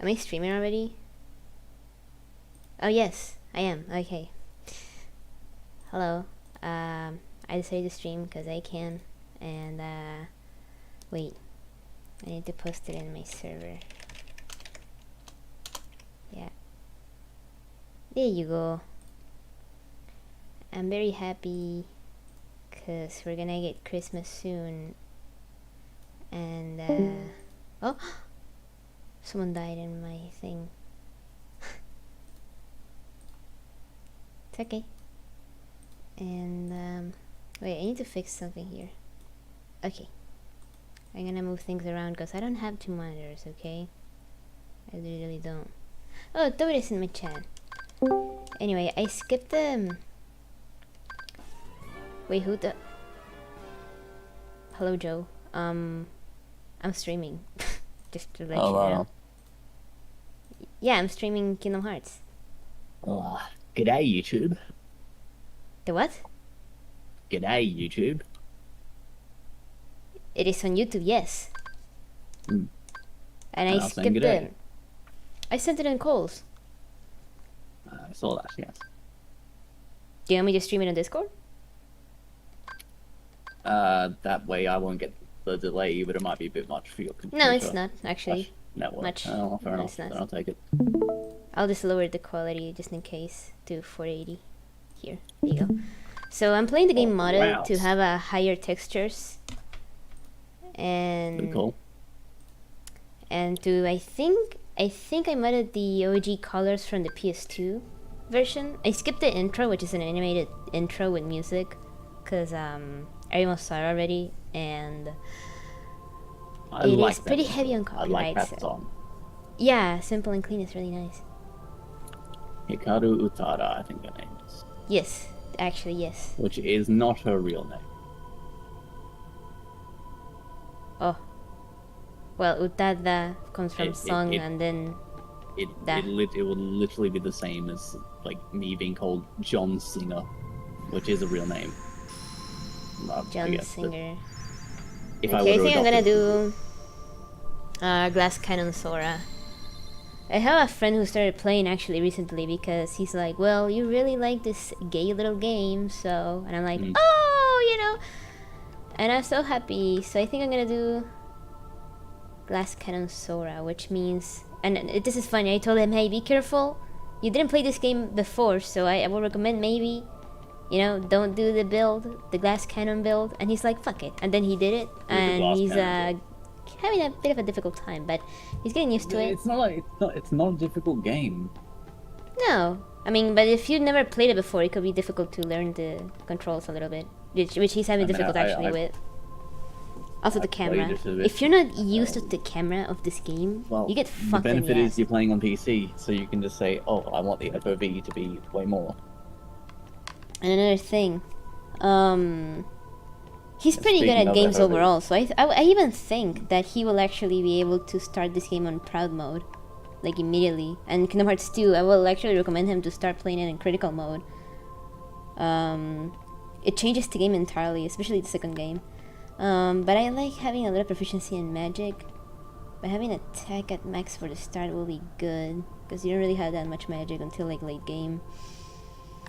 Am I streaming already? Oh yes, I am. Okay. Hello. I decided to stream because I can, and wait, I need to post it in my server. Yeah. There you go. I'm very happy because we're gonna get Christmas soon, and oh, someone died in my thing. It's okay. And wait, I need to fix something here. Okay, I'm gonna move things around because I don't have two monitors. Okay, I really don't. Oh, Toad is in my chat. Anyway, I skipped the. Wait, who the? Hello, Joe. I'm streaming. Just to let you know. Yeah, I'm streaming Kingdom Hearts. G'day, YouTube. The what? G'day, YouTube. It is on YouTube, yes. Mm. And I skipped it. I sent it in calls. I saw that, yes. Do you want me to stream it on Discord? That way I won't get the delay, but it might be a bit much for your computer. No, it's not, actually. Network. Much. Oh, fair No, enough. it's not. Then I'll take it. I'll just lower the quality just in case to 480. Here, there you go. So I'm playing the game modded to have a higher textures. And Pretty cool. And to I think I modded the OG colors from the PS2 version. I skipped the intro, which is an animated intro with music, because everyone saw it already, and it is pretty heavy on copyright. I like that song. Yeah, simple and clean is really nice. Hikaru Utada, I think her name is. Yes, actually, yes. Which is not her real name. Oh. Well, Utada comes from song, and then it would literally be the same as like me being called John Singer, which is a real name. John Singer. If okay, I think I'm gonna do Glass Cannon Sora. I have a friend who started playing actually recently because he's like, well, you really like this gay little game, so... And I'm like, oh, you know... And I'm so happy, so I think I'm gonna do Glass Cannon Sora, which means... And this is funny, I told him, hey, be careful. You didn't play this game before, so I will recommend maybe, you know, don't do the build, the Glass Cannon build. And he's like, fuck it. And then he did it, and he's having a bit of a difficult time, but he's getting used to it. It's not like it's not a difficult game. No, I mean, but if you've never played it before, it could be difficult to learn the controls a little bit, which he's having difficult actually with. Also the camera. If you're not used to the camera of this game, you get fucked in the ass. The benefit is you're playing on PC, so you can just say, oh, I want the FOV to be way more. And another thing, he's pretty good at games overall, so I even think that he will actually be able to start this game on proud mode, like immediately. And Kingdom Hearts 2, I will actually recommend him to start playing it in critical mode. It changes the game entirely, especially the second game. But I like having a little proficiency in magic. But having attack at max for the start will be good, because you don't really have that much magic until like late game.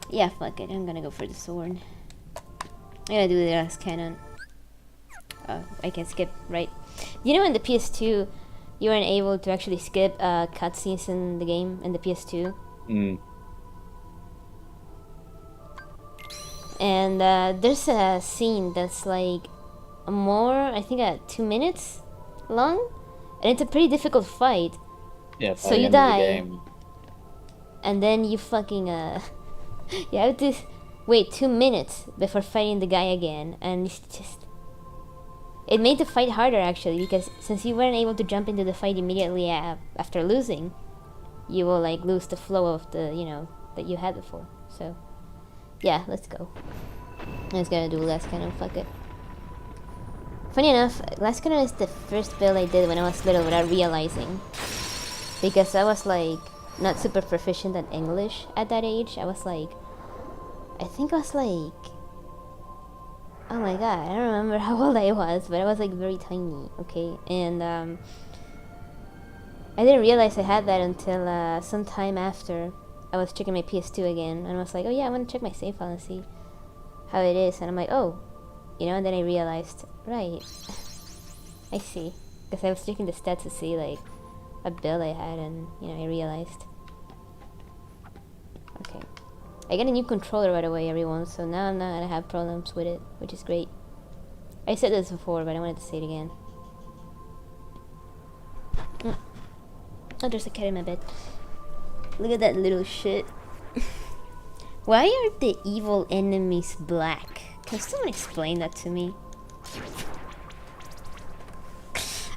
Yeah, fuck it, I'm gonna go for the sword. I gotta do the last cannon. I can skip, right? You know in the PS2, you weren't able to actually skip cutscenes in the game, in the PS2? And there's a scene that's like I think 2 minutes long? And it's a pretty difficult fight. Yeah, so you die. And then you fucking, you have to wait 2 minutes before fighting the guy again, and it's just... It made the fight harder actually, because since you weren't able to jump into the fight immediately after losing, you will like lose the flow of the, you know, that you had before. So, yeah, let's go. I was gonna do Last Cannon, fuck it. Funny enough, Last Cannon is the first build I did when I was little without realizing. Because I was like, not super proficient at English at that age. I was like, I think I was like, oh my god, I don't remember how old I was, but I was like very tiny, okay? And I I didn't realize I had that until some time after I was checking my PS2 again, and I was like, oh yeah, I want to check my save file and see how it is, and I'm like, oh, you know, and then I realized, right, I see, because I was checking the stats to see like what build I had, and you know, I realized. Okay, I got a new controller right away, everyone, so now I'm not gonna have problems with it, which is great. I said this before, but I wanted to say it again. Oh, there's a cat in my bed. Look at that little shit. Why are the evil enemies black? Can someone explain that to me?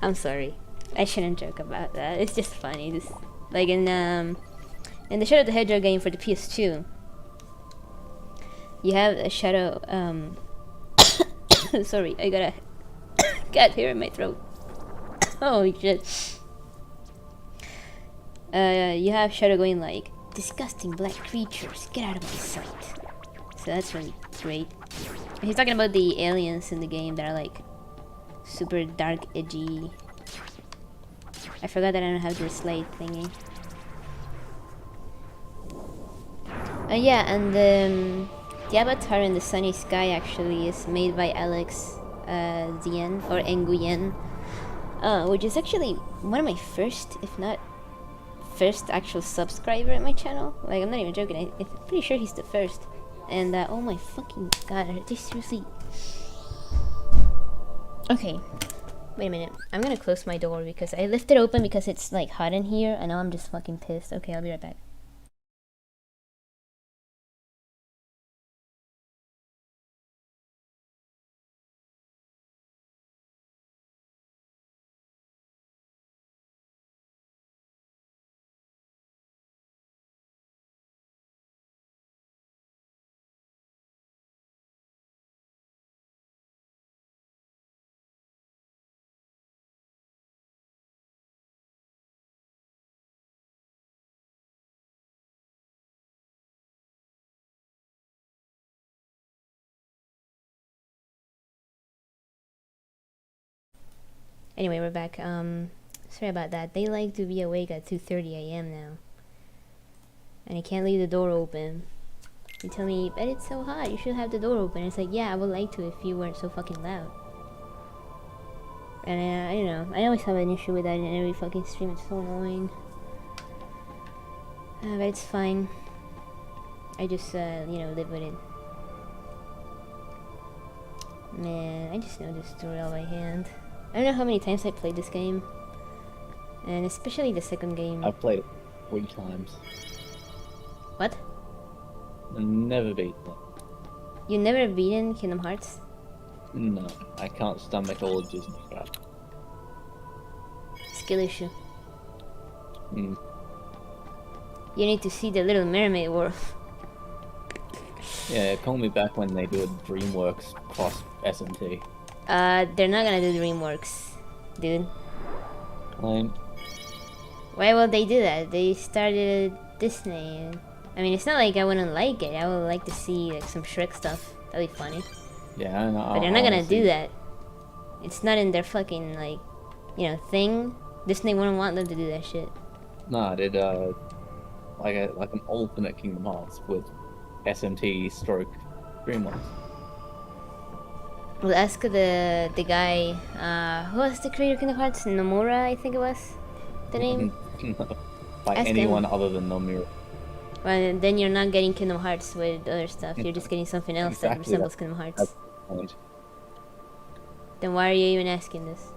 I'm sorry. I shouldn't joke about that. It's just funny. This, like in the Shadow the Hedgehog game for the PS2, you have a shadow. Sorry, I got a cat hair in my throat. Holy shit. You have Shadow going like, disgusting black creatures, get out of my sight. So that's really great. He's talking about the aliens in the game that are like super dark, edgy. I forgot that I don't have the slate thingy. Yeah, and the avatar in the sunny sky actually is made by Alex Zien, or Nguyen, which is actually one of my first, if not first actual subscriber at my channel. Like, I'm not even joking, I'm pretty sure he's the first. And oh my fucking god, are they seriously... Okay, wait a minute, I'm gonna close my door because I left it open because it's like hot in here and now I'm just fucking pissed. Okay, I'll be right back. Anyway, we're back. Sorry about that. They like to be awake at 2:30 a.m. now. And I can't leave the door open. They tell me, but it's so hot, you should have the door open. It's like, yeah, I would like to if you weren't so fucking loud. And I don't know, I always have an issue with that in every fucking stream, it's so annoying. But it's fine. I just, you know, live with it. Man, I just know this story all by hand. I don't know how many times I played this game. And especially the second game. I've played it 3 times. What? Never beat it. You never beaten Kingdom Hearts? No, I can't stomach all of Disney crap. Skill issue. Mm. You need to see the Little Mermaid world. Yeah, call me back when they do a DreamWorks cross SMT. They're not gonna do DreamWorks, dude. Lame. Why would they do that? They started Disney. I mean, it's not like I wouldn't like it. I would like to see like some Shrek stuff. That'd be funny. Yeah, I know. But they're not gonna do that. It's not in their fucking, like, you know, thing. Disney wouldn't want them to do that shit. No, I did like an alternate Kingdom Hearts with SMT stroke DreamWorks. We'll ask the guy, who was the creator of Kingdom Hearts? Nomura, I think it was the name? By Ask anyone him. other than Nomura. Well, then you're not getting Kingdom Hearts with other stuff. You're just getting something else that Exactly, resembles Kingdom Hearts. That's the point. Then why are you even asking this?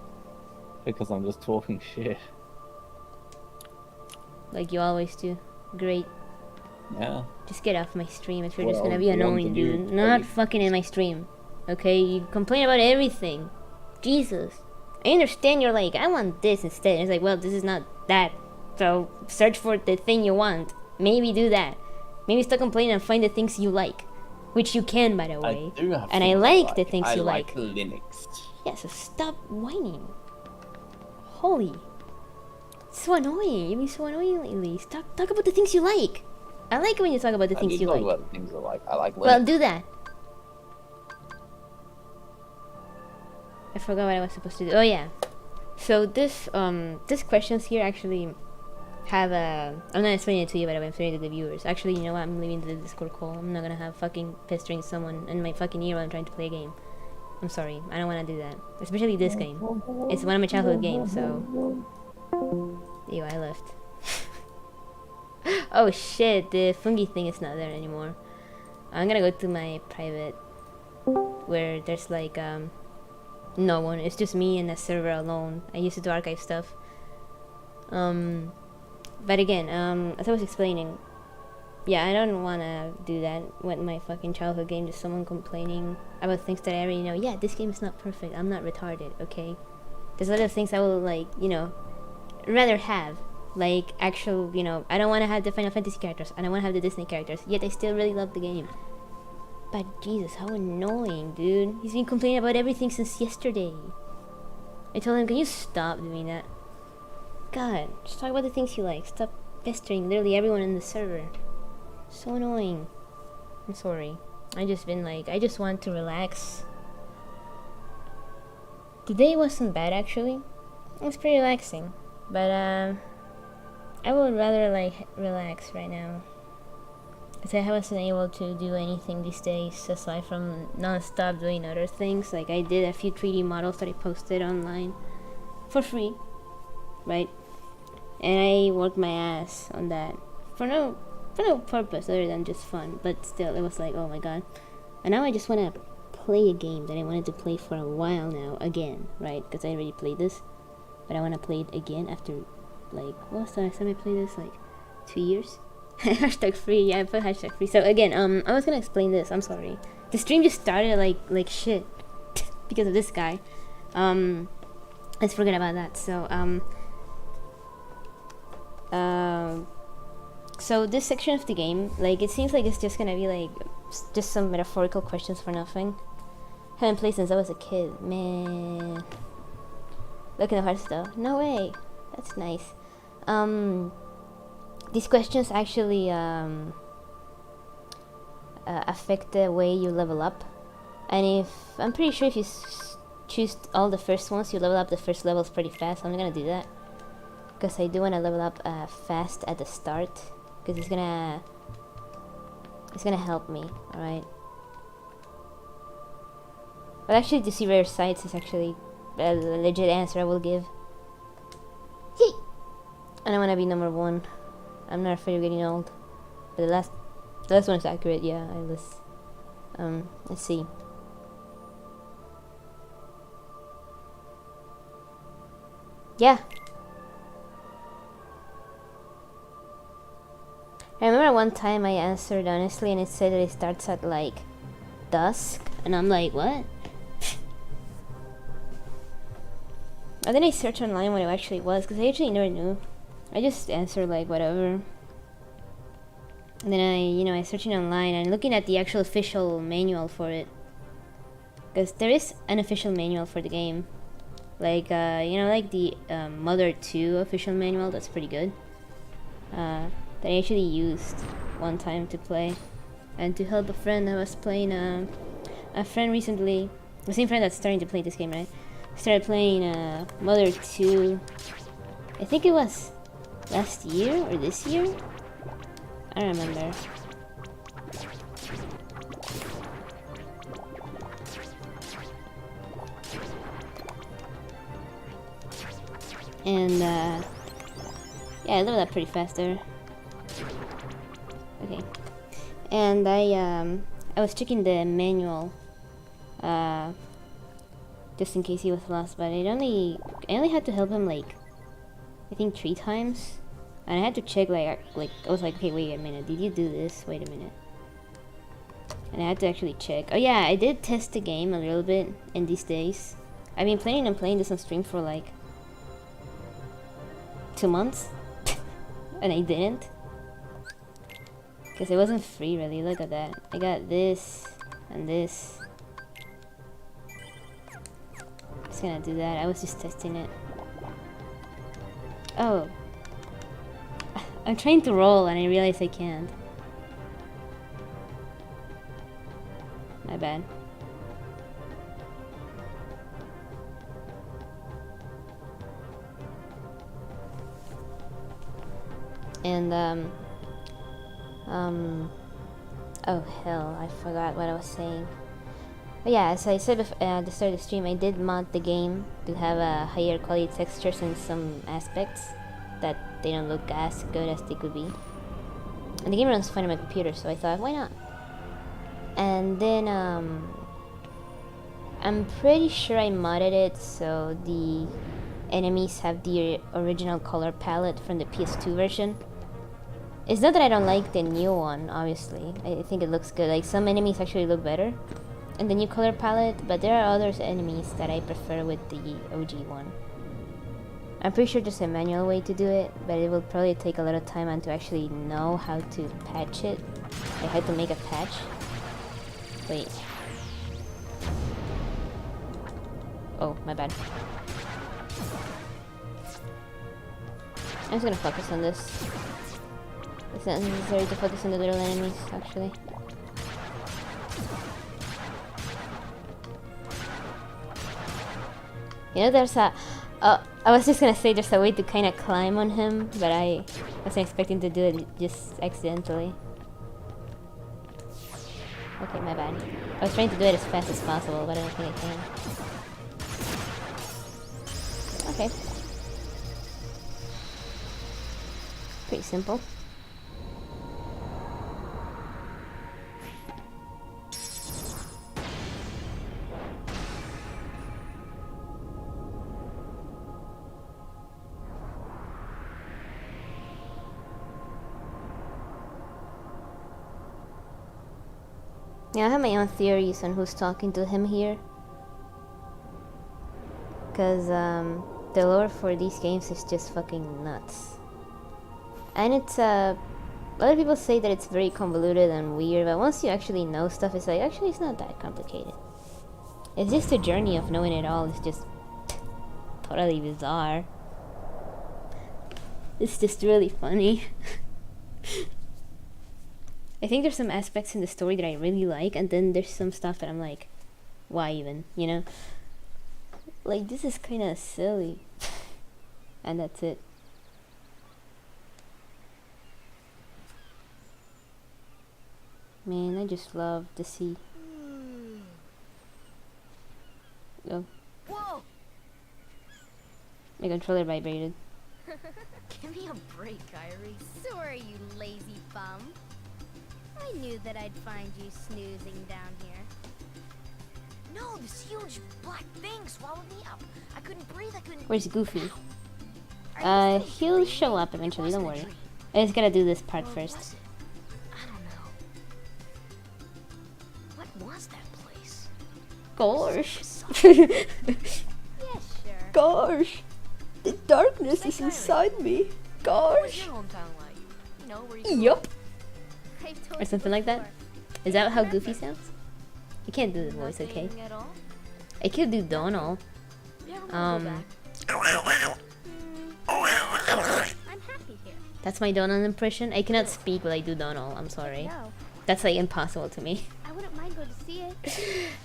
Because I'm just talking shit. Like you always do. Great. Yeah. Just get off my stream if you're Well, just gonna be you want annoying, to do dude. Not it. fucking in my stream. Okay? You complain about everything. Jesus. I understand you're like, I want this instead. And it's like, well, this is not that. So search for the thing you want. Maybe do that. Maybe stop complaining and find the things you like. Which you can, by the way. I do have and I things like the things I you like. like. Linux. Yeah, so stop whining. Holy. It's so annoying. You've been so annoying lately. Talk about the things you like. I like it when you talk about the things you like. About the things I like. I like Linux. Well, do that. I forgot what I was supposed to do. Oh yeah. So this questions here actually have a. I'm not explaining it to you, but I'm explaining it to the viewers. Actually, you know what? I'm leaving the Discord call. I'm not gonna have fucking pestering someone in my fucking ear while I'm trying to play a game. I'm sorry. I don't want to do that. Especially this game. It's one of my childhood games, so. Ew, I left. Oh shit, the fungi thing is not there anymore. I'm gonna go to my private where there's like no one. It's just me and the server alone. I used it to archive stuff. But again, as I was explaining, yeah, I don't wanna do that with my fucking childhood game. Just someone complaining about things that I already know. Yeah, this game is not perfect. I'm not retarded, okay? There's a lot of things I will like, you know, rather have. Like actual, you know, I don't want to have the Final Fantasy characters. I don't want to have the Disney characters. Yet I still really love the game. But Jesus, how annoying, dude. He's been complaining about everything since yesterday. I told him, can you stop doing that? God, just talk about the things you like. Stop pestering literally everyone in the server. So annoying. I'm sorry. I just been like, I just want to relax. Today wasn't bad actually. It was pretty relaxing. But I would rather like relax right now. Because I wasn't able to do anything these days aside from non-stop doing other things. Like I did a few 3D models that I posted online for free, right? And I worked my ass on that for no purpose other than just fun. But still, it was like, oh my god. And now I just want to play a game that I wanted to play for a while now again, right? Because I already played this, but I want to play it again after like, what was the last time I played this? Like 2 years. Hashtag free, yeah, I put hashtag free. So again, I was gonna explain this. I'm sorry. The stream just started like shit because of this guy. Let's forget about that. So this section of the game, like, it seems like it's just gonna be like just some metaphorical questions for nothing. Haven't played since I was a kid, man. Look at the heart stuff. No way. That's nice. These questions actually affect the way you level up, and if I'm pretty sure if you choose all the first ones, you level up the first levels pretty fast. I'm gonna do that because I do want to level up fast at the start because it's gonna help me. All right. But actually, to see rare sights is actually a legit answer I will give. Yay! I don't want to be number 1. I'm not afraid of getting old. But the last one is accurate, yeah, let's see. Yeah. I remember one time I answered honestly and it said that it starts at like dusk. And I'm like, what? And then I searched online what it actually was because I actually never knew. I just answered like whatever. And then I searching online and looking at the actual official manual for it. Because there is an official manual for the game. Like, like the Mother 2 official manual, that's pretty good. That I actually used one time to play. And to help a friend. I was playing a friend recently. The same friend that's starting to play this game, right? Started playing Mother 2. I think it was last year or this year? I don't remember. And yeah, I leveled up pretty fast there. Okay. And I was checking the manual just in case he was lost, but I only had to help him like I think 3 times. And I had to check, like I was like, okay, wait a minute, did you do this? Wait a minute. And I had to actually check. Oh yeah, I did test the game a little bit in these days. I've been planning on playing this on stream for like 2 months. And I didn't. Because it wasn't free really, look at that. I got this and this. Just gonna do that, I was just testing it. Oh. I'm trying to roll and I realize I can't. My bad. And oh hell, I forgot what I was saying. But yeah, as I said at the start of the stream, I did mod the game to have a higher quality textures in some aspects that they don't look as good as they could be. And the game runs fine on my computer, so I thought, why not? And then I'm pretty sure I modded it so the enemies have the original color palette from the PS2 version. It's not that I don't like the new one, obviously. I think it looks good. Like, some enemies actually look better in the new color palette, but there are other enemies that I prefer with the OG one. I'm pretty sure there's a manual way to do it, but it will probably take a lot of time and to actually know how to patch it. I had to make a patch. Wait. Oh, my bad. I'm just gonna focus on this. It's not necessary to focus on the little enemies, actually. You know, there's a... I was just gonna say there's a way to kind of climb on him, but I wasn't expecting to do it just accidentally. Okay, my bad. I was trying to do it as fast as possible, but I don't think I can. Okay. Pretty simple. Yeah, I have my own theories on who's talking to him here. Because, the lore for these games is just fucking nuts. And it's, a lot of people say that it's very convoluted and weird, but once you actually know stuff, it's like, actually it's not that complicated. It's just the journey of knowing it all is just totally bizarre. It's just really funny. I think there's some aspects in the story that I really like, and then there's some stuff that I'm like, why even, you know? Like, this is kind of silly. And that's it. Man, I just love the sea. Oh. Whoa! My controller vibrated. Give me a break, Kyrie. Sorry, you lazy bum. I knew that I'd find you snoozing down here. No, this huge black thing swallowed me up. I couldn't breathe, I couldn't... Where's Goofy? Are you still He'll dreaming? show up eventually, It don't wasn't a worry. dream. I just gotta do this part Or first. was it? I don't know. What was that place? Gosh. Yeah, sure. Gosh. The darkness Hey, is Kyrie. inside me. What was Gosh. your hometown like? You know, where you Yup. I've told Or you something like that. before. Is that how Remember? Goofy sounds? I can't do the voice, okay? Nothing at all? I could do Donald. You ever wanna go back? I'm happy here. That's my Donald impression. I cannot speak while I do Donald. I'm sorry. No, That's like impossible to me. I wouldn't mind going to see it.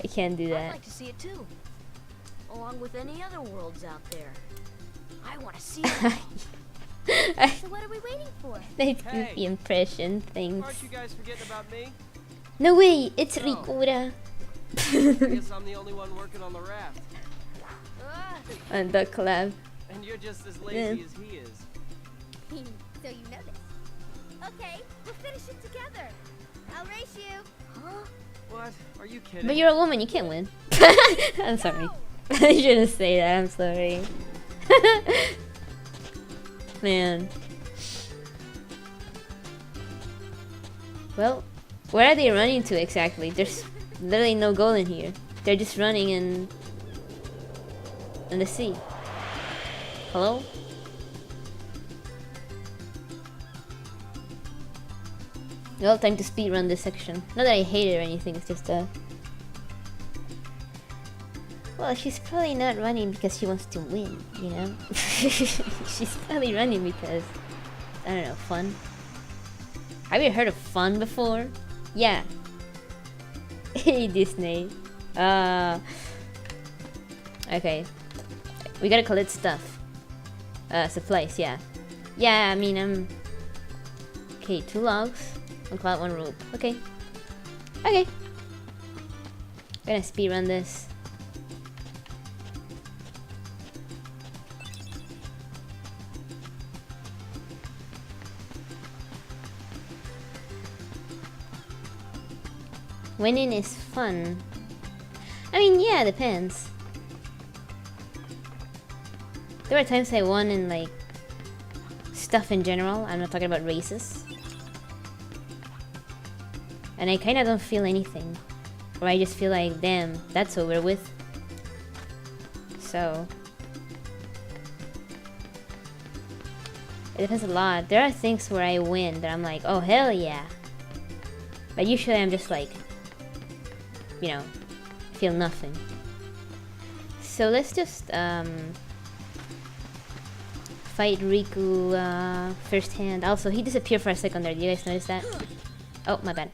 I can't do I'd that. like to see it too. Along with any other worlds out there. I want to see it all. So what are we waiting for? Nice Hey. Goofy impression. Thanks. Aren't you guys forgetting about me? No way! It's No. Rikura. I guess I'm the only one working on the raft. Ah, And the collab. And you're just as lazy Yeah. as he is. so you know this. Okay, we'll finish it together. I'll race you. Huh? What? Are you kidding? But you're a woman, you can't win. I'm sorry. I shouldn't say that, I'm sorry. Man. Well, where are they running to exactly? There's literally no goal in here. They're just running in the sea. Hello? Well, time to speedrun this section. Not that I hate it or anything, it's just well, she's probably not running because she wants to win, you know? She's probably running because, I don't know, fun. Have you heard of fun before? Yeah. Hey, Disney. Okay. We gotta collect stuff. Supplies, yeah. Yeah, I mean, Okay, 2 logs. On cloud, 1 rope. Okay. Okay. Gonna speedrun this. Winning is fun. I mean, yeah, depends. There were times I won in like stuff in general. I'm not talking about races. And I kind of don't feel anything. Or I just feel like, damn, that's over with. So it depends a lot. There are things where I win that I'm like, oh hell yeah. But usually I'm just like, you know, feel nothing. So let's just fight Riku first hand. Also, he disappeared for a second there. Did you guys notice that? Oh, my bad.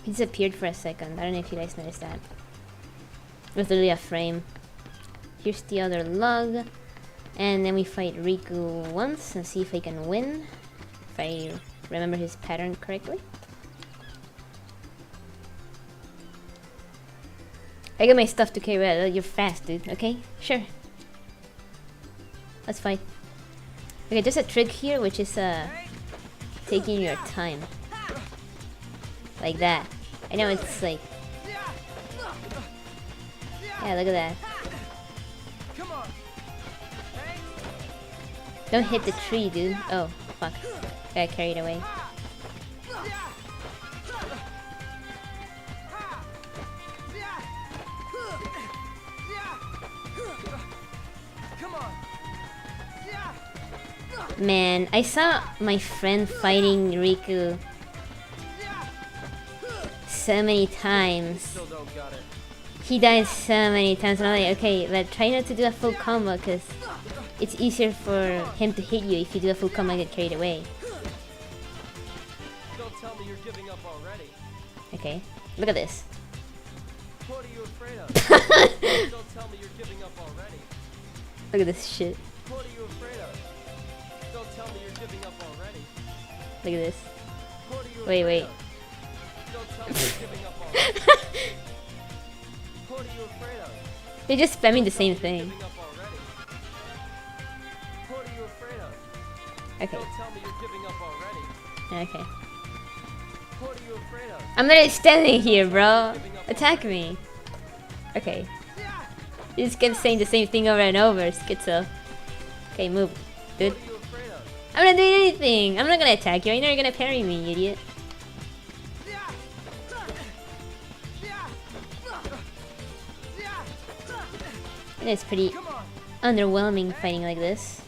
He disappeared for a second. I don't know if you guys noticed that. It was literally a frame. Here's the other log. And then we fight Riku once and see if I can win. If I remember his pattern correctly. I got my stuff to carry out. You're fast, dude. Okay? Sure. Let's fight. Okay, there's a trick here, which is taking your time. Like that. I know it's like... Yeah, look at that. Don't hit the tree, dude. Oh, fuck. Got carried away. Man, I saw my friend fighting Riku so many times. He died so many times and I'm like, okay, but try not to do a full combo because it's easier for him to hit you if you do a full combo and get carried away. Don't tell me you're giving up already. Okay, look at this. What are you afraid of? Don't tell me you're giving up already. Look at this shit. What are you afraid of? Don't tell me you're giving up already. Look at this. What are you Wait, afraid wait. of? Don't tell me you're giving up already. What are you afraid of? They're just spamming the same thing. Giving up already. What are you afraid of? Okay, Don't tell me you're giving up already. okay. What are you afraid of? I'm literally standing here, bro. Attack me. Okay. You just kept saying the same thing over and over, schizo. Okay, move, dude. What are you afraid of? I'm not doing anything. I'm not gonna attack you. I know you're gonna parry me, you idiot. And it's pretty underwhelming fighting like this.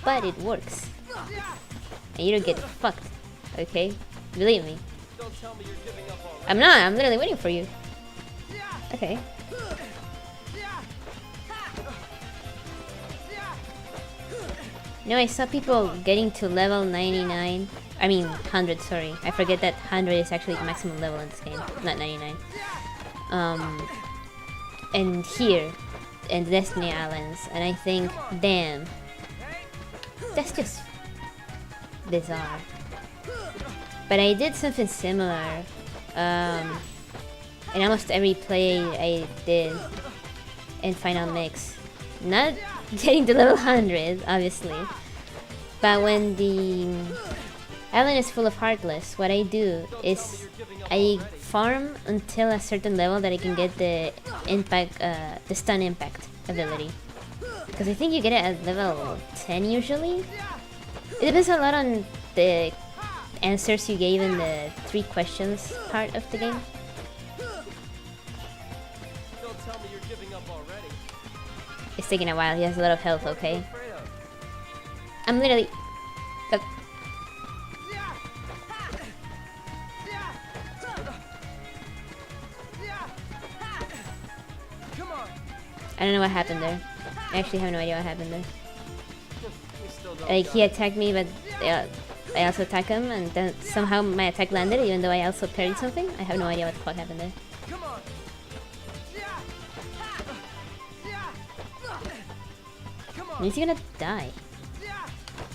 But it works. And you don't get fucked. Okay? Believe me. Don't tell me you're giving up already. I'm not. I'm literally waiting for you. Okay. You know, I saw people getting to level 99. I mean, 100, sorry. I forget that 100 is actually the maximum level in this game, not 99. And here, in the Destiny Islands, and I think, damn, that's just bizarre. But I did something similar, in almost every play I did in Final Mix. Not getting to level 100, obviously, but when the island is full of Heartless, what I do is I farm until a certain level that I can get the impact, the stun impact ability. Because I think you get it at level 10 usually. It depends a lot on the answers you gave in the 3 questions part of the game. Don't tell me you're giving up already. It's taking a while, he has a lot of health, okay? Afraid of? I'm literally... Look. Come on. I don't know what happened there. I actually have no idea what happened there. We still don't Like, got he it. attacked me, but I also attacked him, and then somehow my attack landed, even though I also parried something. I have no idea what the fuck happened there. Come on. He's gonna die.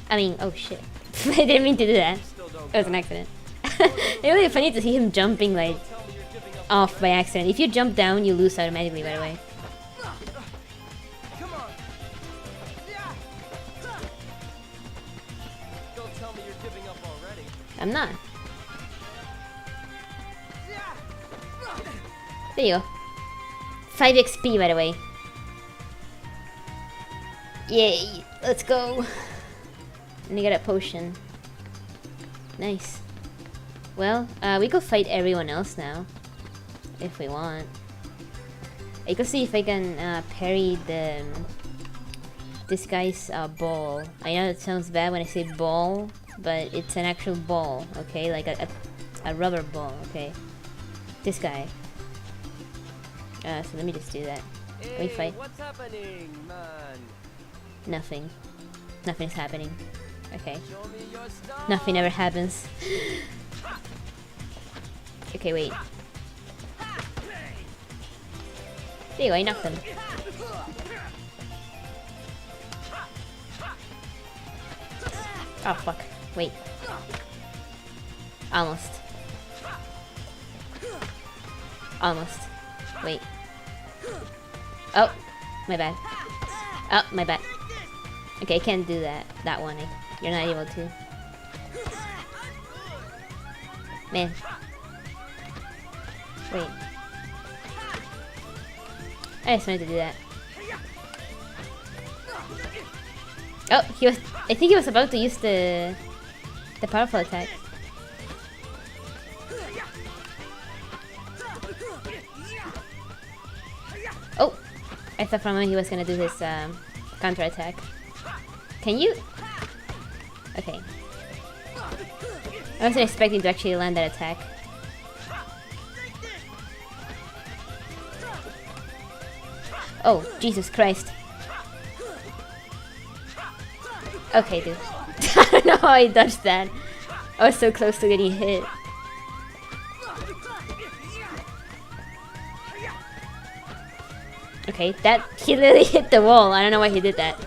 I mean, oh shit. I didn't mean to do that. Still don't It was an accident. It's really funny to see him jumping like tell me you're giving up. off by accident. If you jump down, you lose automatically, by the way. Come on. Don't tell me you're giving up already. I'm not. There you go. 5 XP, by the way. Yay, let's go. And you got a potion. Nice. Well, we could fight everyone else now. If we want. I could see if I can parry this guy's ball. I know it sounds bad when I say ball, but it's an actual ball, okay? Like a rubber ball, okay? This guy. So let me just do that. Can we fight? What's happening, man? Nothing. Nothing's happening. Okay. Show me your stuff. Nothing ever happens. Okay, wait. There you go, I knocked him. Oh fuck. Wait. Almost. Almost. Wait. Oh, my bad. Oh, my bad. Okay, I can't do that one. You're not able to. Man. Wait. I just wanted to do that. Oh, I think he was about to use the powerful attack. Oh! I thought for a moment he was gonna do his counter attack. Can you? Okay. I wasn't expecting to actually land that attack. Oh, Jesus Christ. Okay, dude. I don't know how I dodged that. I was so close to getting hit. Okay, that he literally hit the wall. I don't know why he did that.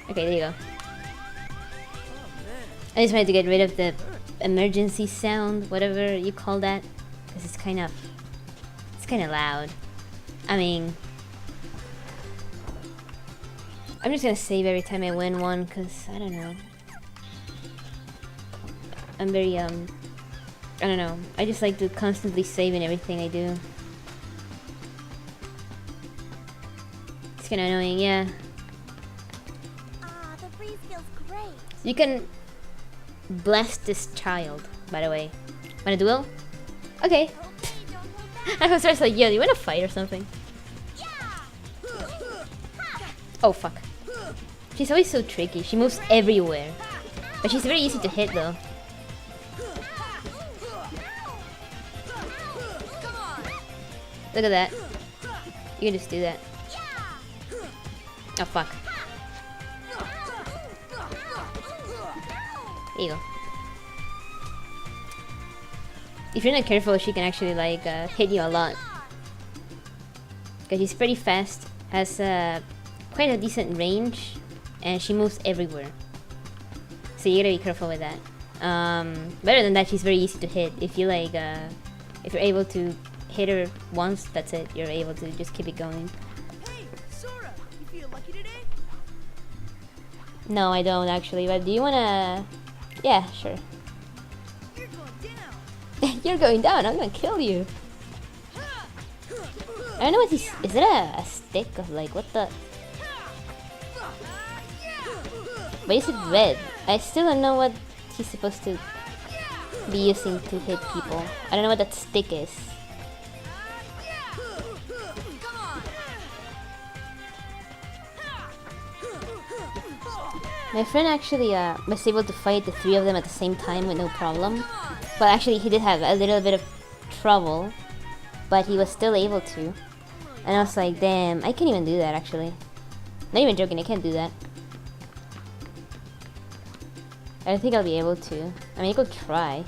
Okay, there you go. I just wanted to get rid of the emergency sound, whatever you call that, because it's kind of loud. I mean, I'm just gonna save every time I win one, because I don't know. I'm very I don't know. I just like to constantly save in everything I do. It's kinda annoying, yeah. Ah, the breeze feels great. You can blast this child, by the way. Wanna duel? Okay. Okay, don't hold back. I was just like, yo, you wanna fight or something? Oh fuck. She's always so tricky. She moves everywhere. But she's very easy to hit though. Look at that. You can just do that. Oh fuck. There you go. If you're not careful, she can actually like hit you a lot. Because she's pretty fast, has quite a decent range, and she moves everywhere. So you gotta be careful with that. Better than that, she's very easy to hit. If you like, if you're able to hit her once, that's it. You're able to just keep it going. Hey, Sora, you feel lucky today? No, I don't actually. But do you wanna? Yeah, sure. You're going down. You're going down. I'm gonna kill you. I don't know what he's. Is it a stick of like what the? Why is it red? I still don't know what he's supposed to be using to hit people. I don't know what that stick is. My friend actually was able to fight the 3 of them at the same time with no problem. Well, actually he did have a little bit of trouble, but he was still able to. And I was like, damn, I can't even do that actually. Not even joking, I can't do that. I don't think I'll be able to. I mean, I could try.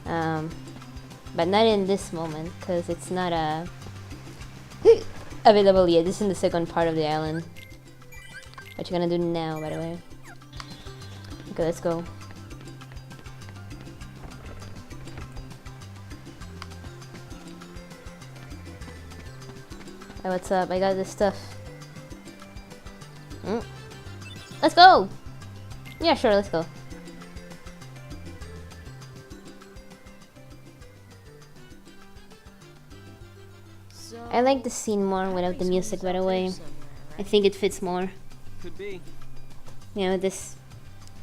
But not in this moment, because it's not available yet. This is in the second part of the island. What you gonna do now, by the way? Okay, let's go. Hey, what's up? I got this stuff. Let's go! Yeah, sure, let's go. So, I like the scene more without the music, by the way. I think it fits more. Could be. You know, this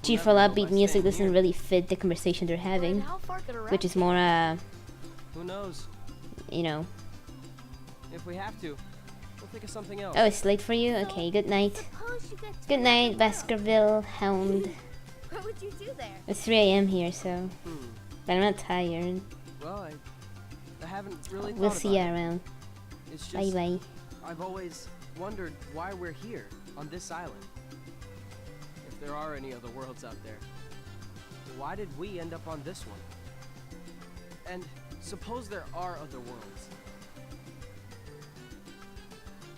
cheerful, upbeat music doesn't really fit the conversation they're having, how far could a rat which is more, Who knows? you know. If we have to, we'll think of something else. Oh, it's late for you? Okay, good night. Suppose you get to Good night, Baskerville Hound. What would you do there? It's 3 a.m. here, so. Hmm. But I'm not tired. Well, I haven't really We'll thought see ya about it. around. It's Bye just bye. I've always wondered why we're here on this island. If there are any other worlds out there, why did we end up on this one? And suppose there are other worlds,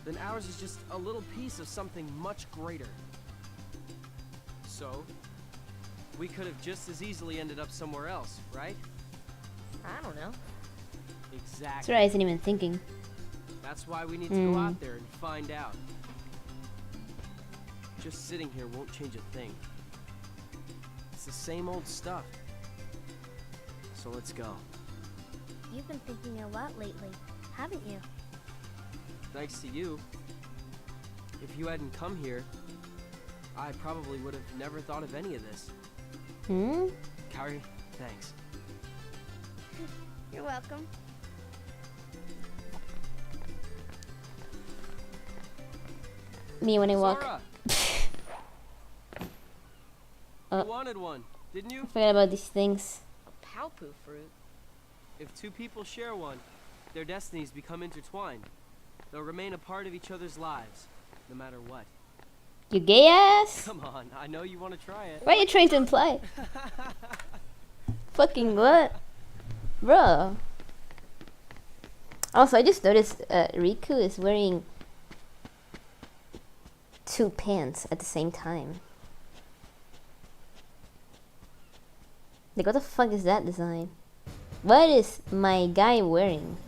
then ours is just a little piece of something much greater. So, we could have just as easily ended up somewhere else, right? I don't know. That's Exactly. what I wasn't even thinking. That's why we need to go out there and find out. Just sitting here won't change a thing. It's the same old stuff. So let's go. You've been thinking a lot lately, haven't you? Thanks to you. If you hadn't come here, I probably would have never thought of any of this. Kairi, thanks. You're welcome. Me when I walk. Sora! Oh. You wanted one, didn't you? I forgot about these things. A palpu fruit. If two people share one, their destinies become intertwined. They'll remain a part of each other's lives, no matter what. You gay ass? Come on, I know you want to try it. What are you trying to imply? Fucking what? Bro. Also, I just noticed Riku is wearing 2 pants at the same time. Like, what the fuck is that design? What is my guy wearing?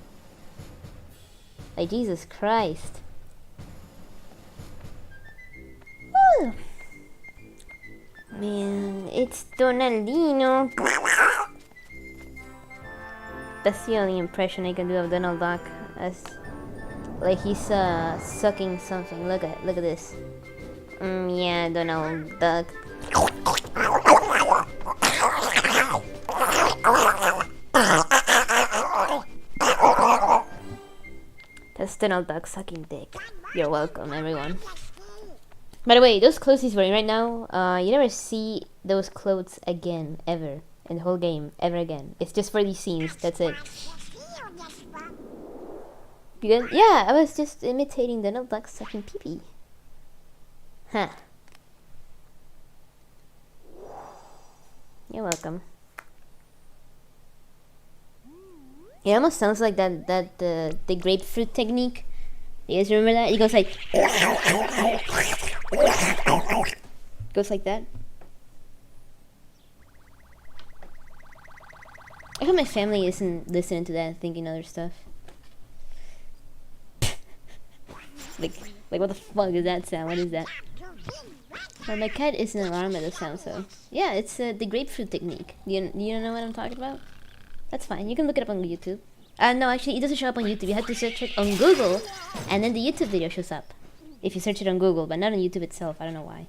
Like, Jesus Christ. Woo. Man, it's Donaldino. That's the only impression I can do of Donald Duck. As like he's sucking something. Look at this. Yeah, Donald Duck. That's Donald Duck sucking dick. You're welcome, everyone. By the way, those clothes he's wearing right now, you never see those clothes again, ever. In the whole game, ever again. It's just for these scenes, that's it. You good? Yeah, I was just imitating Donald Duck sucking pee-pee. Huh. You're welcome. It almost sounds like the grapefruit technique. You guys remember that? It goes like... goes like that. I hope my family isn't listening to that and thinking other stuff. like what the fuck is that sound? What is that? Well, my cat isn't alarmed at the sound, so... Yeah, it's the grapefruit technique. You don't know what I'm talking about? That's fine, you can look it up on YouTube. No, actually, it doesn't show up on YouTube. You have to search it on Google, and then the YouTube video shows up. If you search it on Google, but not on YouTube itself. I don't know why.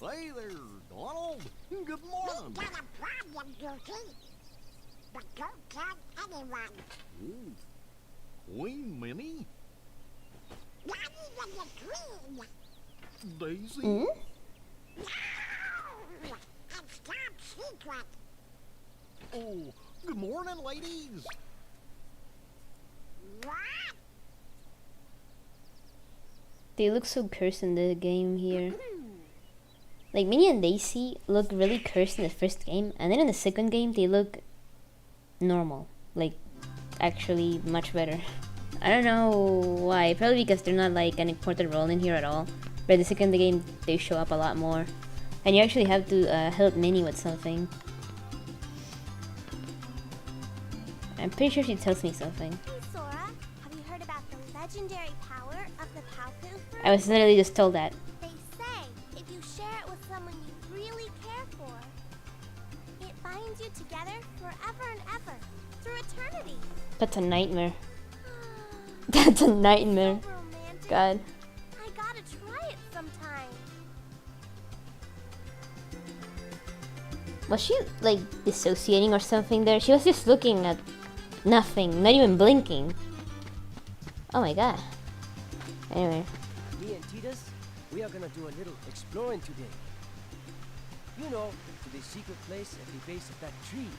Hey there, Donald. Good morning. Got a problem, Dookie. But don't tell anyone. Ooh, Queen Minnie? Not even the queen. Daisy? No! It's top secret. Oh, good morning, ladies. What? They look so cursed in the game here. Like, Minnie and Daisy look really cursed in the first game, and then in the second game, they look normal. Like, actually much better. I don't know why. Probably because they're not, like, an important role in here at all. But the second the game, they show up a lot more. And you actually have to help Minnie with something. I'm pretty sure she tells me something. Hey Sora, have you heard about the legendary power of the Vtuber? I was literally just told that. They say if you share it with someone you really care for, it binds you together forever and ever, through eternity. That's a nightmare. That's a nightmare. So romantic. God. I gotta try it sometime. Was she like dissociating or something there? She was just looking at nothing, not even blinking. Oh my god. Anyway. Me and Titus, we are gonna do a little exploring today. You know, to the secret place at the base of that tree.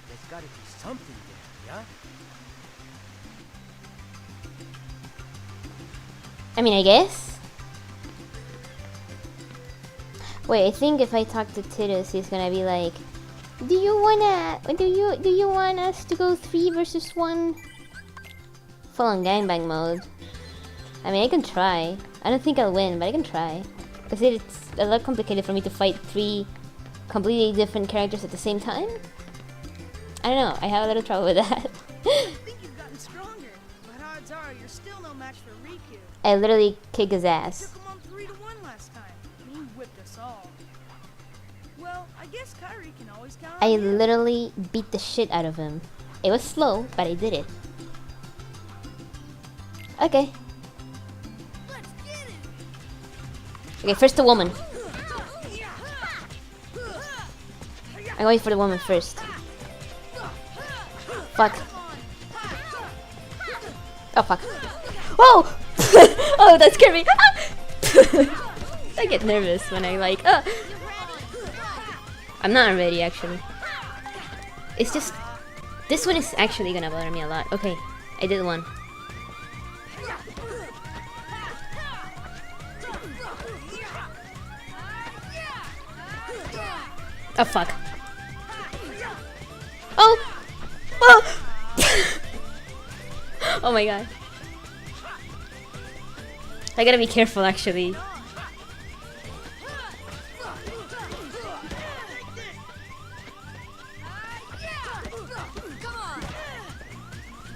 There's gotta be something there, yeah? I mean, I guess. Wait, I think if I talk to Titus, he's gonna be like, do you want us to go 3 versus 1? Full on gangbang mode. I mean, I can try. I don't think I'll win, but I can try. Because it's a lot complicated for me to fight 3 completely different characters at the same time. I don't know, I have a little trouble with that. I think you've gotten stronger, but odds are you're still no match for Riku. I literally kick his Took ass. him on 3-1 last time, and he whipped us all. Well, I guess Kyrie can always count on I you. literally beat the shit out of him. It was slow, but I did it. Okay. Let's get it. Okay, first the woman. I'm going for the woman first. Fuck. Oh, fuck. Oh! Oh, that scared me. I get nervous when I like... I'm not ready, actually. It's just... This one is actually gonna bother me a lot. Okay, I did one. Oh, fuck. Oh! Oh! Oh my god. I gotta be careful, actually.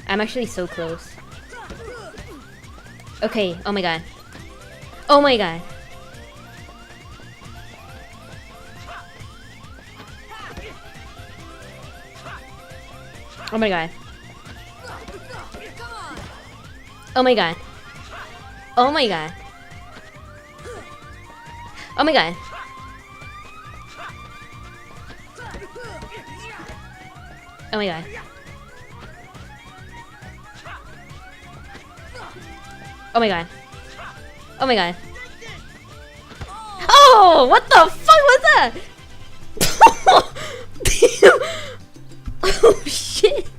I'm actually so close. Okay, oh my god. Oh my god. Oh my god. Oh my god. Oh my god. Oh my god. Oh my god. Oh my god. Oh my god. Oh, what the fuck was that? Oh shit.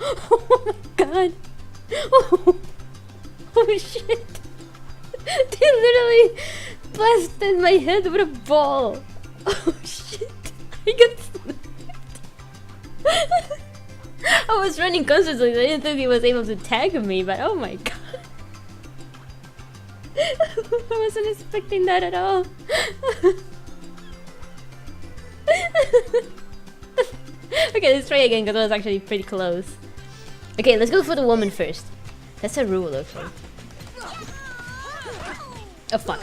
Oh my god. Oh, oh shit. They literally blasted my head with a ball. Oh shit. I got smacked. I was running constantly, so I didn't think he was able to tag me, but oh my god. I wasn't expecting that at all. Okay, let's try again because I was actually pretty close. Okay, let's go for the woman first. That's a rule, okay. Oh fuck.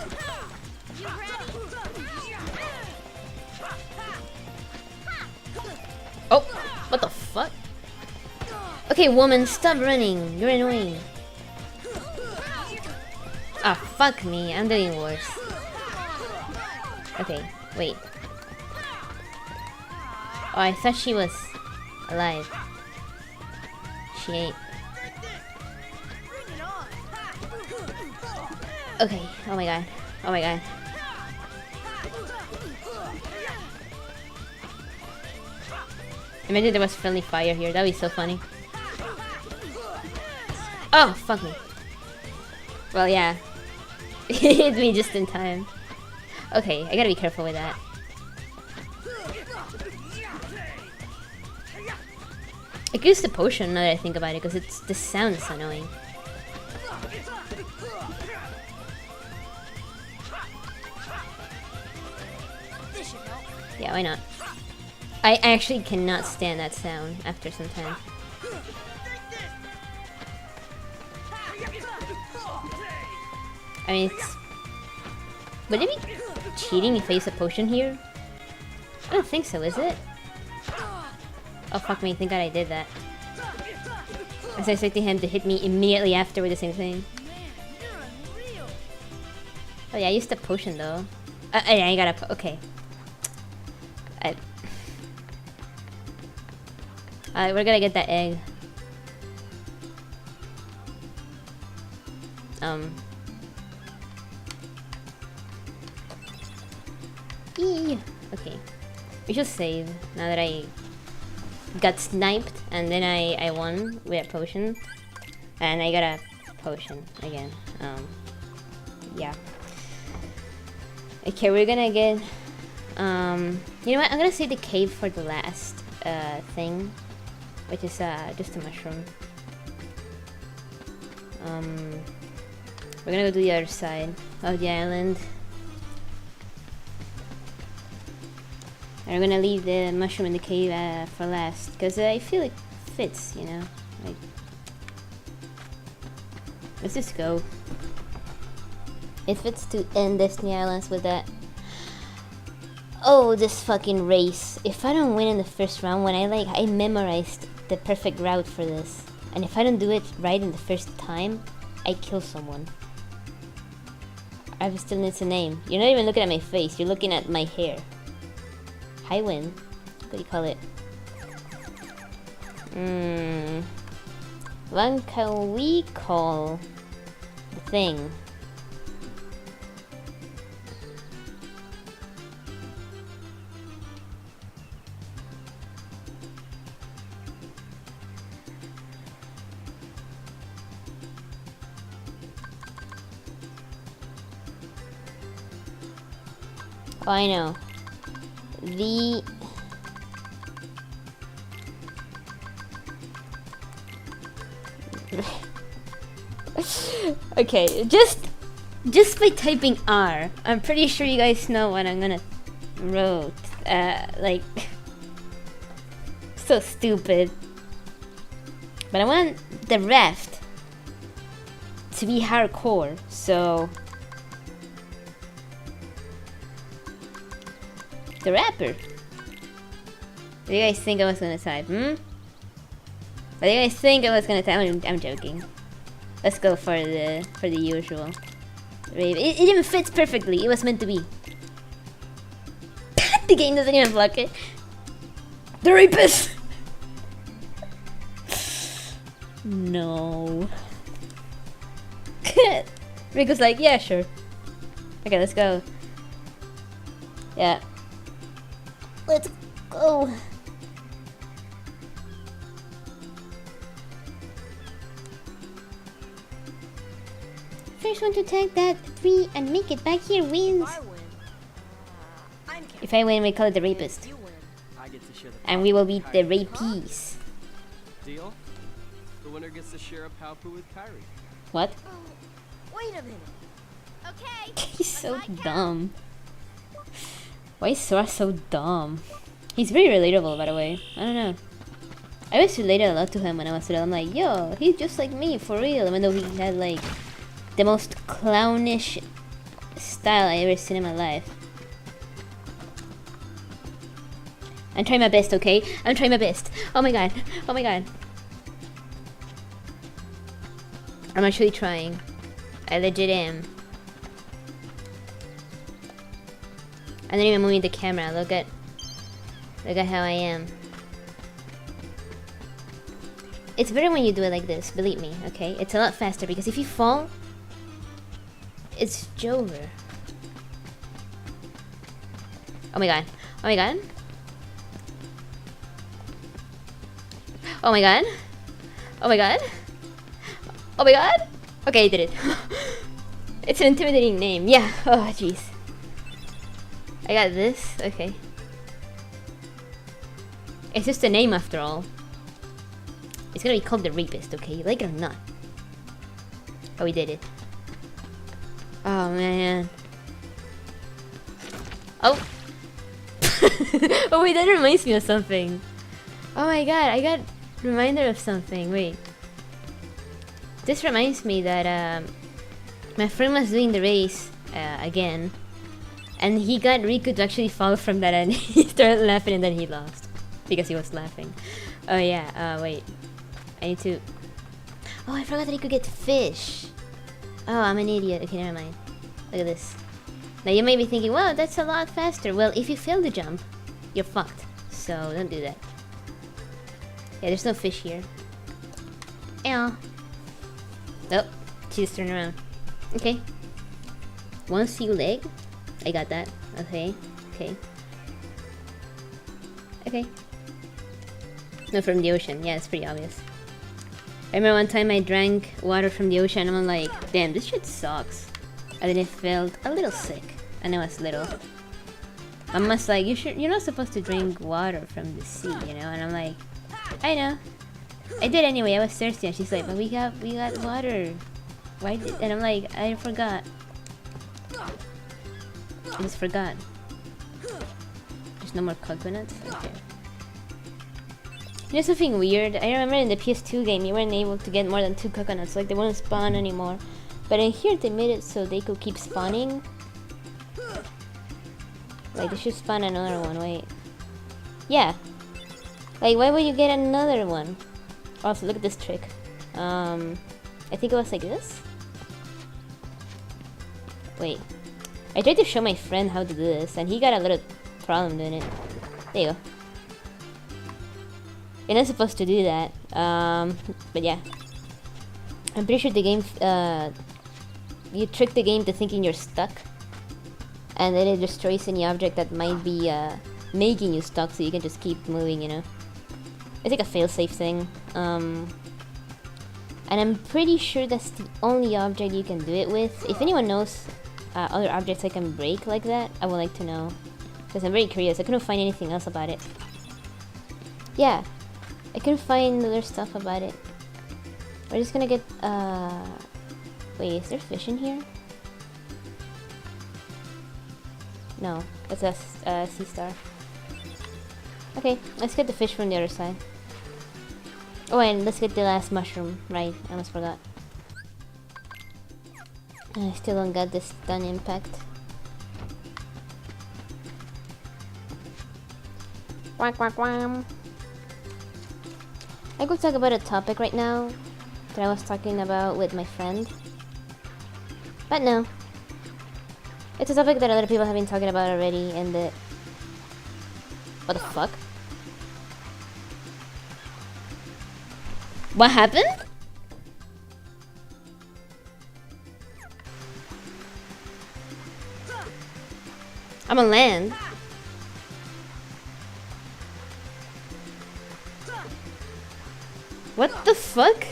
Oh, what the fuck? Okay, woman, stop running. You're annoying. Ah, fuck me. I'm doing worse. Okay, wait. Oh, I thought she was alive. She ain't. Okay, oh my god. Oh my god. Imagine there was friendly fire here. That'd be so funny. Oh, fuck me. Well, yeah. It hit me just in time. Okay, I gotta be careful with that. I could use the potion now that I think about it, because the sound is annoying. This should help. Yeah, why not? I actually cannot stand that sound after some time. I mean, it's... Would it be cheating if I use a potion here? I don't think so, is it? Oh fuck me, thank god I did that. I was expecting him to hit me immediately after with the same thing. Man, you're unreal. Oh yeah, I used the potion though. Yeah, I got a... okay. Alright, we're gonna get that egg. Eee. Okay. We should save now that I got sniped and then I won with a potion. And I got a potion again. Yeah. Okay, we're gonna get... you know what? I'm gonna save the cave for the last thing. Which is just a mushroom. We're gonna go to the other side of the island. And we're gonna leave the mushroom in the cave for last. Because I feel it fits, you know? Like, let's just go. It fits to end Destiny Islands with that. Oh, this fucking race. If I don't win in the first round, when I memorized the perfect route for this. And if I don't do it right in the first time, I kill someone. I still need a name. You're not even looking at my face, you're looking at my hair. High win. What do you call it? What can we call the thing? Oh, I know. The... okay, just by typing R, I'm pretty sure you guys know what I'm gonna wrote. Like... so stupid. But I want the raft to be hardcore, so... the rapper. What do you guys think I was gonna type? What do you guys think I was gonna type? I'm joking. Let's go for the usual. It even fits perfectly. It was meant to be. The game doesn't even block it. The rapist. No. Rick was like, yeah, sure. Okay, let's go. Yeah. Let's go. First one to tag that 3 and make it back here wins. If I win, we call it the rapist. You win. I get to share the And we will beat the rapies. deal. The winner gets to share a Palpu with Kyrie. What? Wait a minute. Okay. He's so dumb. Why is Sora so dumb? He's very relatable, by the way. I don't know. I always related a lot to him when I was little. I'm like, yo, he's just like me, for real. Even though he had like the most clownish style I ever seen in my life. I'm trying my best, okay? I'm trying my best. Oh my god. Oh my god. I'm actually trying. I legit am. I'm not even moving the camera. Look at how I am. It's better when you do it like this, believe me, okay? It's a lot faster because if you fall, it's over. Oh my god. Oh my god. Oh my god. Oh my god. Oh my god. Okay, I did it. It's an intimidating name. Yeah. Oh, jeez. I got this. Okay. It's just a name after all. It's gonna be called the Rapist, okay? You like it or not? Oh, we did it. Oh man. Oh. Oh wait, that reminds me of something. Oh my god, I got reminder of something. Wait. This reminds me that my friend was doing the race again, and he got Riku to actually fall from that, and he started laughing, and then he lost because he was laughing. Oh yeah. Wait. I need to. Oh, I forgot that he could get fish. Oh, I'm an idiot. Okay, never mind. Look at this. Now you may be thinking, wow, that's a lot faster. Well, if you fail to jump, you're fucked. So don't do that. Yeah, there's no fish here. Ow. Nope. She just turned around. Okay. One sea leg. I got that. Okay. Okay. Okay. No, from the ocean. Yeah, it's pretty obvious. I remember one time I drank water from the ocean and I'm like, damn, this shit sucks. And then I felt a little sick. And I was little. Mom was like, you're not supposed to drink water from the sea, you know? And I'm like, I know. I did anyway, I was thirsty, and she's like, but we got water. Why did, and I'm like, I forgot. I just forgot. There's no more coconuts? Okay. You know something weird? I remember in the PS2 game you weren't able to get more than 2 coconuts, like they wouldn't spawn anymore. But in here they made it so they could keep spawning. Like they should spawn another one, wait. Yeah. Like why would you get another one? Also, look at this trick. I think it was like this? Wait. I tried to show my friend how to do this, and he got a little problem doing it. There you go. You're not supposed to do that. But yeah. I'm pretty sure the game, you trick the game to thinking you're stuck. And then it destroys any object that might be, making you stuck, so you can just keep moving, you know? It's like a failsafe thing. And I'm pretty sure that's the only object you can do it with. If anyone knows other objects I can break like that, I would like to know. Because I'm very curious. I couldn't find anything else about it. Yeah. I couldn't find other stuff about it. We're just gonna get... Wait, is there fish in here? No. That's a sea star. Okay, let's get the fish from the other side. Oh, and let's get the last mushroom. Right, I almost forgot. I still don't got this stun impact. Quack quack quack. I could talk about a topic right now that I was talking about with my friend. But no. It's a topic that other people have been talking about already, and the... What the fuck? What happened? I'm on land. What the fuck?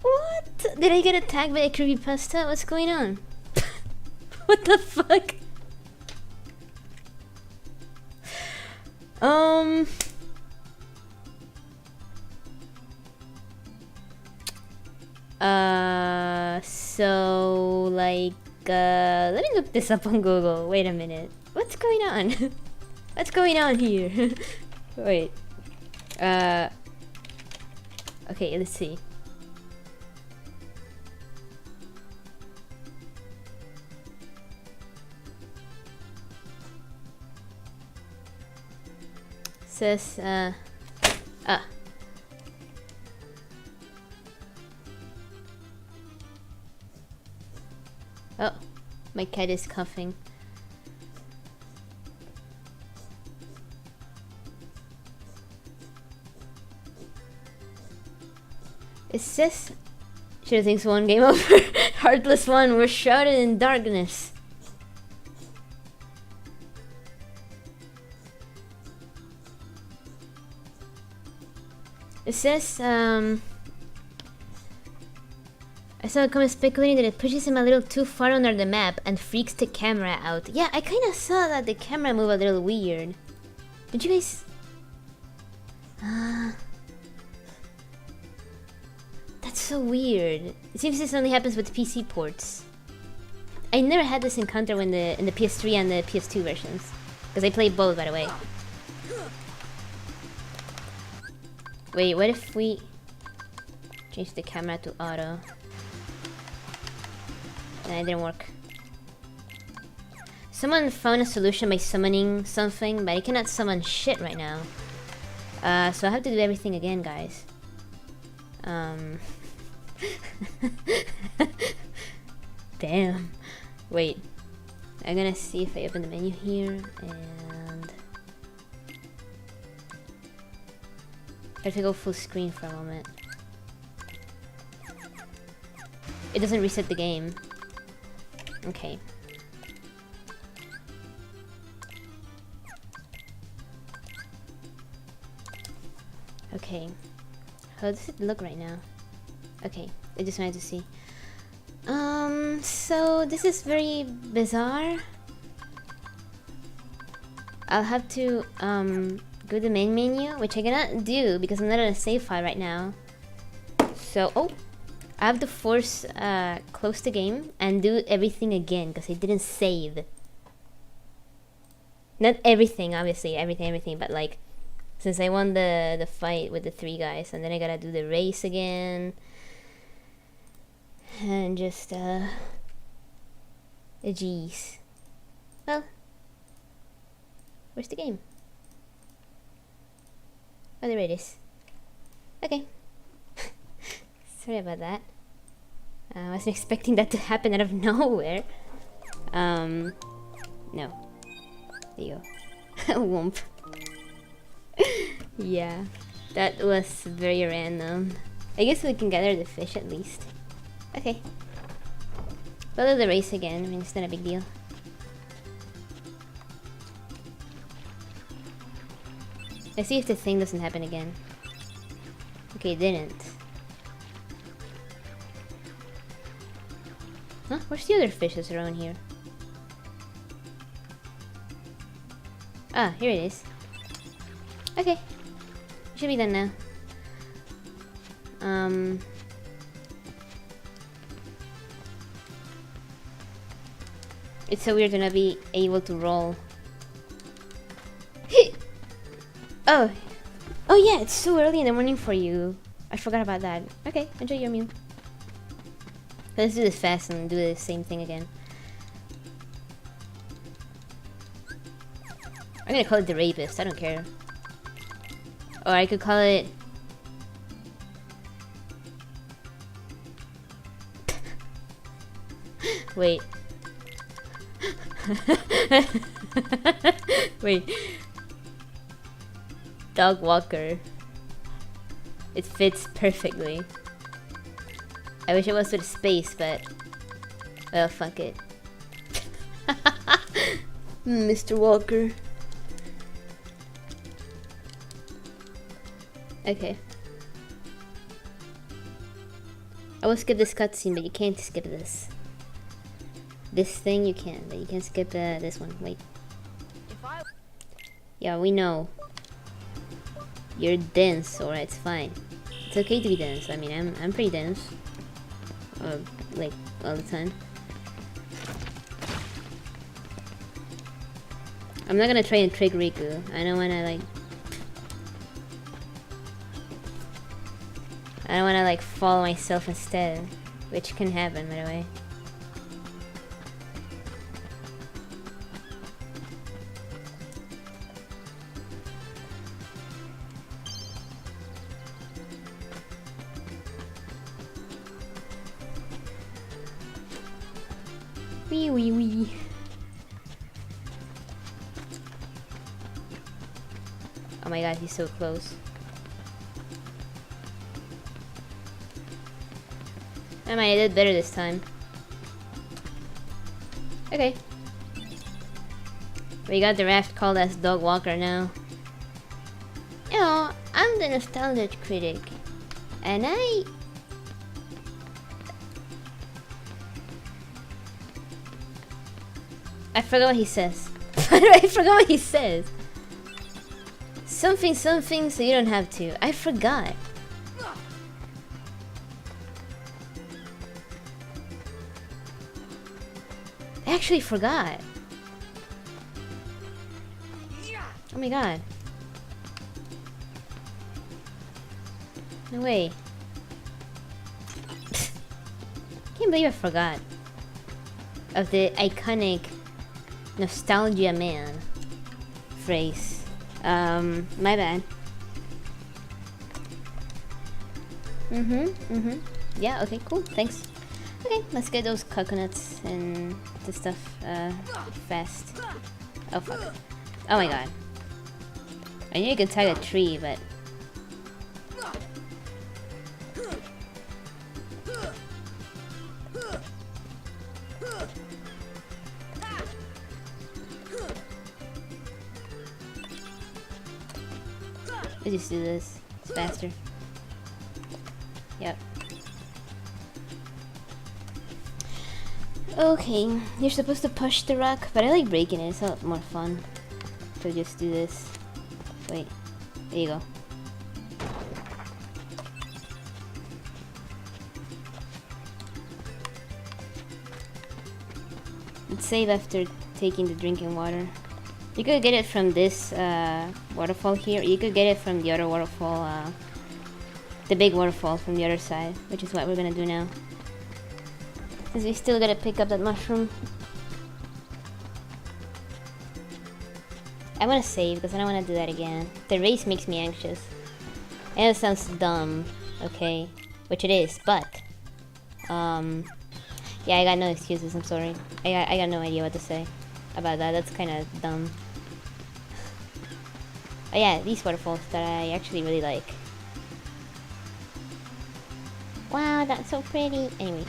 What? Did I get attacked by a creepypasta? What's going on? What the fuck? So like, let me look this up on Google. Wait a minute. What's going on? What's going on here? Wait. Okay, let's see. Says, Oh, my cat is coughing. It says... Should've thinks one game over. Heartless one, we're shrouded in darkness. It says, I saw a comment speculating that it pushes him a little too far under the map and freaks the camera out. Yeah, I kinda saw that the camera moved a little weird. Did you guys... so weird. It seems this only happens with PC ports. I never had this encounter when in the PS3 and the PS2 versions. Because I played both, by the way. Wait, what if we change the camera to auto? Nah, it didn't work. Someone found a solution by summoning something, but I cannot summon shit right now. So I have to do everything again, guys. Damn. Wait. I'm gonna see if I open the menu here and I have to go full screen for a moment. It doesn't reset the game. Okay. Okay. How does it look right now? Okay, I just wanted to see. So this is very bizarre. I'll have to go to the main menu, which I cannot do because I'm not on a save file right now. So I have to force close the game and do everything again because I didn't save. Not everything, obviously, everything, but like since I won the fight with the 3 guys, and then I gotta do the race again. And just, jeez. Well, where's the game? Oh, there it is. Okay. Sorry about that. I wasn't expecting that to happen out of nowhere. No. There you go. Whoomp. Yeah, that was very random. I guess we can gather the fish at least. Okay. We'll do the race again. I mean, it's not a big deal. Let's see if the thing doesn't happen again. Okay, it didn't. Huh? Where's the other fishes around here? Ah, here it is. Okay. Should be done now. It's so weird to not be able to roll. Oh! Oh yeah, it's so early in the morning for you. I forgot about that. Okay, enjoy your meal. Let's do this fast and do the same thing again. I'm gonna call it the rapist, I don't care. Or I could call it... Wait. Wait. Dog walker. It fits perfectly. I wish it was with space, but... Well, fuck it. Mr. Walker. Okay. I will skip this cutscene, but you can't skip this. This thing you can, but you can't skip this one. Wait. Yeah, we know. You're dense, alright, it's fine. It's okay to be dense. I mean, I'm pretty dense. Like, all the time. I'm not gonna try and trick Riku. I don't wanna, like... I don't wanna, like, fall myself instead. Which can happen, by the way. Wee wee wee. Oh my god, he's so close. I might have did better this time. Okay. We got the raft called as Dog Walker now. You know, I'm the nostalgia critic. And I forgot what he says. I forgot what he says. Something, something, so you don't have to. I forgot. I actually forgot. Oh my god. No way. Can't believe I forgot of the iconic nostalgia man phrase. My bad. Yeah, okay, cool, thanks. Okay, let's get those coconuts and the stuff, fast. Oh fuck. Oh my god. I knew you could tag a tree, but... Let's just do this. It's faster. Yep. Okay, you're supposed to push the rock, but I like breaking it. It's a lot more fun to just do this. Wait, there you go. Let's save after taking the drinking water. You could get it from this waterfall here. You could get it from the other waterfall, the big waterfall from the other side, which is what we're gonna do now. Since we still gotta pick up that mushroom. I wanna save because I don't wanna do that again. The race makes me anxious. I know it sounds dumb, okay, which it is, but yeah, I got no excuses. I'm sorry. I got no idea what to say about that. That's kind of dumb. Oh yeah, these waterfalls that I actually really like. Wow, that's so pretty. Anyway.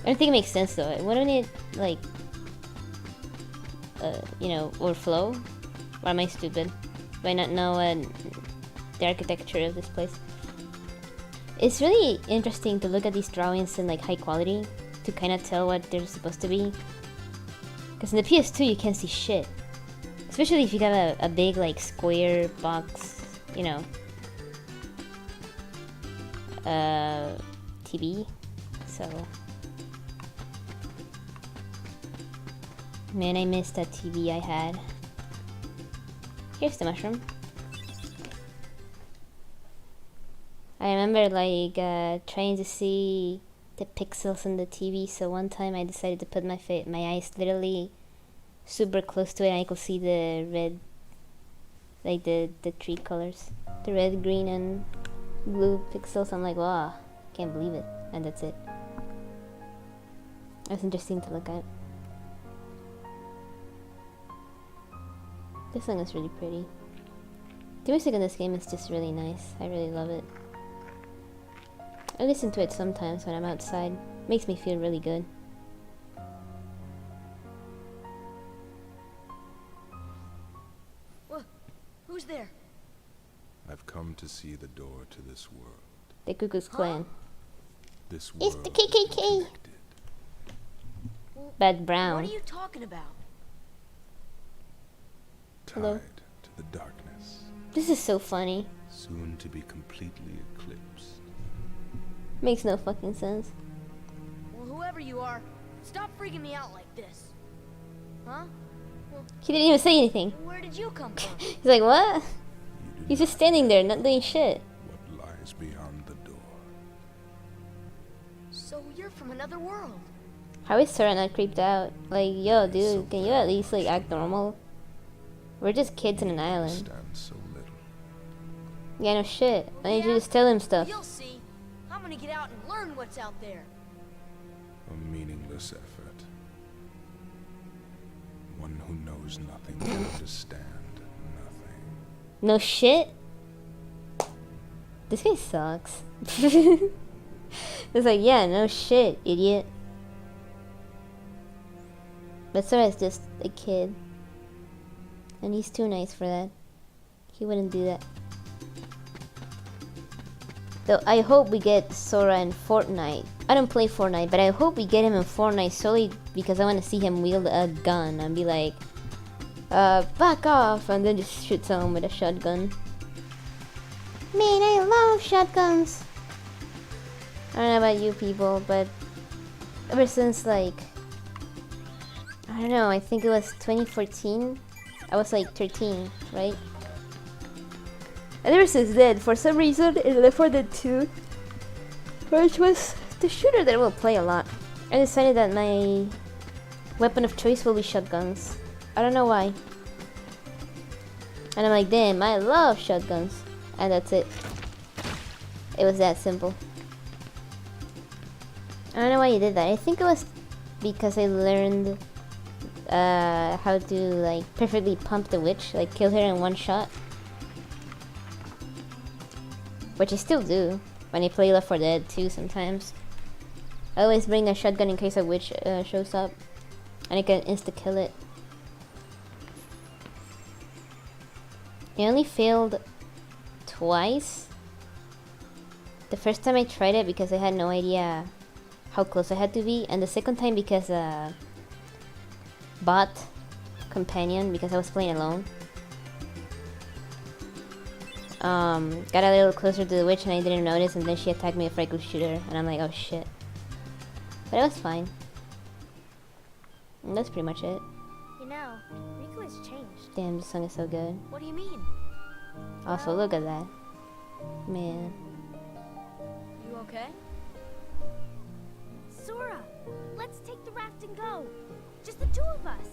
I don't think it makes sense though. Wouldn't it, like, you know, overflow? Or am I stupid? Do I not know the architecture of this place? It's really interesting to look at these drawings in like high quality to kind of tell what they're supposed to be. Because in the PS2 you can't see shit. Especially if you have a big like square box, you know, TV. So, man, I missed that TV I had. Here's the mushroom. I remember like trying to see the pixels on the TV, so one time I decided to put my eyes literally super close to it and I could see the red, like the tree colors. The red, green, and blue pixels. I'm like, wow, can't believe it. And that's it. It was interesting to look at. This song is really pretty. The music in this game is just really nice. I really love it. I listen to it sometimes when I'm outside. Makes me feel really good. Well, who's there? I've come to see the door to this world. The Ku Klux Klan. This It's world the is KKK. connected. Well, But brown. what are you talking about? Hello? Tied to the darkness, This is so funny. soon to be completely eclipsed. Makes no fucking sense. Well, whoever you are, stop freaking me out like this. Huh? He didn't even say anything. Where did you come from? He's like, what? You do He's not just standing there, not doing shit. what lies beyond the door. So you're from another world. How is Sarah not creeped out? Like, yo, dude, can you at least like act normal? We're just kids in an island. Stand so little. Yeah, no shit. Why don't you just tell him stuff? You'll see. I'm gonna get out and learn what's out there. A meaningless effort. One who knows nothing can understand nothing. No shit? This guy sucks. It's like, yeah, no shit, idiot. But Sora's just a kid. And he's too nice for that. He wouldn't do that. Though I hope we get Sora in Fortnite. I don't play Fortnite, but I hope we get him in Fortnite solely because I want to see him wield a gun and be like, back off, and then just shoot someone with a shotgun. Man, I love shotguns. I don't know about you people, but ever since like, I don't know, I think it was 2014. I was like 13, right? And ever since then, for some reason, in Left 4 Dead 2, which was the shooter that I will play a lot, I decided that my weapon of choice will be shotguns. I don't know why. And I'm like, damn, I love shotguns. And that's it. It was that simple. I don't know why you did that. I think it was because I learned how to like perfectly pump the witch, like kill her in one shot. Which I still do when I play Left 4 Dead 2 sometimes. I always bring a shotgun in case a witch shows up, and I can insta-kill it. I only failed twice. The first time I tried it because I had no idea how close I had to be, and the second time because bot companion, because I was playing alone, got a little closer to the witch and I didn't notice, and then she attacked me with a regular shooter, and I'm like, oh shit. But it was fine. And that's pretty much it. You know, Riku has changed. Damn, this song is so good. What do you mean? Also, look at that. Man. You okay? Sora, let's take the raft and go. Just the two of us.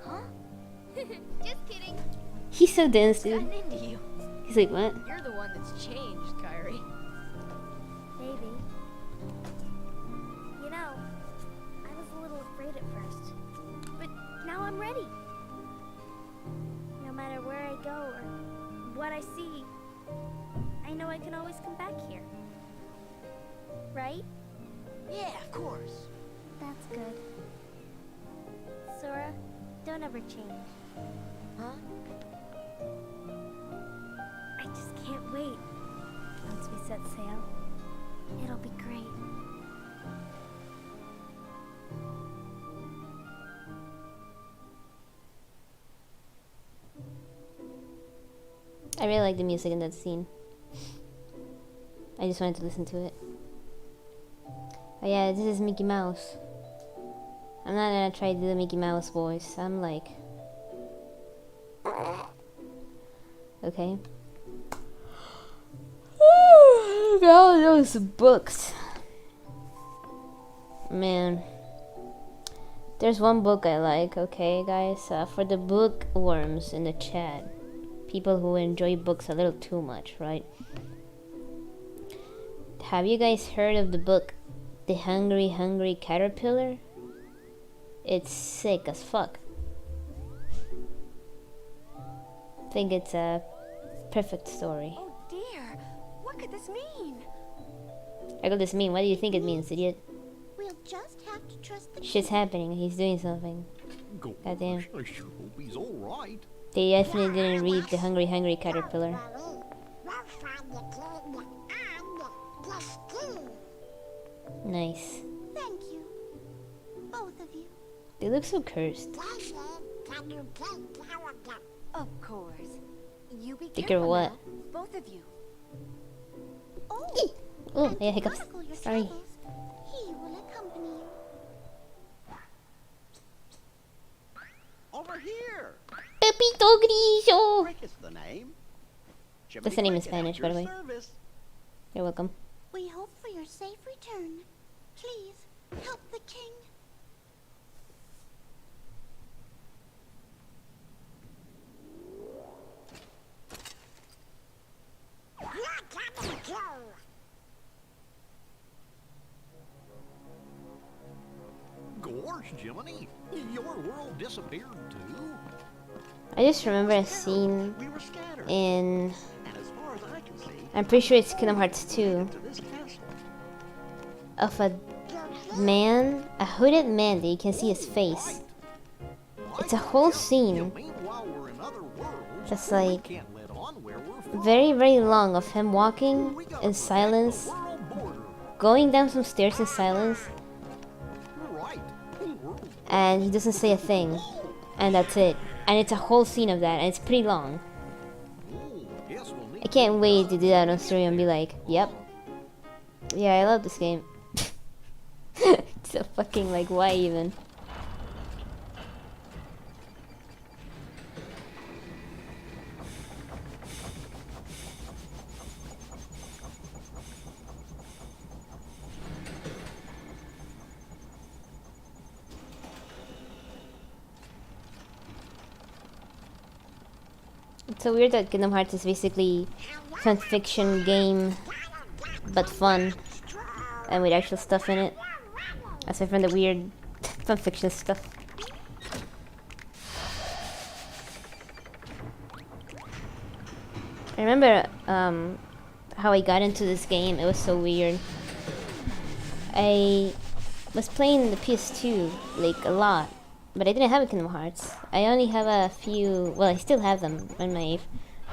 Huh? Just kidding. He's so dense, dude. I'm into you. He's like, what? You're the one that's changed, Kyrie. Maybe. You know, I was a little afraid at first. But now I'm ready. No matter where I go or what I see, I know I can always come back here. Right? Yeah, of course. That's good. Sora, don't ever change. Huh? I just can't wait. Once we set sail, it'll be great. I really like the music in that scene. I just wanted to listen to it. Oh yeah, this is Mickey Mouse. I'm not gonna try to do the Mickey Mouse voice. I'm like... Okay. All those books. Man. There's one book I like, okay guys? For the bookworms in the chat. People who enjoy books a little too much, right? Have you guys heard of the book The Hungry Hungry Caterpillar? It's sick as fuck. I think it's a perfect story. Oh dear, what could this mean? What could this mean? What do you think it means, idiot? We'll just have to trust the Shit's happening. He's doing something. Goddamn. I sure hope he's all right. They definitely didn't read The Hungry Hungry Caterpillar. We'll find the king and the skin. Nice. Thank you. Both of you. They look so cursed. Daisy, can you take care of them? Of course. You be Take care of careful what? now, both of you. Oh, Oh, and yeah, to hiccups. chronicle your Sorry. troubles, he will accompany you. Over here. Pepito Grillo! Crick is the name. That's the name in Cricket, Spanish, at by the your way. service. You're welcome. We hope for your safe return. Please, help the king. You're coming too. Gorge, Jiminy, your world disappeared too. I just remember a scene We were scattered. in... And as far as I can see, I'm pretty sure it's Kingdom Hearts 2. to this castle. Of a man, a hooded man that you can see his face. It's a whole scene Meanwhile, we're in other worlds. that's like Can't let on where we're from. very, very long of him walking in silence, World border. going down some stairs in silence, Right. World and he doesn't say a thing. And that's it. And it's a whole scene of that, and it's pretty long. Guess we'll need I can't wait to do that on stream and be like, yep. Yeah, I love this game. It's So fucking like, why even? It's so weird that Kingdom Hearts is basically fan fiction game, but fun, and with actual stuff in it. Aside from the weird fan fiction stuff. I remember how I got into this game. It was so weird. I was playing the PS2 like a lot, but I didn't have a Kingdom Hearts. I only have a few. Well, I still have them on my.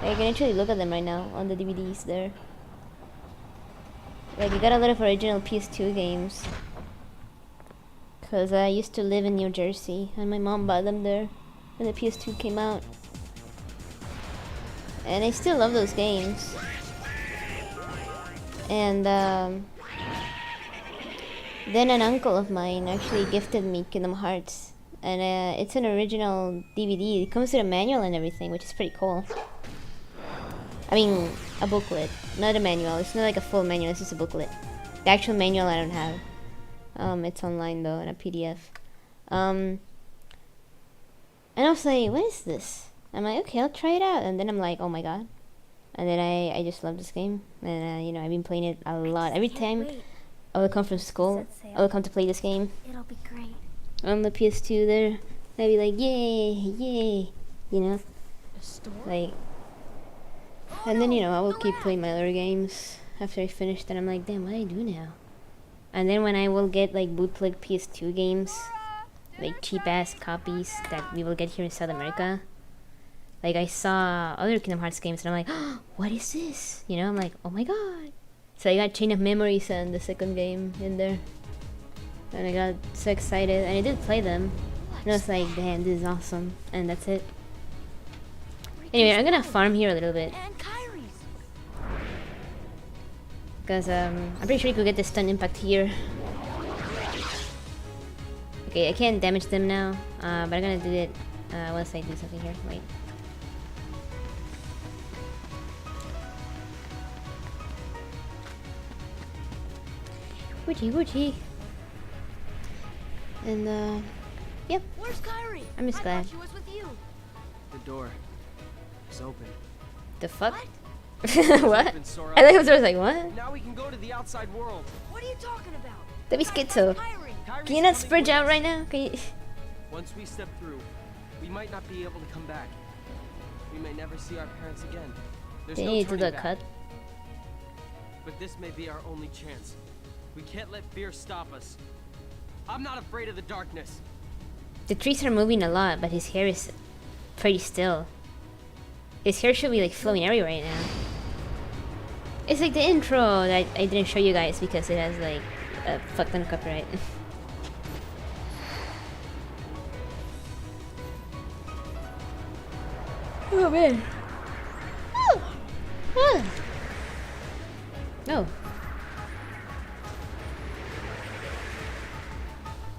I can actually look at them right now on the DVDs there. Like I got a lot of original PS2 games. Cause I used to live in New Jersey, and my mom bought them there when the PS2 came out. And I still love those games. And then an uncle of mine actually gifted me Kingdom Hearts, and it's an original DVD. It comes with a manual and everything, which is pretty cool. I mean, a booklet, not a manual. It's not like a full manual. It's just a booklet. The actual manual I don't have. It's online though in a PDF. And I was like, what is this? I'm like, okay, I'll try it out. And then I'm like, oh my god. And then I just love this game. And you know, I've been playing it a lot. Every time I would come from school, I would come to play this game. It'll be great. On the PS2 there. I'd be like, yay, yay. You know? Like, and then, you know, I will keep playing my other games after I finish. Then I'm like, damn, what do I do now? And then when I will get like bootleg PS2 games, like cheap ass copies that we will get here in South America, like I saw other Kingdom Hearts games and I'm like, oh, what is this? You know, I'm like, oh my god. So I got Chain of Memories and the second game in there. And I got so excited, and I did play them. And I was like, damn, this is awesome. And that's it. Anyway, I'm gonna farm here a little bit. Because I'm pretty sure you could get the stun impact here. Okay, I can't damage them now, but I'm gonna do it once I do something here. Wait. Woochie woochie. And yep. Where's Kyrie? I'm just glad. I thought she was with you. The door is open. The fuck? What? What? Open, Sora. I think I was like, what? Now we can go to the outside world. What are you talking about? That'd be schizo. Kyrie. Kyrie's Can you not coming spurge with out us. right now? Can you? Once we step through, we might not be able to come back. We may never see our parents again. There's They no need to do turning the back. cut. But this may be our only chance. We can't let fear stop us. I'm not afraid of the darkness. The trees are moving a lot, but his hair is pretty still. His hair should be like flowing everywhere right now. It's like the intro that I didn't show you guys because it has like a fuck ton of copyright. Oh man. Oh. Oh. Oh.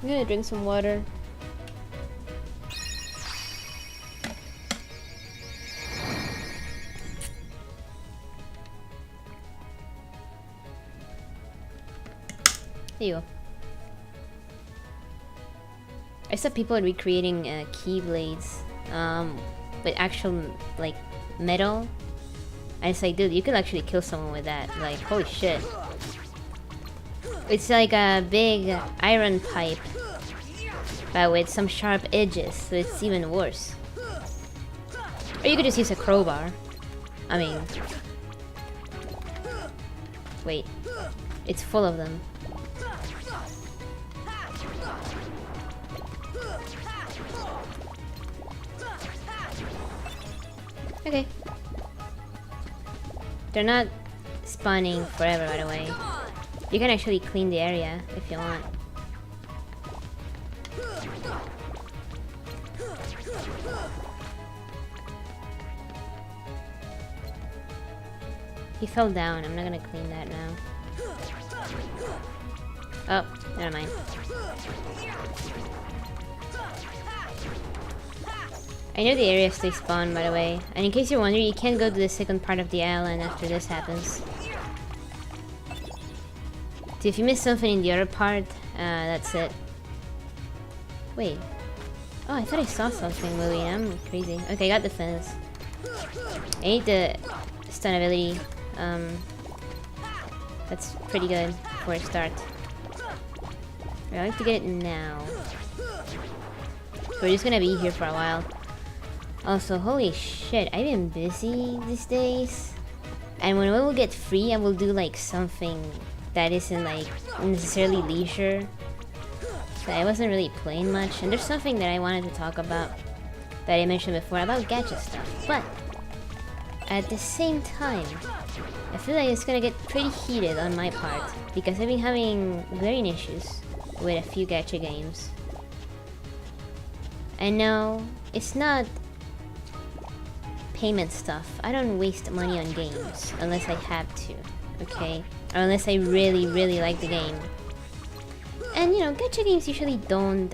I'm gonna drink some water. There you go. I saw people recreating keyblades with actual like metal, and it's like, dude, you could actually kill someone with that. Like, holy shit! It's like a big iron pipe, but with some sharp edges, so it's even worse. Or you could just use a crowbar. I mean, wait, it's full of them. Okay. They're not spawning forever, by the way. You can actually clean the area if you want. He fell down. I'm not gonna clean that now. Oh, never mind. I know the areas they spawn, by the way. And in case you're wondering, you can't go to the second part of the island after this happens. So if you miss something in the other part, that's it. Wait. Oh, I thought I saw something, Lily. I'm crazy. Okay, I got the fence. I need the stun ability. That's pretty good for a start. I like to get it now. We're just gonna be here for a while. Also, holy shit, I've been busy these days. And when we will get free, I will do like something that isn't like necessarily leisure. So I wasn't really playing much. And there's something that I wanted to talk about that I mentioned before about gacha stuff. But at the same time, I feel like it's gonna get pretty heated on my part because I've been having glaring issues with a few gacha games. And no, it's not payment stuff. I don't waste money on games unless I have to, okay? Or unless I really, really like the game. And you know, gacha games usually don't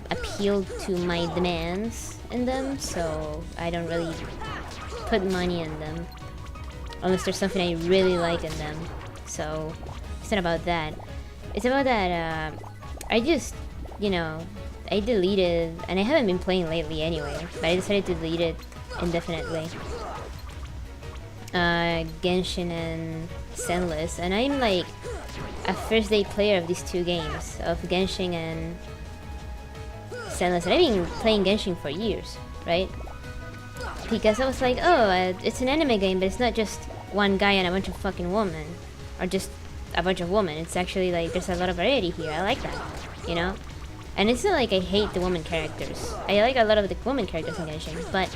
appeal to my demands in them, so I don't really put money in them. Unless there's something I really like in them. So, it's not about that. It's about that, I just, you know, I deleted, and I haven't been playing lately anyway, but I decided to delete it indefinitely. Genshin and Zenless, and I'm like a first day player of these two games, of Genshin and Zenless, and I've been playing Genshin for years, right? Because I was like, oh, it's an anime game, but it's not just one guy and a bunch of fucking women, or just a bunch of women. It's actually like there's a lot of variety here. I like that, you know. And it's not like I hate the woman characters. I like a lot of the woman characters in Genshin, but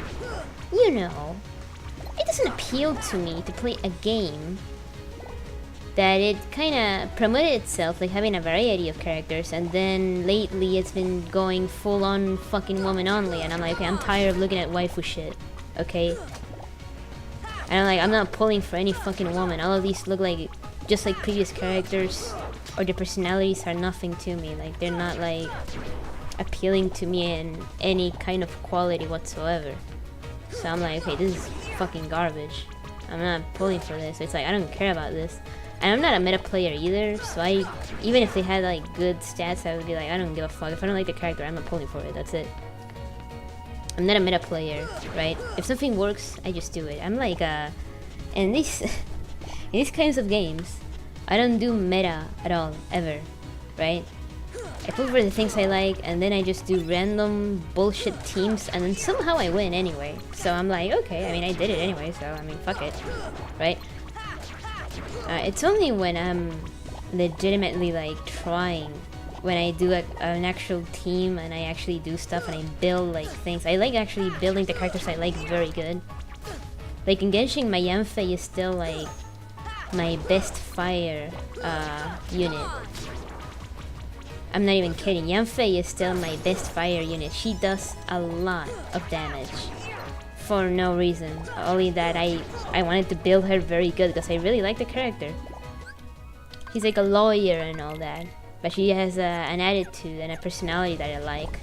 you know, it doesn't appeal to me to play a game that it kind of promoted itself like having a variety of characters, and then lately it's been going full on fucking woman only, and I'm like, okay, I'm tired of looking at waifu shit, okay? And I'm like, I'm not pulling for any fucking woman. All of these look like just like previous characters, or their personalities are nothing to me. Like, they're not like appealing to me in any kind of quality whatsoever. So I'm like, okay, this is fucking garbage. I'm not pulling for this. It's like, I don't care about this. And I'm not a meta player either, so even if they had like good stats, I would be like, I don't give a fuck. If I don't like the character, I'm not pulling for it. That's it. I'm not a meta player, right? If something works, I just do it. I'm like, in these in these kinds of games, I don't do meta at all, ever, right? I pull for the things I like, and then I just do random bullshit teams, and then somehow I win anyway. So I'm like, okay, I mean, I did it anyway, so I mean, fuck it, right? It's only when I'm legitimately like trying, when I do an actual team and I actually do stuff and I build like things. I like actually building the characters I like very good. Like in Genshin, my Yanfei is still like my best fire unit. I'm not even kidding. Yanfei is still my best fire unit. She does a lot of damage for no reason. Only that I wanted to build her very good because I really like the character. She's like a lawyer and all that, but she has an attitude and a personality that I like.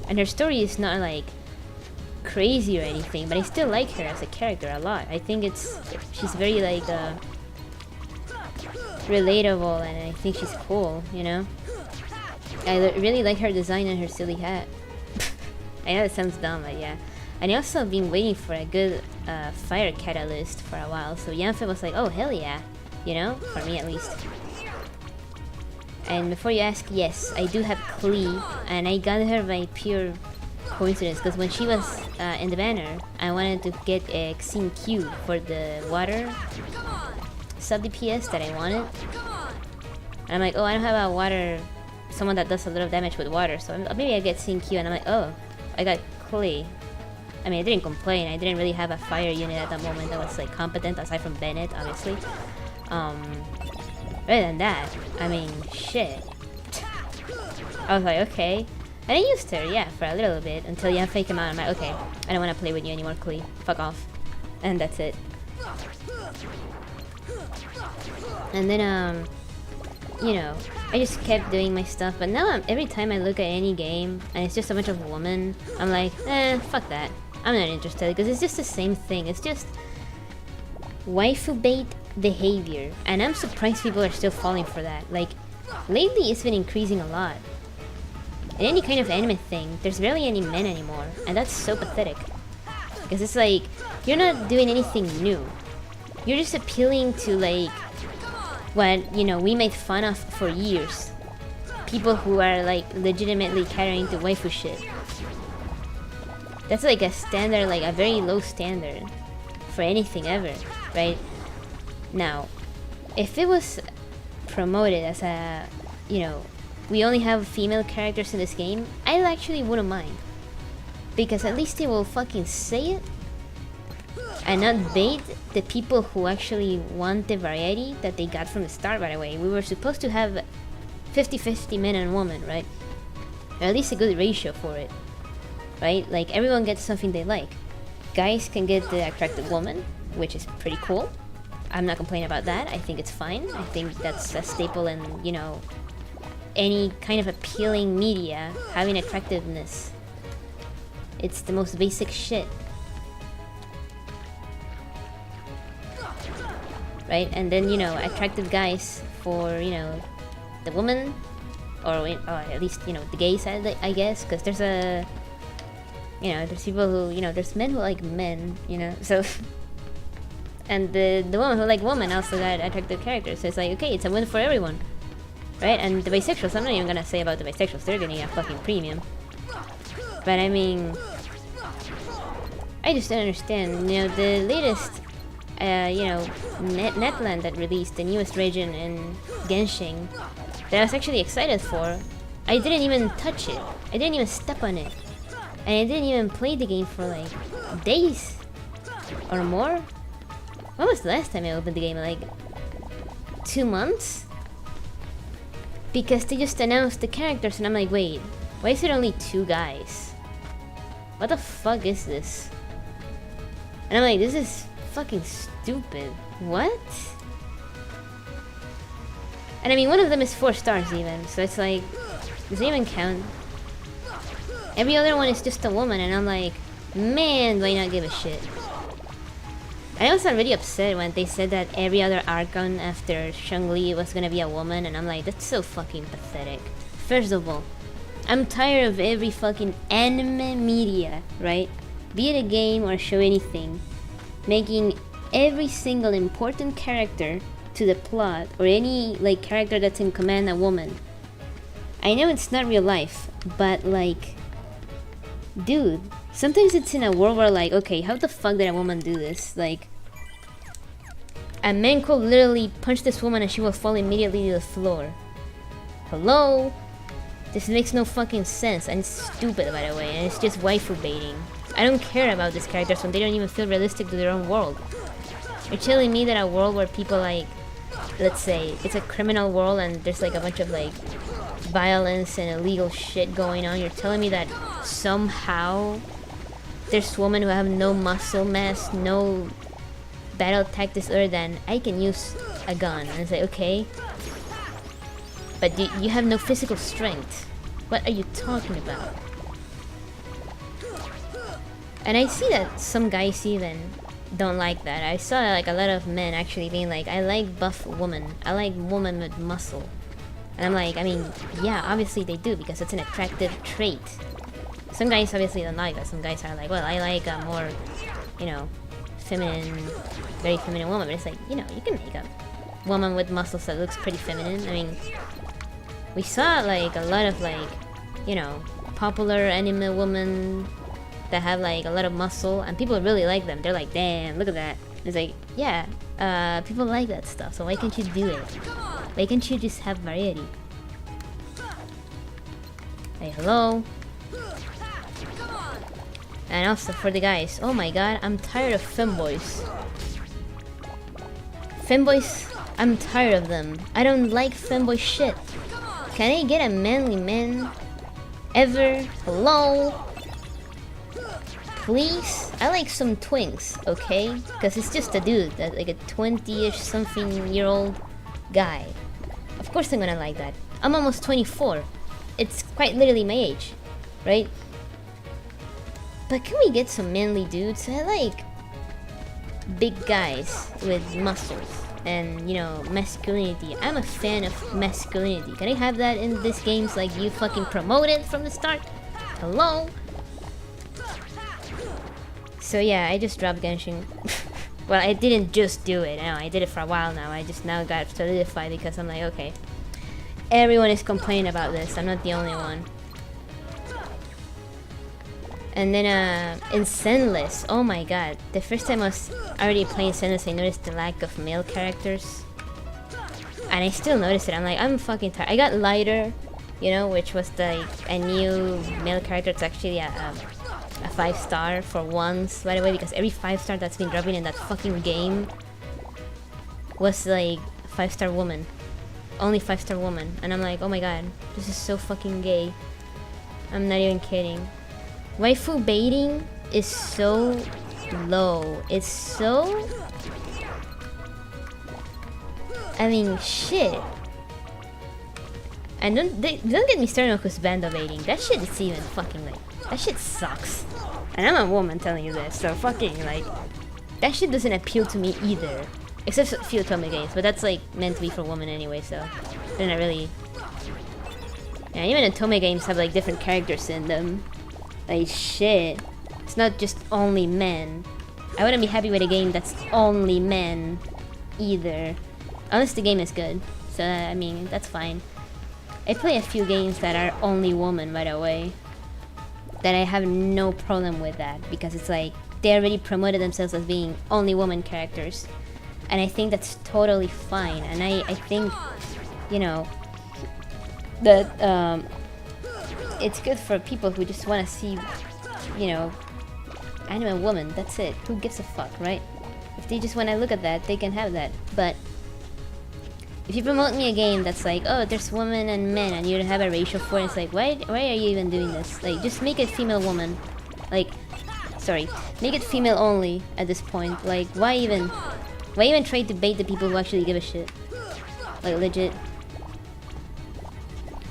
And her story is not like crazy or anything, but I still like her as a character a lot. I think she's very like relatable, and I think she's cool, you know? I really like her design and her silly hat. I know it sounds dumb, but yeah. And I also been waiting for a good fire catalyst for a while, so Yanfei was like, oh hell yeah, you know? For me at least. And before you ask, yes, I do have Klee, and I got her by pure coincidence, because when she was in the banner, I wanted to get a Xin Q for the water sub DPS that I wanted. And I'm like, oh, I don't have a water, someone that does a lot of damage with water, so maybe I get Xin Q, and I'm like, oh, I got Klee. I mean, I didn't complain. I didn't really have a fire unit at that moment that was like competent, aside from Bennett, obviously. Other than that, I mean, shit. I was like, okay. And I used her, yeah, for a little bit, until Yanfei came out, and I'm like, okay, I don't want to play with you anymore, Klee. Fuck off. And that's it. And then, you know, I just kept doing my stuff. But now every time I look at any game and it's just a bunch of women, I'm like, fuck that. I'm not interested because it's just the same thing. It's just waifu bait behavior, and I'm surprised people are still falling for that. Like, lately it's been increasing a lot. In any kind of anime thing, there's barely any men anymore, and that's so pathetic. Because it's like, you're not doing anything new. You're just appealing to like what, you know, we made fun of for years. People who are like legitimately catering to waifu shit. That's like a standard, like a very low standard for anything ever, right? Now, if it was promoted as a, you know, we only have female characters in this game, I actually wouldn't mind. Because at least they will fucking say it and not bait the people who actually want the variety that they got from the start, by the way. We were supposed to have 50-50 men and women, right? Or at least a good ratio for it, right? Like, everyone gets something they like. Guys can get the attractive woman, which is pretty cool. I'm not complaining about that. I think it's fine. I think that's a staple in, you know, any kind of appealing media, having attractiveness. It's the most basic shit. Right? And then, you know, attractive guys for, you know, the woman, or at least, you know, the gay side, I guess, because there's a, you know, there's people who, you know, there's men who like men, you know, so, and the woman who like women also got attractive characters, so it's like, okay, it's a win for everyone, right? And the bisexuals, I'm not even gonna say about the bisexuals, they're getting a fucking premium, but I mean, I just don't understand, you know, the latest, you know, Netland that released the newest region in Genshin that I was actually excited for, I didn't even touch it. I didn't even step on it. And I didn't even play the game for like days or more. When was the last time I opened the game? Like 2 months? Because they just announced the characters and I'm like, wait, why is it only 2 guys? What the fuck is this? And I'm like, this is fucking stupid. What? And I mean, one of them is 4 stars even, so it's like, does it even count? Every other one is just a woman, and I'm like, man, do I not give a shit. I was already upset when they said that every other Archon after Shangli was gonna be a woman, and I'm like, that's so fucking pathetic. First of all, I'm tired of every fucking anime media, right? Be it a game or a show, anything, making every single important character to the plot, or any like character that's in command, a woman. I know it's not real life, but like, dude, sometimes it's in a world where like, okay, how the fuck did a woman do this? Like, a man could literally punch this woman and she will fall immediately to the floor. Hello? This makes no fucking sense, and it's stupid, by the way, and it's just waifu baiting. I don't care about these characters when they don't even feel realistic to their own world. You're telling me that a world where people like, let's say, it's a criminal world and there's like a bunch of like violence and illegal shit going on, you're telling me that somehow there's women who have no muscle mass, no battle tactics other than I can use a gun. And it's like, okay, but you have no physical strength. What are you talking about? And I see that some guys even don't like that. I saw like a lot of men actually being like, I like buff woman. I like woman with muscle. And I'm like, I mean, yeah, obviously they do because it's an attractive trait. Some guys obviously don't like that. Some guys are like, well, I like a more, you know, feminine, very feminine woman. But it's like, you know, you can make a woman with muscles that looks pretty feminine. I mean, we saw like a lot of like, you know, popular anime women that have like a lot of muscle, and people really like them. They're like, damn, look at that. It's like, yeah, people like that stuff, so why can't you do it? Why can't you just have variety? Hey, hello? And also for the guys, oh my god, I'm tired of femboys. Femboys, I'm tired of them. I don't like femboy shit. Can I get a manly man? Ever? Hello? Please? I like some twinks, okay? Because it's just a dude, that like a 20-ish something year old guy. Of course I'm gonna like that. I'm almost 24. It's quite literally my age, right? But can we get some manly dudes? I like big guys with muscles and, you know, masculinity. I'm a fan of masculinity. Can I have that in this games like you fucking promoted from the start? Hello? So yeah, I just dropped Genshin. Well, I didn't just do it. No, I did it for a while now. I just now got solidified because I'm like, okay. Everyone is complaining about this. I'm not the only one. And then in Zenless, oh my god. The first time I was already playing Zenless, I noticed the lack of male characters. And I still noticed it. I'm like, I'm fucking tired. I got Lighter, you know, which was like a new male character. It's actually a 5-star for once, by the way, because every 5-star that's been dropping in that fucking game was like 5-star woman. Only 5-star woman. And I'm like, oh my god, this is so fucking gay. I'm not even kidding. Waifu baiting is so low. It's so... I mean, shit. And don't get me started on Husbando baiting. That shit is even fucking like... That shit sucks. And I'm a woman telling you this, so fucking like... That shit doesn't appeal to me either. Except a few Otome games, but that's like meant to be for women anyway, so... They're not really... Yeah, even Otome games have like different characters in them. Like shit. It's not just only men. I wouldn't be happy with a game that's only men either. Unless the game is good. So I mean, that's fine. I play a few games that are only women, by the way. That I have no problem with that, because it's like they already promoted themselves as being only woman characters. And I think that's totally fine. And I think, you know, that it's good for people who just want to see, you know, anime woman. That's it. Who gives a fuck, right? If they just want to look at that, they can have that. But if you promote me a game that's like, oh, there's women and men, and you don't have a ratio for it, it's like, why are you even doing this? Like, just make it female woman. Like, sorry, make it female only at this point. Like, why even try to bait the people who actually give a shit? Like, legit.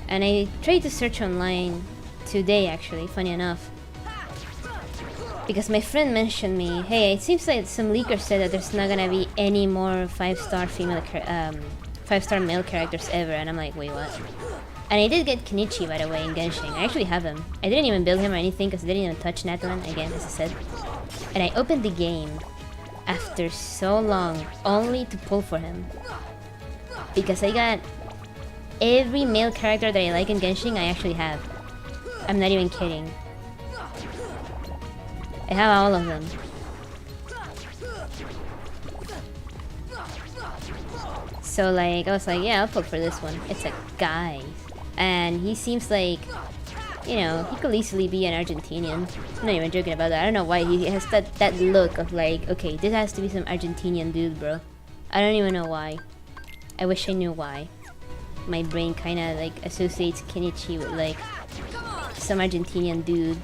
And I tried to search online today, actually, funny enough. Because my friend mentioned me, hey, it seems like some leaker said that there's not gonna be any more 5-star female 5-star male characters ever, and I'm like, wait, what? And I did get Kenichi, by the way, in Genshin. I actually have him. I didn't even build him or anything, because I didn't even touch Natlan, again, as I said. And I opened the game after so long, only to pull for him. Because I got every male character that I like in Genshin, I actually have. I'm not even kidding. I have all of them. So like, I was like, yeah, I'll pull for this one. It's a guy. And he seems like, you know, he could easily be an Argentinian. I'm not even joking about that. I don't know why he has that look of like, okay, this has to be some Argentinian dude, bro. I don't even know why. I wish I knew why. My brain kinda like associates Kenichi with like some Argentinian dude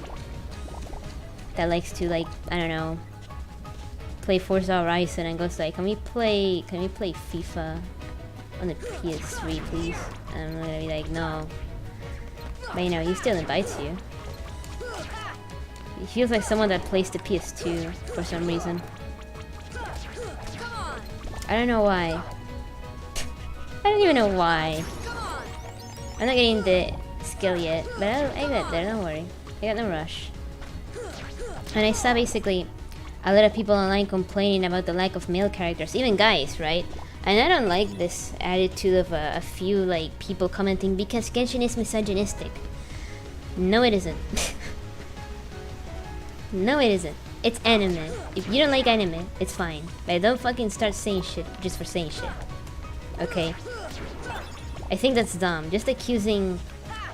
that likes to like, I don't know, play Forza Horizon and goes like, can we play FIFA on the PS3 please? And I'm gonna be like, no. But you know, he still invites you. He feels like someone that plays the PS2 for some reason. I don't know why. I don't even know why. I'm not getting the skill yet, but I get there, don't worry. I got no rush. And I saw basically a lot of people online complaining about the lack of male characters, even guys, right? And I don't like this attitude of a few like people commenting because Genshin is misogynistic. No, it isn't. No, it isn't. It's anime. If you don't like anime, it's fine. But don't fucking start saying shit just for saying shit. Okay? I think that's dumb. Just accusing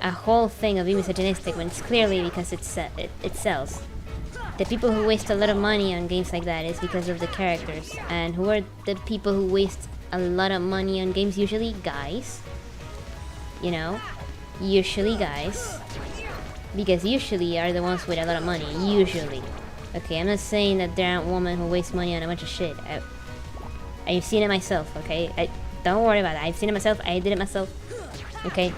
a whole thing of being misogynistic when it's clearly because it sells. The people who waste a lot of money on games like that is because of the characters. And who are the people who waste a lot of money on games? Usually guys. You know? Usually guys. Because usually are the ones with a lot of money. Usually. Okay, I'm not saying that there aren't women who waste money on a bunch of shit. I've seen it myself, okay? Don't worry about it. I've seen it myself. I did it myself. Okay.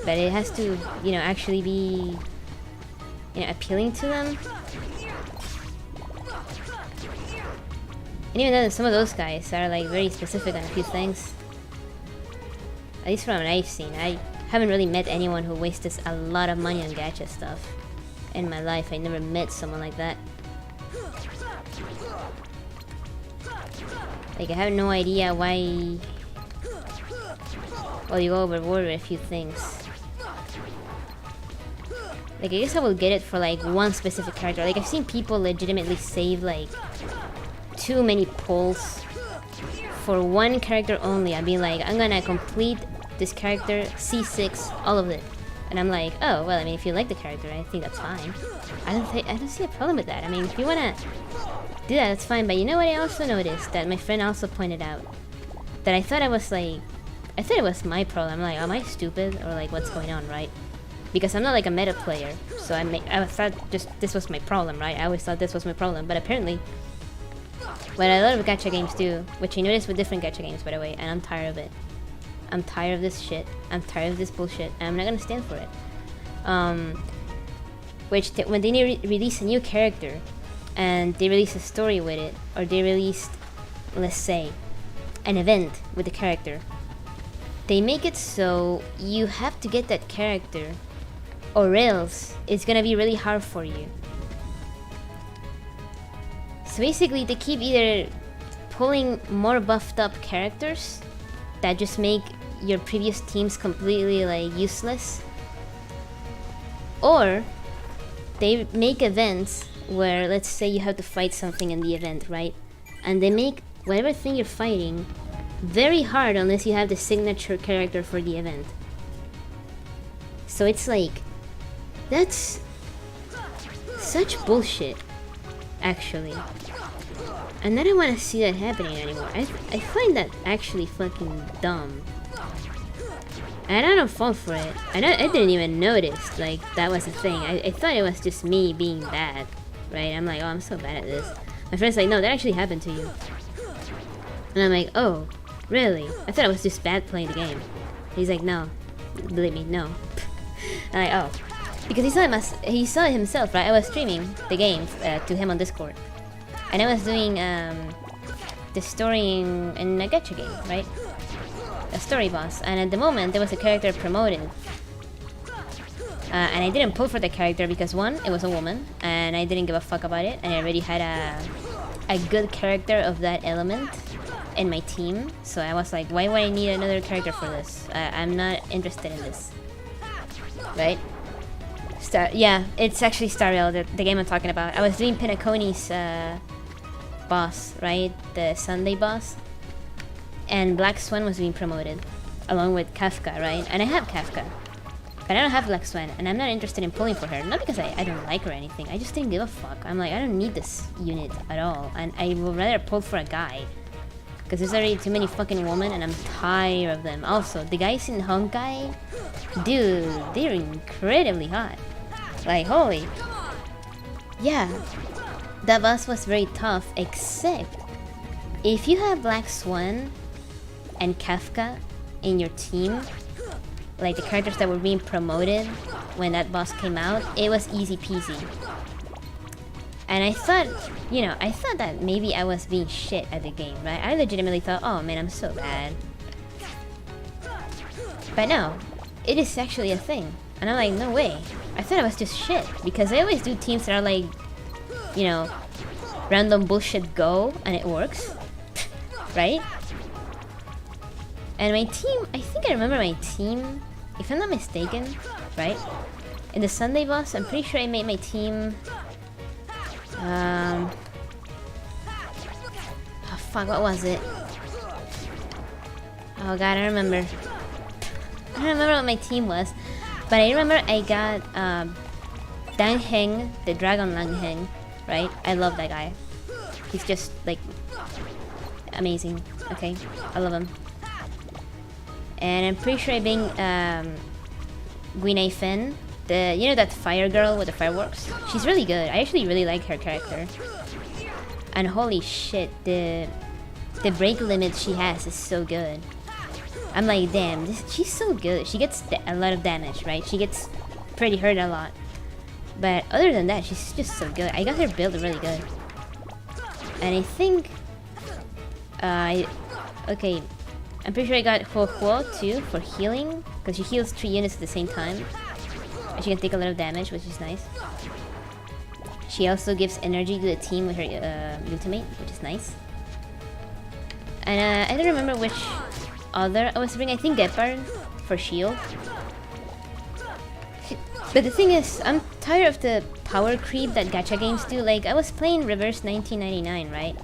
But it has to, you know, actually be, you know, appealing to them. And even though some of those guys are like very specific on a few things, at least from what I've seen, I haven't really met anyone who wastes a lot of money on gacha stuff. In my life, I never met someone like that. Like, I have no idea why... Well, you go overboard with a few things. Like, I guess I will get it for, like, one specific character. Like, I've seen people legitimately save, like, too many pulls for one character only. I'd be like, I'm gonna complete this character, C6, all of it. And I'm like, oh, well, I mean, if you like the character, I think that's fine. I don't see a problem with that. I mean, if you wanna do that, that's fine. But you know what I also noticed? That my friend also pointed out. That I thought I was like... I thought it was my problem. I'm like, am I stupid? Or like, what's going on, right? Because I'm not like a meta player. So I thought just this was my problem, right? I always thought this was my problem. But apparently, what a lot of gacha games do, which I noticed with different gacha games, by the way, and I'm tired of it. I'm tired of this shit. I'm tired of this bullshit. And I'm not gonna stand for it. When they release a new character, and they release a story with it, or they released, let's say, an event with the character, they make it so you have to get that character, or else it's gonna be really hard for you. So basically, they keep either pulling more buffed up characters that just make your previous teams completely like useless, or they make events where, let's say, you have to fight something in the event, right? And they make whatever thing you're fighting very hard unless you have the signature character for the event. So it's like, that's such bullshit, actually. And I don't want to see that happening anymore. I find that actually fucking dumb. And I don't fall for it. I didn't even notice, like, that was a thing. I thought it was just me being bad, right? I'm like, oh, I'm so bad at this. My friend's like, no, that actually happened to you. And I'm like, oh, really? I thought I was just bad playing the game. He's like, no. Believe me, no. I'm like, oh. Because he saw it himself, right? I was streaming the game to him on Discord. And I was doing the story in a gacha game, right? A story boss, and at the moment there was a character promoted, and I didn't pull for the character because one, it was a woman, and I didn't give a fuck about it, and I already had a good character of that element in my team, so I was like, why would I need another character for this? I'm not interested in this, right? Yeah, it's actually Star Rail, the game I'm talking about. I was doing Pinnacone's boss, right? The Sunday boss. And Black Swan was being promoted, along with Kafka, right? And I have Kafka, but I don't have Black Swan, and I'm not interested in pulling for her. Not because I don't like her or anything, I just didn't give a fuck. I'm like, I don't need this unit at all, and I would rather pull for a guy. Because there's already too many fucking women, and I'm tired of them. Also, the guys in Honkai, dude, they're incredibly hot. Like, holy. Yeah, that boss was very tough, except if you have Black Swan and Kafka in your team, like the characters that were being promoted when that boss came out, it was easy peasy. And I thought, you know, I thought that maybe I was being shit at the game, right? I legitimately thought, oh man, I'm so bad. But no, it is actually a thing. And I'm like, no way. I thought I was just shit, because I always do teams that are like, you know, random bullshit go, and it works. Right? And my team, I think I remember my team, if I'm not mistaken, right? In the Sunday boss, I'm pretty sure I made my team... oh fuck, what was it? Oh god, I don't remember. I don't remember what my team was. But I remember I got Dan Heng, the Dragon Lang Heng, right? I love that guy. He's just like amazing. Okay, I love him. And I'm pretty sure I bring Guinea Fen, the, you know, that fire girl with the fireworks. She's really good. I actually really like her character. And holy shit, the the break limit she has is so good. I'm like, damn, she's so good. She gets a lot of damage, right? She gets pretty hurt a lot. But other than that, she's just so good. I got her build really good. And I think... okay, I'm pretty sure I got Huo too for healing. Because she heals 3 units at the same time. And she can take a lot of damage, which is nice. She also gives energy to the team with her ultimate, which is nice. And I don't remember which other I was bringing. I think Gepard for shield. But the thing is, I'm tired of the power creep that gacha games do. Like, I was playing Reverse 1999, right?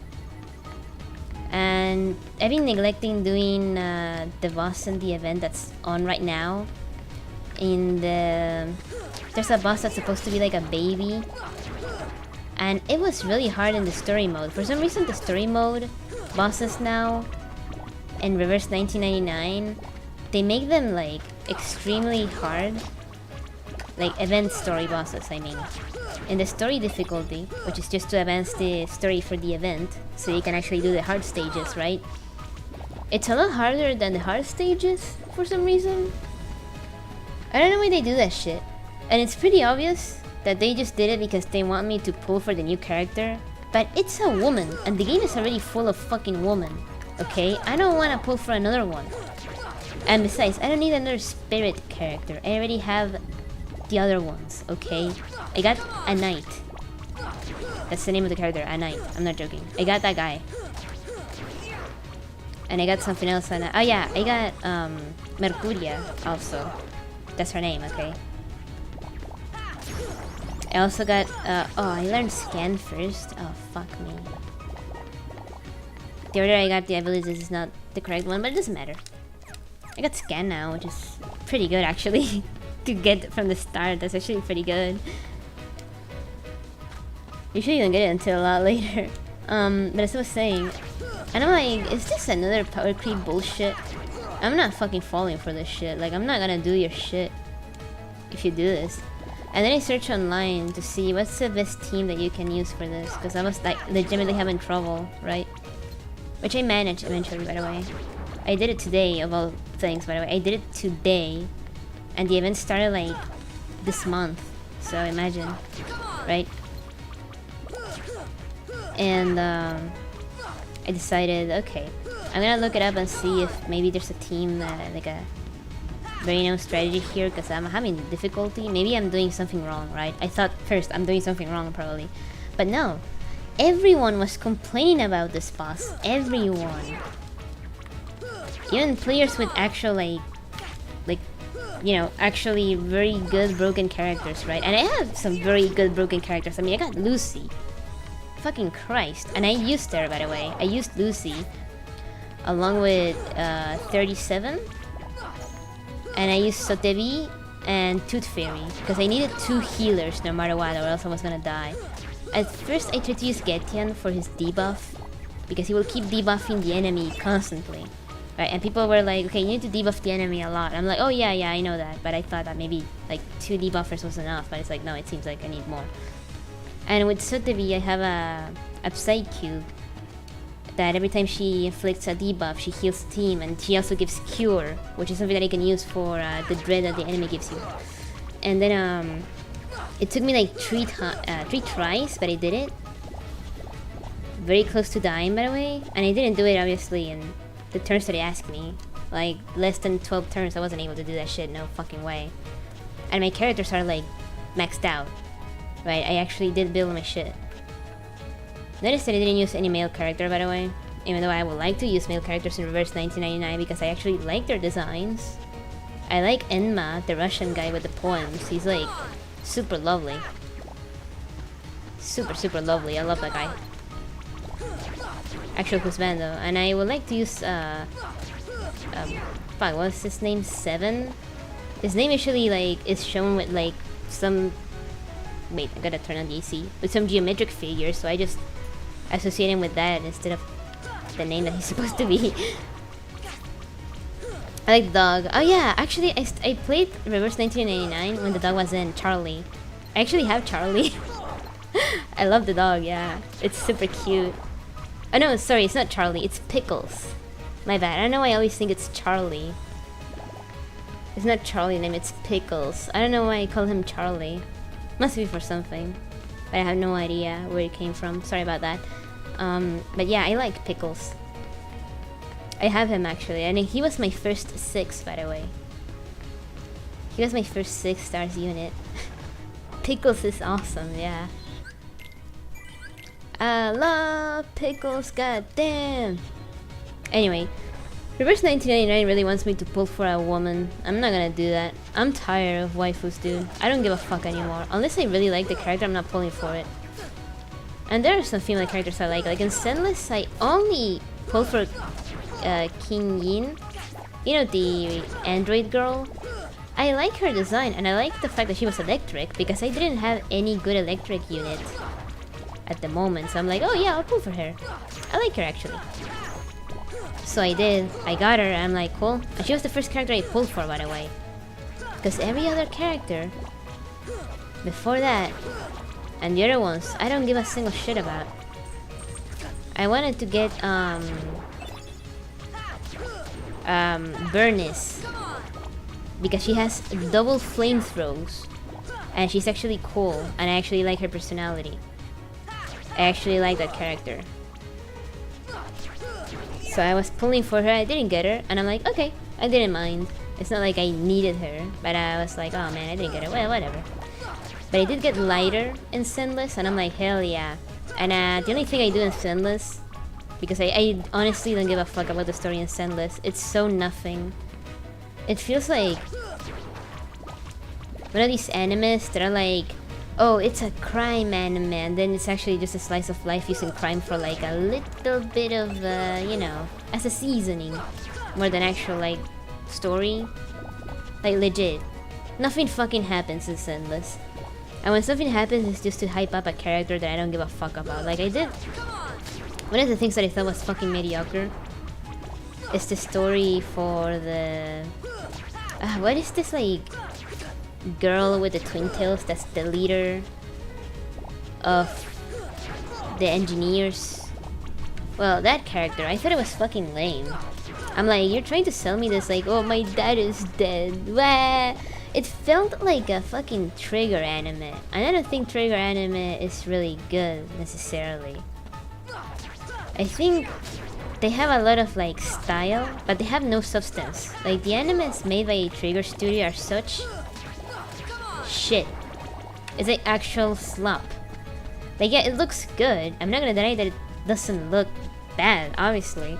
And I've been neglecting doing the boss and the event that's on right now. There's a boss that's supposed to be like a baby. And it was really hard in the story mode. For some reason, the story mode bosses now in Reverse 1999, they make them like extremely hard. Like event story bosses, I mean. In the story difficulty, which is just to advance the story for the event, so you can actually do the hard stages, right? It's a lot harder than the hard stages, for some reason. I don't know why they do that shit. And it's pretty obvious that they just did it because they want me to pull for the new character. But it's a woman, and the game is already full of fucking women. Okay? I don't want to pull for another one. And besides, I don't need another spirit character. I already have the other ones, okay? I got a knight. That's the name of the character, a knight. I'm not joking. I got that guy. And I got something else. Oh yeah, I got Mercuria also. That's her name, okay? I also got, oh, I learned scan first. Oh, fuck me. The order I got the abilities is not the correct one, but it doesn't matter. I got scan now, which is pretty good actually. To get from the start, that's actually pretty good. Usually you don't get it until a lot later. But as I was saying, and I'm like, is this another power creep bullshit? I'm not fucking falling for this shit. Like, I'm not gonna do your shit if you do this. And then I searched online to see what's the best team that you can use for this, because I was like legitimately having trouble, right? Which I managed eventually, by the way. I did it today, of all things, by the way. I did it today. And the event started like this month, so imagine, right? And I decided, okay, I'm gonna look it up and see if maybe there's a team that like a very known strategy here, because I'm having difficulty. Maybe I'm doing something wrong, right? I thought first I'm doing something wrong probably, but no. Everyone was complaining about this boss. Everyone, even players with actual like you know, actually very good broken characters, right? And I have some very good broken characters. I mean, I got Lucy. Fucking Christ. And I used her, by the way. I used Lucy along with 37. And I used Sotevi and Tooth Fairy, because I needed 2 healers no matter what, or else I was gonna die. At first I tried to use Getian for his debuff, because he will keep debuffing the enemy constantly. Right, and people were like, okay, you need to debuff the enemy a lot. I'm like, oh yeah, I know that. But I thought that maybe like 2 debuffers was enough. But it's like, no, it seems like I need more. And with Sotevi, I have a Psy Cube that every time she inflicts a debuff, she heals the team. And she also gives Cure, which is something that I can use for the dread that the enemy gives you. And then it took me like 3 tries, but I did it. Very close to dying, by the way. And I didn't do it, obviously, in the turns that they asked me. Like, less than 12 turns, I wasn't able to do that shit, no fucking way. And my characters are like maxed out, right? I actually did build my shit. Notice that I didn't use any male character, by the way. Even though I would like to use male characters in Reverse 1999 because I actually like their designs. I like Enma, the Russian guy with the poems. He's like super lovely. Super lovely. I love that guy. Actual husband though. And I would like to use fuck, what's his name? 7? His name usually like is shown with like some, wait, I gotta turn on the AC, with some geometric figures, so I just associate him with that instead of the name that he's supposed to be. I like the dog. Oh yeah, actually I played Reverse 1999 when the dog was in Charlie. I actually have Charlie. I love the dog, yeah. It's super cute. Oh no, sorry, it's not Charlie, it's Pickles. My bad. I don't know why I always think it's Charlie. It's not Charlie name, it's Pickles. I don't know why I call him Charlie. Must be for something. But I have no idea where it came from. Sorry about that. But yeah, I like Pickles. I have him actually, and he was my first 6, by the way. He was my first 6 stars unit. Pickles is awesome, yeah. I love Pickles, goddamn. Anyway, Reverse 1999 really wants me to pull for a woman. I'm not gonna do that. I'm tired of waifus, dude. I don't give a fuck anymore. Unless I really like the character, I'm not pulling for it. And there are some female characters I like. Like in Zenless, I only pull for King Yin. You know, the android girl? I like her design, and I like the fact that she was electric, because I didn't have any good electric unit at the moment. So I'm like, oh yeah, I'll pull for her. I like her actually. So I did. I got her, and I'm like, cool. And she was the first character I pulled for, by the way. Because every other character before that, and the other ones, I don't give a single shit about. I wanted to get, Bernice. Because she has double flamethrowers. And she's actually cool, and I actually like her personality. I actually like that character. So I was pulling for her, I didn't get her, and I'm like, okay, I didn't mind. It's not like I needed her, but I was like, oh man, I didn't get her, well, whatever. But I did get lighter in Zenless, and I'm like, hell yeah. And the only thing I do in Zenless, because I honestly don't give a fuck about the story in Zenless, it's so nothing. It feels like one of these animes that are like, oh, it's a crime anime, and then it's actually just a slice of life using crime for like a little bit of, you know, as a seasoning, more than actual like story. Like legit, nothing fucking happens in Zenless, and when something happens, it's just to hype up a character that I don't give a fuck about. Like I did, one of the things that I thought was fucking mediocre is the story for the what is this like girl with the twin tails that's the leader of the engineers? Well, that character, I thought it was fucking lame. I'm like, you're trying to sell me this like, oh, my dad is dead. Wah! It felt like a fucking Trigger anime, and I don't think Trigger anime is really good necessarily. I think they have a lot of like style, but they have no substance. Like the animes made by Trigger Studio are such shit. It's like actual slop. Like yeah, it looks good. I'm not gonna deny that it doesn't look bad, obviously.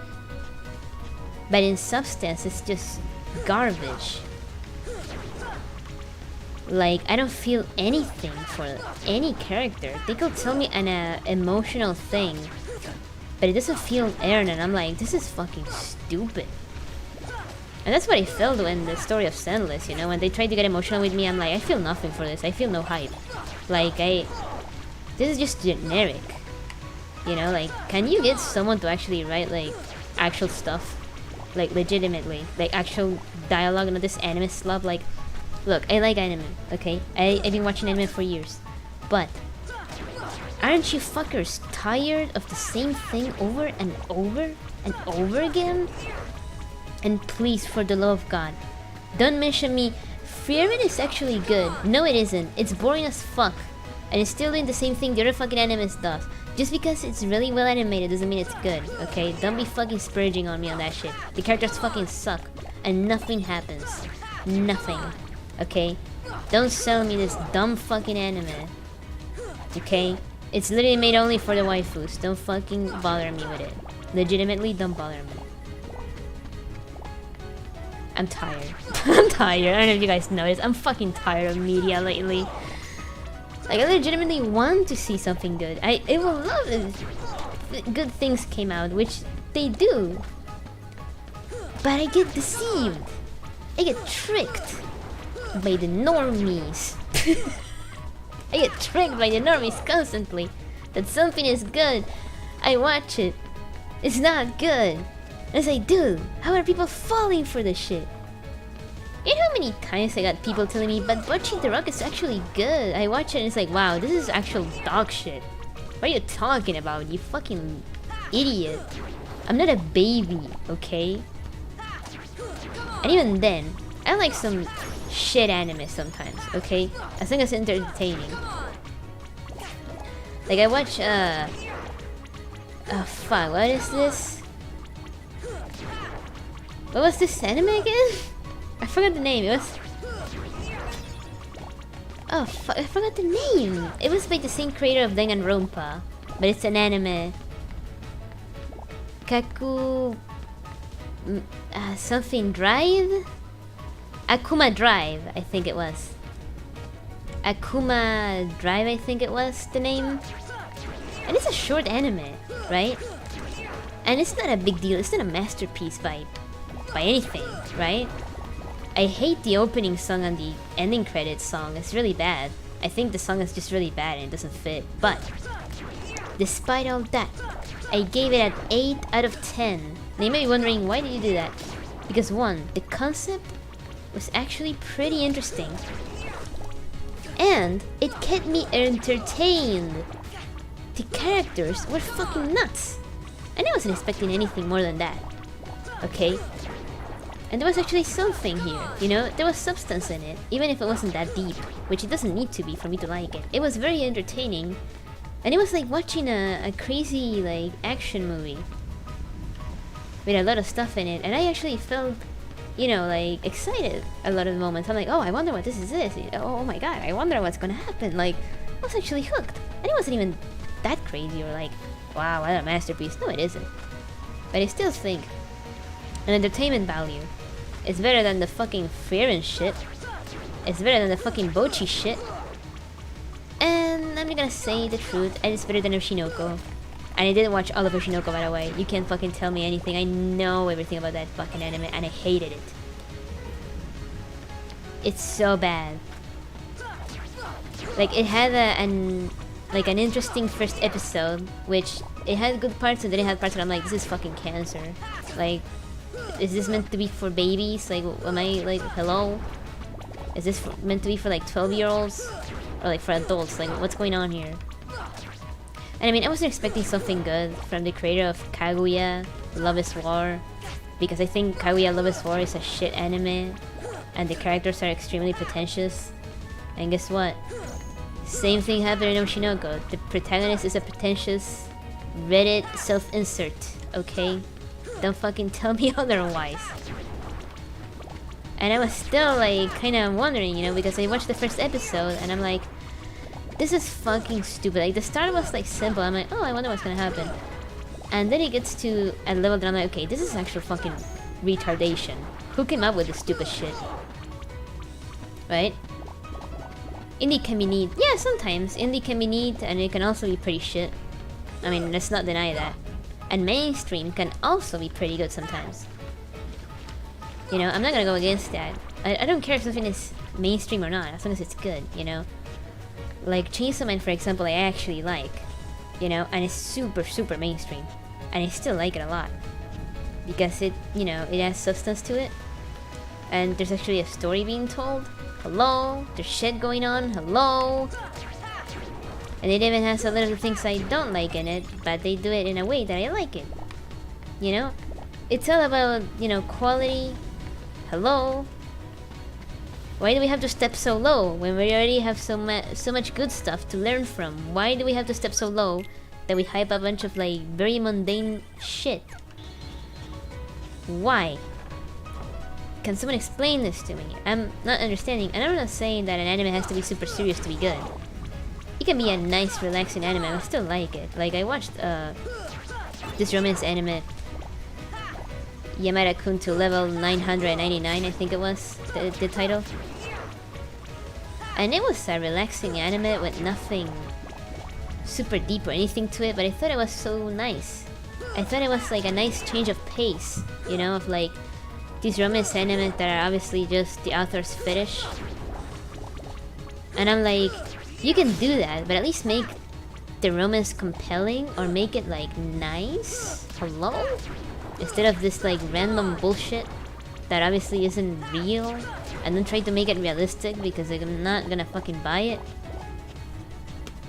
But in substance, it's just garbage. Like I don't feel anything for any character. They could tell me an emotional thing, but it doesn't feel earned, and I'm like, this is fucking stupid. And that's what I felt when the story of Zenless, you know, when they tried to get emotional with me, I'm like, I feel nothing for this. I feel no hype. Like, this is just generic. You know, like, can you get someone to actually write, like, actual stuff? Like, legitimately. Like, actual dialogue, not this anime slop. Like, look, I like anime, okay? I've been watching anime for years. But aren't you fuckers tired of the same thing over and over and over again? And please, for the love of God, don't mention me. Frieren is actually good. No, it isn't. It's boring as fuck. And it's still doing the same thing the other fucking animes does. Just because it's really well animated doesn't mean it's good, okay? Don't be fucking spurging on me on that shit. The characters fucking suck. And nothing happens. Nothing. Okay? Don't sell me this dumb fucking anime. Okay? It's literally made only for the waifus. Don't fucking bother me with it. Legitimately, don't bother me. I'm tired. I'm tired. I don't know if you guys noticed. I'm fucking tired of media lately. Like, I legitimately want to see something good. I will love if good things came out, which they do. But I get deceived. I get tricked by the normies. I get tricked by the normies constantly. That something is good. I watch it. It's not good. And it's like, dude, how are people falling for this shit? You know how many times I got people telling me, but Watching the Rock is actually good. I watch it and it's like, wow, this is actual dog shit. What are you talking about, you fucking idiot. I'm not a baby, okay? And even then, I like some shit anime sometimes, okay? As long as it's entertaining. Like I watch oh fuck, what is this? What was this anime again? I forgot the name. It was... Oh fuck, I forgot the name! It was by the same creator of Danganronpa, but it's an anime. Kaku... something Drive? Akuma Drive, I think it was. Akuma Drive, I think it was the name. And it's a short anime, right? And it's not a big deal, it's not a masterpiece by anything, right? I hate the opening song and the ending credits song, it's really bad. I think the song is just really bad and it doesn't fit, but despite all that, I gave it an 8 out of 10. Now you may be wondering, why did you do that? Because one, the concept was actually pretty interesting. And it kept me entertained. The characters were fucking nuts. And I wasn't expecting anything more than that. Okay? And there was actually something here, you know? There was substance in it, even if it wasn't that deep, which it doesn't need to be for me to like it. It was very entertaining. And it was like watching a crazy, like, action movie. With a lot of stuff in it. And I actually felt, you know, like, excited a lot of the moments. I'm like, oh, I wonder what this is. Oh my god, I wonder what's gonna happen. Like, I was actually hooked. And it wasn't even that crazy or like, wow, what a masterpiece. No, it isn't. But I still think an entertainment value is better than the fucking Fear and shit. It's better than the fucking Bochi shit. And I'm gonna say the truth, and it's better than Oshinoko. And I didn't watch all of Oshinoko, by the way. You can't fucking tell me anything. I know everything about that fucking anime, and I hated it. It's so bad. Like, it had an interesting first episode, which it had good parts, and then it had parts where I'm like, this is fucking cancer. Like, is this meant to be for babies? Like, am I, like, hello? Is this meant to be for, like, 12-year-olds? Or, like, for adults? Like, what's going on here? And I mean, I wasn't expecting something good from the creator of Kaguya Love is War, because I think Kaguya Love is War is a shit anime, and the characters are extremely pretentious. And guess what? Same thing happened in Oshinoko. The protagonist is a pretentious Reddit self-insert, okay? Don't fucking tell me otherwise. And I was still like kinda wondering, you know, because I watched the first episode and I'm like, this is fucking stupid. Like the start was like simple. I'm like, oh, I wonder what's gonna happen. And then it gets to a level that I'm like, okay, this is actual fucking retardation. Who came up with this stupid shit? Right? Indie can be neat. Yeah, sometimes. Indie can be neat and it can also be pretty shit. I mean, let's not deny that. And mainstream can also be pretty good sometimes. You know, I'm not gonna go against that. I don't care if something is mainstream or not, as long as it's good, you know? Like Chainsaw Man, for example, I actually like. You know, and it's super, super mainstream. And I still like it a lot. Because it, you know, it has substance to it. And there's actually a story being told. Hello? There's shit going on. Hello? And it even has a lot of the things I don't like in it, but they do it in a way that I like it. You know? It's all about, you know, quality. Hello? Why do we have to step so low when we already have so much good stuff to learn from? Why do we have to step so low that we hype a bunch of like very mundane shit? Why? Can someone explain this to me? I'm not understanding, and I'm not saying that an anime has to be super serious to be good. It can be a nice, relaxing anime, I still like it. Like, I watched this romance anime, Yamada-kun to level 999, I think it was, the title. And it was a relaxing anime with nothing super deep or anything to it, but I thought it was so nice. I thought it was like a nice change of pace, you know, of like these romance animes that are obviously just the author's fetish. And I'm like, you can do that, but at least make the romance compelling or make it like nice. Hello? Instead of this like random bullshit that obviously isn't real, and then try to make it realistic because I'm not gonna fucking buy it.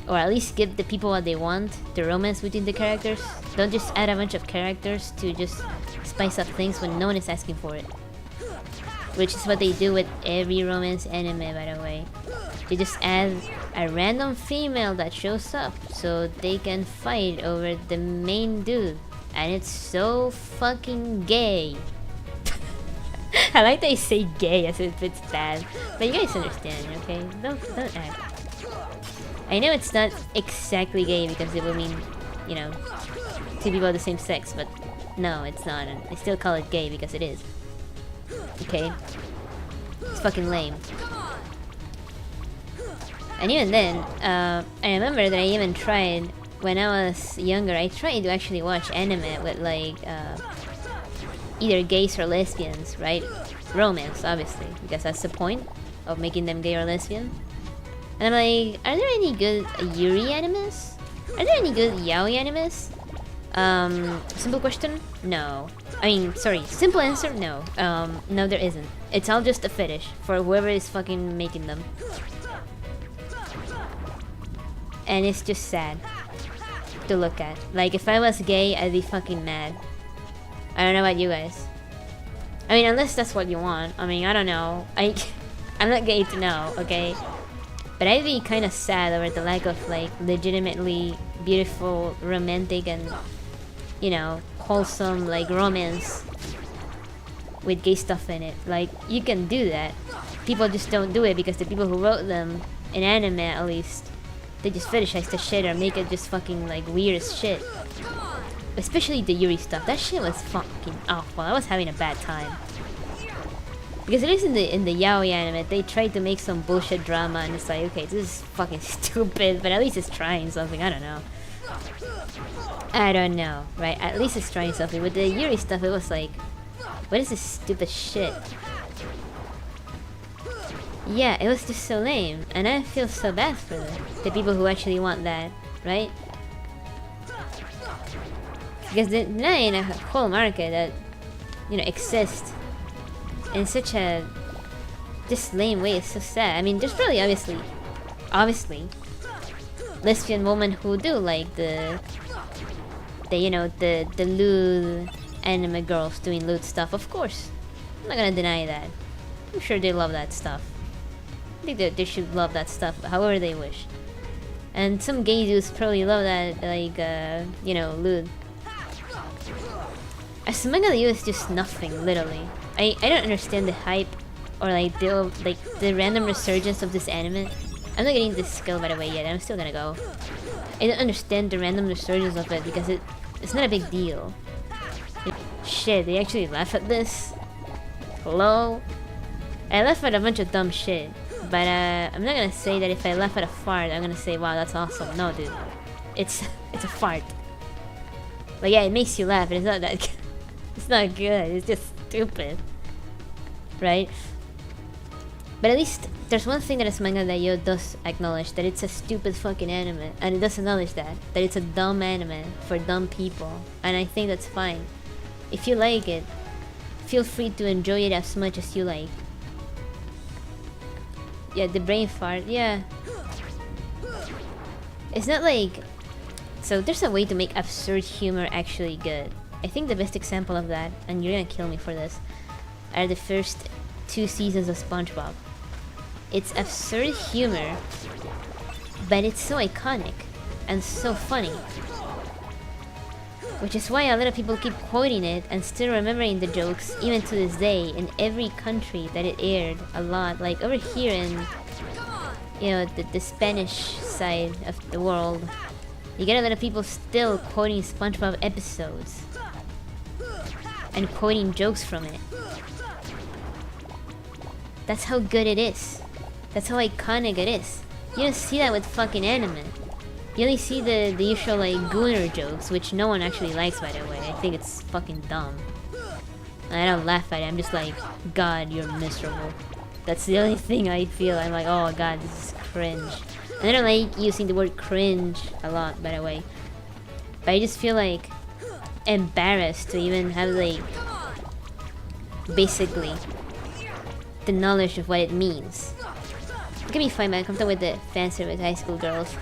or at least give the people what they want, the romance between the characters. Don't just add a bunch of characters to just spice up things when no one is asking for it. Which is what they do with every romance anime, by the way. They just add a random female that shows up so they can fight over the main dude. And it's so fucking gay. I like they say gay as if it's bad. But you guys understand, okay? Don't act. I know it's not exactly gay because it will mean, you know, two people of the same sex, but no, it's not. And I still call it gay because it is. Okay? It's fucking lame. And even then, I remember that I even tried, when I was younger, I tried to actually watch anime with like, either gays or lesbians, right? Romance, obviously, because that's the point of making them gay or lesbian. And I'm like, are there any good Yuri animes? Are there any good yaoi animes? Simple question? No. I mean, sorry, simple answer? No. No, there isn't. It's all just a fetish for whoever is fucking making them. And it's just sad to look at. Like, if I was gay, I'd be fucking mad. I don't know about you guys. I mean, unless that's what you want. I mean, I don't know. I'm not gay to know, okay? But I'd be kind of sad over the lack of, like, legitimately beautiful, romantic, and, you know, wholesome, like, romance with gay stuff in it. Like, you can do that. People just don't do it because the people who wrote them, in anime at least, they just fetishize the shit or make it just fucking, like, weird as shit. Especially the Yuri stuff. That shit was fucking awful. I was having a bad time. Because at least in the yaoi anime, they tried to make some bullshit drama, and it's like, okay, this is fucking stupid, but at least it's trying something. I don't know. I don't know, right? At least it's trying something. With the Yuri stuff, it was like, what is this stupid shit? Yeah, it was just so lame, and I feel so bad for the people who actually want that, right? Because they're denying a whole market that, you know, exists in such a just lame way. It's so sad. I mean, there's probably obviously lesbian women who do like the you know, the lewd anime girls doing lewd stuff. Of course, I'm not gonna deny that. I'm sure they love that stuff. I think that they should love that stuff however they wish. And some gay dudes probably love that, like, you know, lewd. As manga to you is just nothing, literally. I don't understand the hype or like the random resurgence of this anime. I'm not getting this skill, by the way, yet. I'm still gonna go. I don't understand the random resurgence of it because it's not a big deal. Shit, they actually laugh at this? Hello? I laugh at a bunch of dumb shit, but I'm not gonna say that if I laugh at a fart, I'm gonna say, wow, that's awesome. No, dude. It's a fart. Like, yeah, it makes you laugh, but it's not that it's not good, it's just stupid. Right? But at least there's one thing that this manga that Yo does acknowledge, that it's a stupid fucking anime, and it does acknowledge that it's a dumb anime for dumb people, and I think that's fine. If you like it, feel free to enjoy it as much as you like. Yeah, the brain fart, yeah. It's not like... So there's a way to make absurd humor actually good. I think the best example of that, and you're gonna kill me for this, are the first 2 seasons of SpongeBob. It's absurd humor, but it's so iconic and so funny. Which is why a lot of people keep quoting it and still remembering the jokes even to this day in every country that it aired a lot. Like over here in, you know, the Spanish side of the world, you get a lot of people still quoting SpongeBob episodes and quoting jokes from it. That's how good it is. That's how iconic it is. You don't see that with fucking anime. You only see the usual like gooner jokes, which no one actually likes, by the way. I think it's fucking dumb. And I don't laugh at it, I'm just like, God, you're miserable. That's the only thing I feel. I'm like, oh god, this is cringe. And I don't like using the word cringe a lot, by the way. But I just feel like embarrassed to even have like basically the knowledge of what it means. Look at me find my comfortable with the fan service high school girls.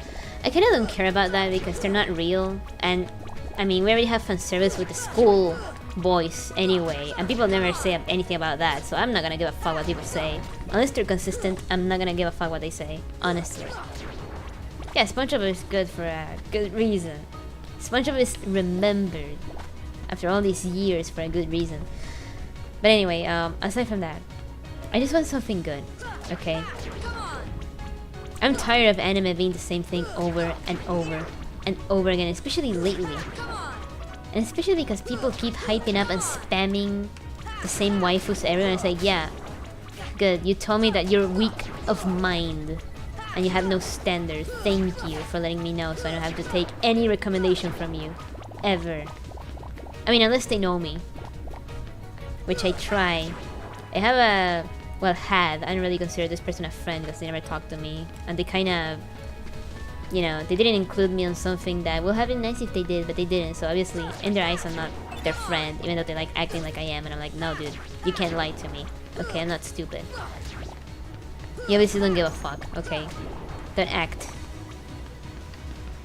I kind of don't care about that because they're not real, and I mean, we already have fan service with the school boys anyway, and people never say anything about that, so I'm not gonna give a fuck what people say. Unless they're consistent, I'm not gonna give a fuck what they say, honestly. Yeah, SpongeBob is good for a good reason. SpongeBob is remembered after all these years for a good reason. But anyway, aside from that, I just want something good, okay? I'm tired of anime being the same thing over and over and over again, especially lately. And especially because people keep hyping up and spamming the same waifus to everyone. It's like, yeah, good, you told me that you're weak of mind and you have no standard. Thank you for letting me know so I don't have to take any recommendation from you. Ever. I mean, unless they know me. Which I try. I have a... well, had. I don't really consider this person a friend because they never talked to me. And they kind of... you know, they didn't include me on something that would have been nice if they did, but they didn't. So obviously, in their eyes, I'm not their friend, even though they're like acting like I am. And I'm like, no, dude, you can't lie to me. Okay, I'm not stupid. You obviously don't give a fuck, okay? Don't act.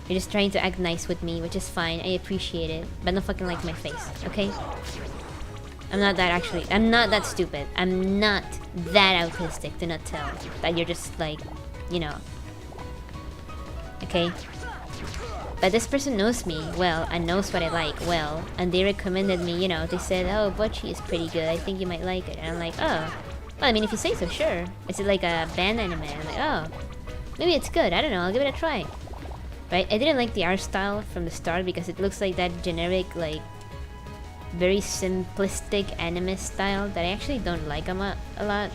You're just trying to act nice with me, which is fine. I appreciate it, but don't fucking like my face, okay? I'm not that actually. I'm not that stupid. I'm not that autistic to not tell that you're just like, you know. Okay? But this person knows me well and knows what I like well, and they recommended me, you know, they said, oh, Bocchi is pretty good, I think you might like it. And I'm like, oh, well, I mean, if you say so, sure. Is it like a band anime? I'm like, oh, maybe it's good, I don't know, I'll give it a try. Right? I didn't like the art style from the start because it looks like that generic, like, very simplistic anime style that I actually don't like a lot.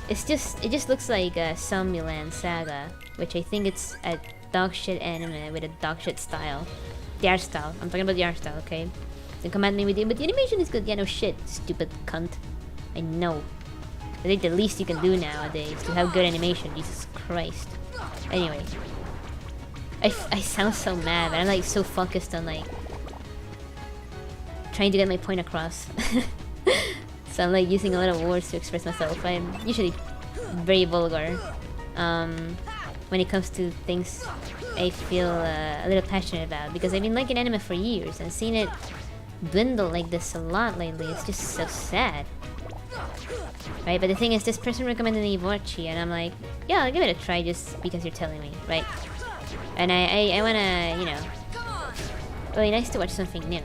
It just looks like a Zombieland Saga, which I think it's a dogshit anime with a dogshit style. The art style. I'm talking about the art style, okay? Don't come at me with it, but the animation is good. Yeah, no shit, stupid cunt. I know. I think the least you can do nowadays to have good animation. Jesus Christ. Anyway. I sound so mad, but I'm like so focused on like trying to get my point across. So I'm like using a lot of words to express myself. I'm usually very vulgar when it comes to things I feel a little passionate about, because I've been liking anime for years and seeing it dwindle like this a lot lately. It's just so sad. Right, but the thing is, this person recommended me Bocchi and I'm like, yeah, I'll give it a try just because you're telling me, right? And I wanna, you know, really nice to watch something new.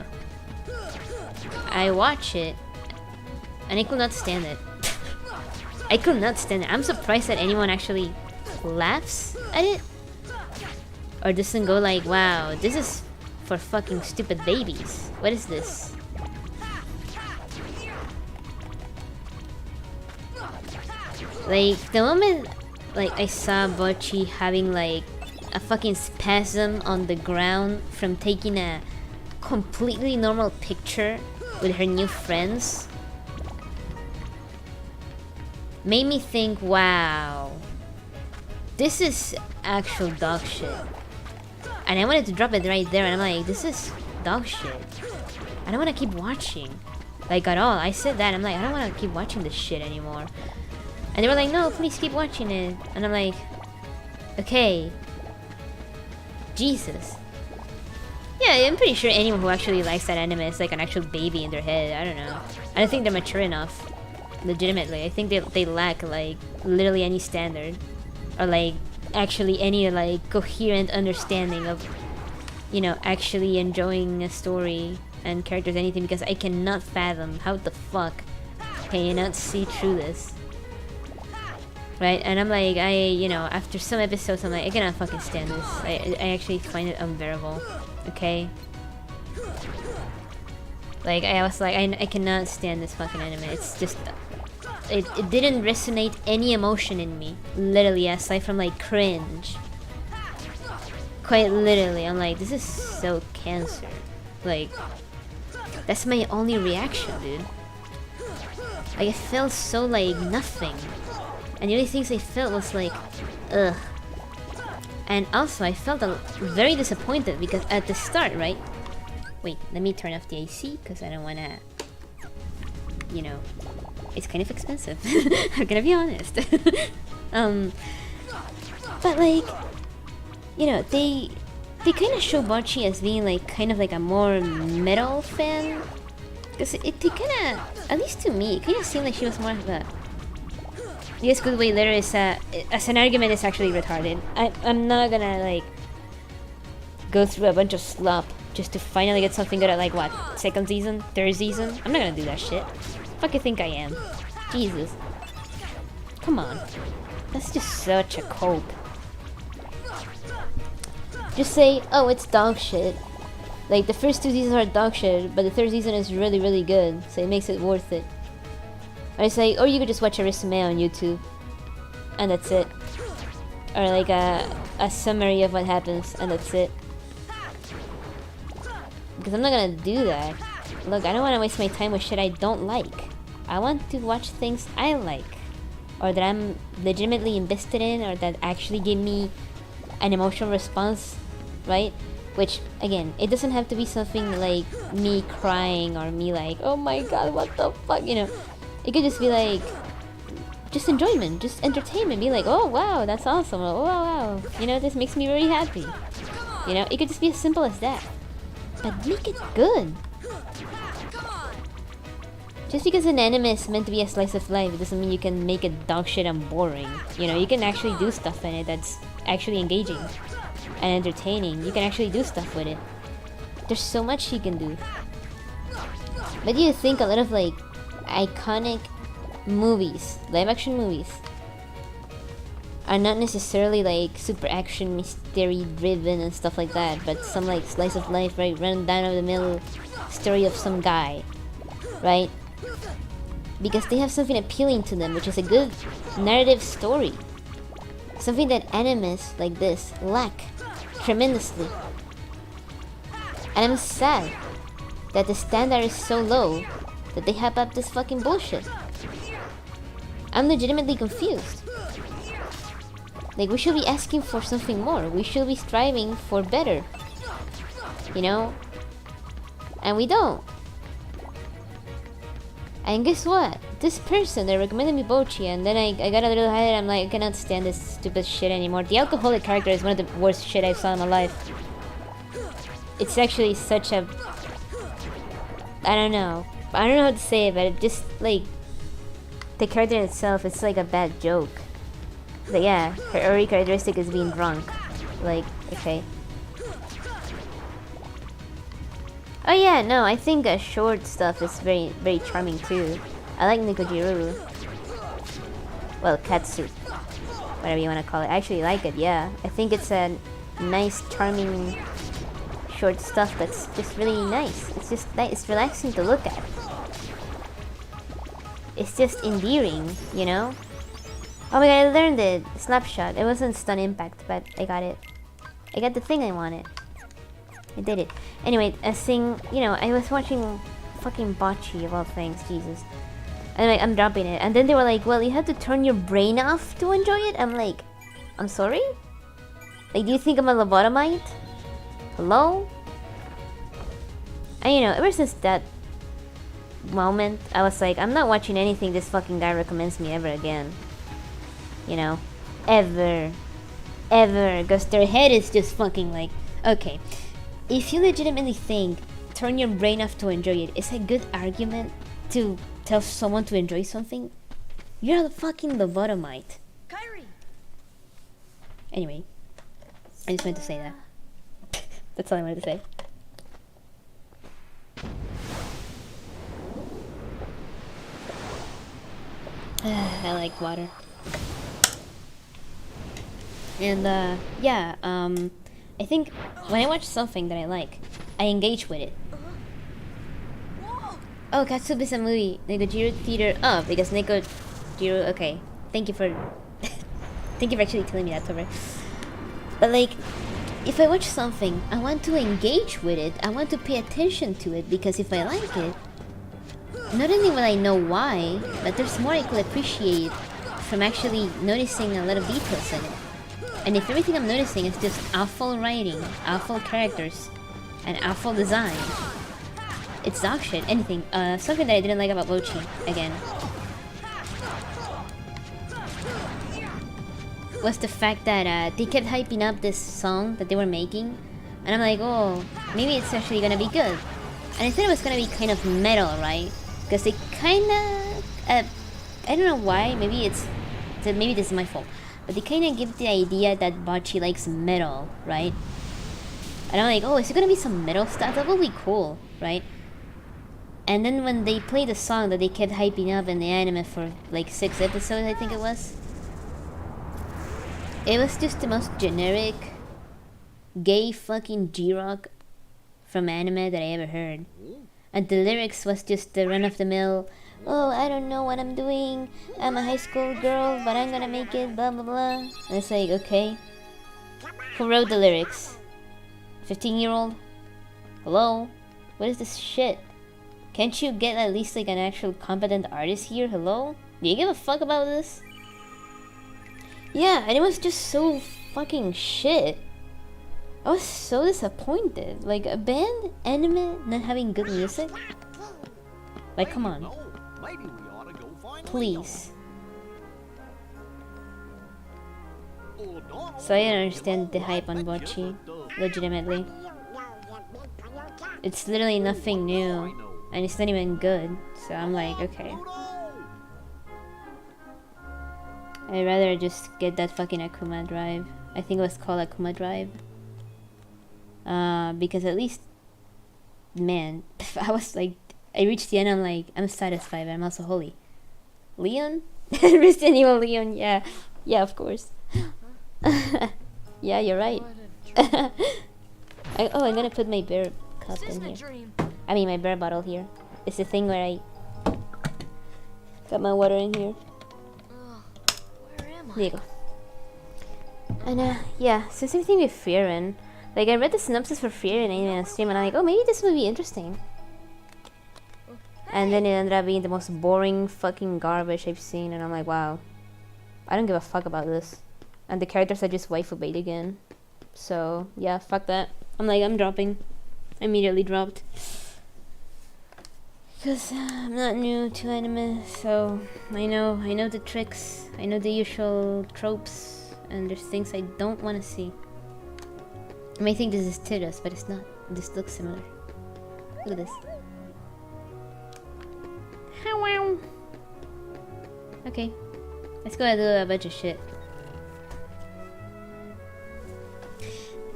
I watch it and I could not stand it. I could not stand it. I'm surprised that anyone actually laughs at it or doesn't go like, wow, this is for fucking stupid babies. What is this? Like, the moment like I saw Bocchi having like a fucking spasm on the ground from taking a completely normal picture with her new friends made me think, wow, this is actual dog shit. And I wanted to drop it right there, and I'm like, this is dog shit. I don't want to keep watching, like, at all. I said that, I'm like, I don't want to keep watching this shit anymore. And they were like, no, please keep watching it. And I'm like, okay, Jesus. Yeah, I'm pretty sure anyone who actually likes that anime is like an actual baby in their head. I don't know. I don't think they're mature enough. Legitimately, I think they lack like literally any standard, or like actually any like coherent understanding of, you know, actually enjoying a story and characters, anything, because I cannot fathom how the fuck can you not see through this. Right? And I'm like, you know, after some episodes I'm like, I cannot fucking stand this. I actually find it unbearable. Okay? Like, I was like, I cannot stand this fucking anime. It's just, it didn't resonate any emotion in me. Literally, aside from like cringe. Quite literally, I'm like, this is so cancer. Like, that's my only reaction, dude. Like, it felt so like nothing. And the only things I felt was like, ugh. And also, I felt very disappointed because at the start, right? Wait, let me turn off the AC because I don't want to, you know, it's kind of expensive. I'm gonna be honest. But like, you know, they kind of show Bocce as being like kind of like a more metal fan, because it kind of, at least to me, it kind of seemed like she was more of a. Yes, good way later is as an argument is actually retarded. I'm not gonna like go through a bunch of slop just to finally get something good at like what, second season, third season. I'm not gonna do that shit. Fuck you think I am? Jesus. Come on. That's just such a cope. Just say, oh, it's dog shit. Like, the first 2 seasons are dog shit, but the third season is really, really good, so it makes it worth it. Or say, or you could just watch a resume on YouTube, and that's it. Or like a summary of what happens, and that's it. Because I'm not gonna do that. Look, I don't want to waste my time with shit I don't like. I want to watch things I like, or that I'm legitimately invested in, or that actually give me an emotional response, right? Which, again, it doesn't have to be something like me crying or me like, oh my god, what the fuck, you know. It could just be like, just enjoyment, just entertainment. Be like, oh wow, that's awesome. Oh wow, you know, this makes me very happy. You know, it could just be as simple as that. But make it good. Just because an anime is meant to be a slice of life, it doesn't mean you can make it dog shit and boring. You know, you can actually do stuff in it that's actually engaging and entertaining. You can actually do stuff with it. There's so much you can do. But do you think a lot of like iconic movies, live action movies, are not necessarily like super action, mystery driven and stuff like that, but some like slice of life, right, run down of the middle story of some guy, right? Because they have something appealing to them, which is a good narrative story. Something that animes like this lack tremendously. And I'm sad that the standard is so low that they hype up this fucking bullshit. I'm legitimately confused. Like, we should be asking for something more. We should be striving for better. You know? And we don't. And guess what? This person that recommended me Bochi, and then I got a little high and I'm like, I cannot stand this stupid shit anymore. The alcoholic character is one of the worst shit I saw in my life. It's actually such a... I don't know how to say it, but it just, like... The character in itself, it's like a bad joke. But yeah, her early characteristic is being drunk. Like, okay. Oh yeah, no, I think short stuff is very, very charming too. I like Nikojiru. Well, Katsu. Whatever you want to call it. I actually like it, yeah. I think it's a nice, charming short stuff that's just really nice. It's just nice. It's relaxing to look at. It's just endearing, you know? Oh my god, I learned it! Slapshot. It wasn't Stun Impact, but I got it. I got the thing I wanted. I did it. Anyway, you know, I was watching fucking Bocce of all things, Jesus. And I'm dropping it. And then they were like, well, you have to turn your brain off to enjoy it? I'm like, I'm sorry? Like, do you think I'm a lobotomite? Hello? And you know, ever since that moment, I was like, I'm not watching anything this fucking guy recommends me ever again. You know? Ever. Ever. Because their head is just fucking like, okay. If you legitimately think turn your brain off to enjoy it is a good argument to tell someone to enjoy something, you're a fucking lobotomite. Kyrie! Anyway, I just wanted to say that. That's all I wanted to say. I like water. And yeah, I think when I watch something that I like, I engage with it. Oh, Katsubi's a movie. Nikojiro Theater. Oh, because Nikojiro. Okay, thank you for thank you for actually telling me that, Tober. But like, if I watch something, I want to engage with it. I want to pay attention to it because if I like it, not only will I know why, but there's more I could appreciate from actually noticing a lot of details in it. And if everything I'm noticing is just awful writing, awful characters, and awful design, it's dog shit. Anything. Something that I didn't like about Bochi, again. was the fact that they kept hyping up this song that they were making, and I'm like, oh, maybe it's actually gonna be good. And I thought it was gonna be kind of metal, right? Because they kinda, I don't know why. Maybe this is my fault, but they kinda give the idea that Bocce likes metal, right? And I'm like, oh, is it gonna be some metal stuff? That would be cool, right? And then when they played the song that they kept hyping up in the anime for like 6 episodes, I think it was just the most generic gay fucking G-rock from anime that I ever heard. And the lyrics was just the run-of-the-mill, oh, I don't know what I'm doing, I'm a high school girl, but I'm gonna make it, blah blah blah. And it's like, okay, who wrote the lyrics? 15-year-old? Hello? What is this shit? Can't you get at least like an actual competent artist here? Hello? Do you give a fuck about this? Yeah, and it was just so fucking shit. I was so disappointed. Like, a band, anime, not having good music? Like, come on. Maybe we ought to go find Please. Leon. So I don't understand the hype on Bocce. Legitimately. It's literally nothing new. And it's not even good. So I'm like, okay. I'd rather just get that fucking Akuma drive. I think it was called Akuma drive. Because at least, man, I was like, I reached the end, I'm like, I'm satisfied, but I'm also holy. Leon? Resident Evil Leon, yeah. Yeah, of course. Yeah, you're right. I'm gonna put my bear cup in here. I mean, my bear bottle here. It's the thing where I got my water in here. There you go. And yeah, so same thing with Frieren. Like, I read the synopsis for Frieren anime on stream, and I'm like, oh, maybe this would be interesting. And then it ended up being the most boring fucking garbage I've seen, and I'm like, wow, I don't give a fuck about this. And the characters are just waifu bait again. So yeah, fuck that. I'm dropping. I immediately dropped. Because I'm not new to anime, so I know the tricks, I know the usual tropes, and there's things I don't want to see. You may think this is Tidus, but it's not. This looks similar. Look at this. Wow. Okay, let's go and do a bunch of shit.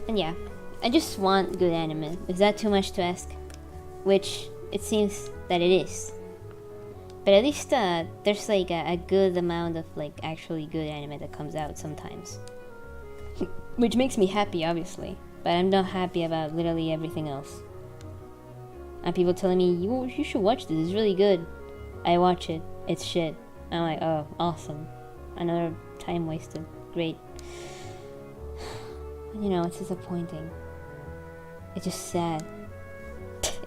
And yeah, I just want good anime. Is that too much to ask? Which it seems that it is. But at least there's like a good amount of like actually good anime that comes out sometimes. Which makes me happy, obviously. But I'm not happy about literally everything else. And people telling me, you should watch this, it's really good. I watch it, it's shit. I'm like, oh, awesome. Another time wasted. Great. You know, it's disappointing. It's just sad.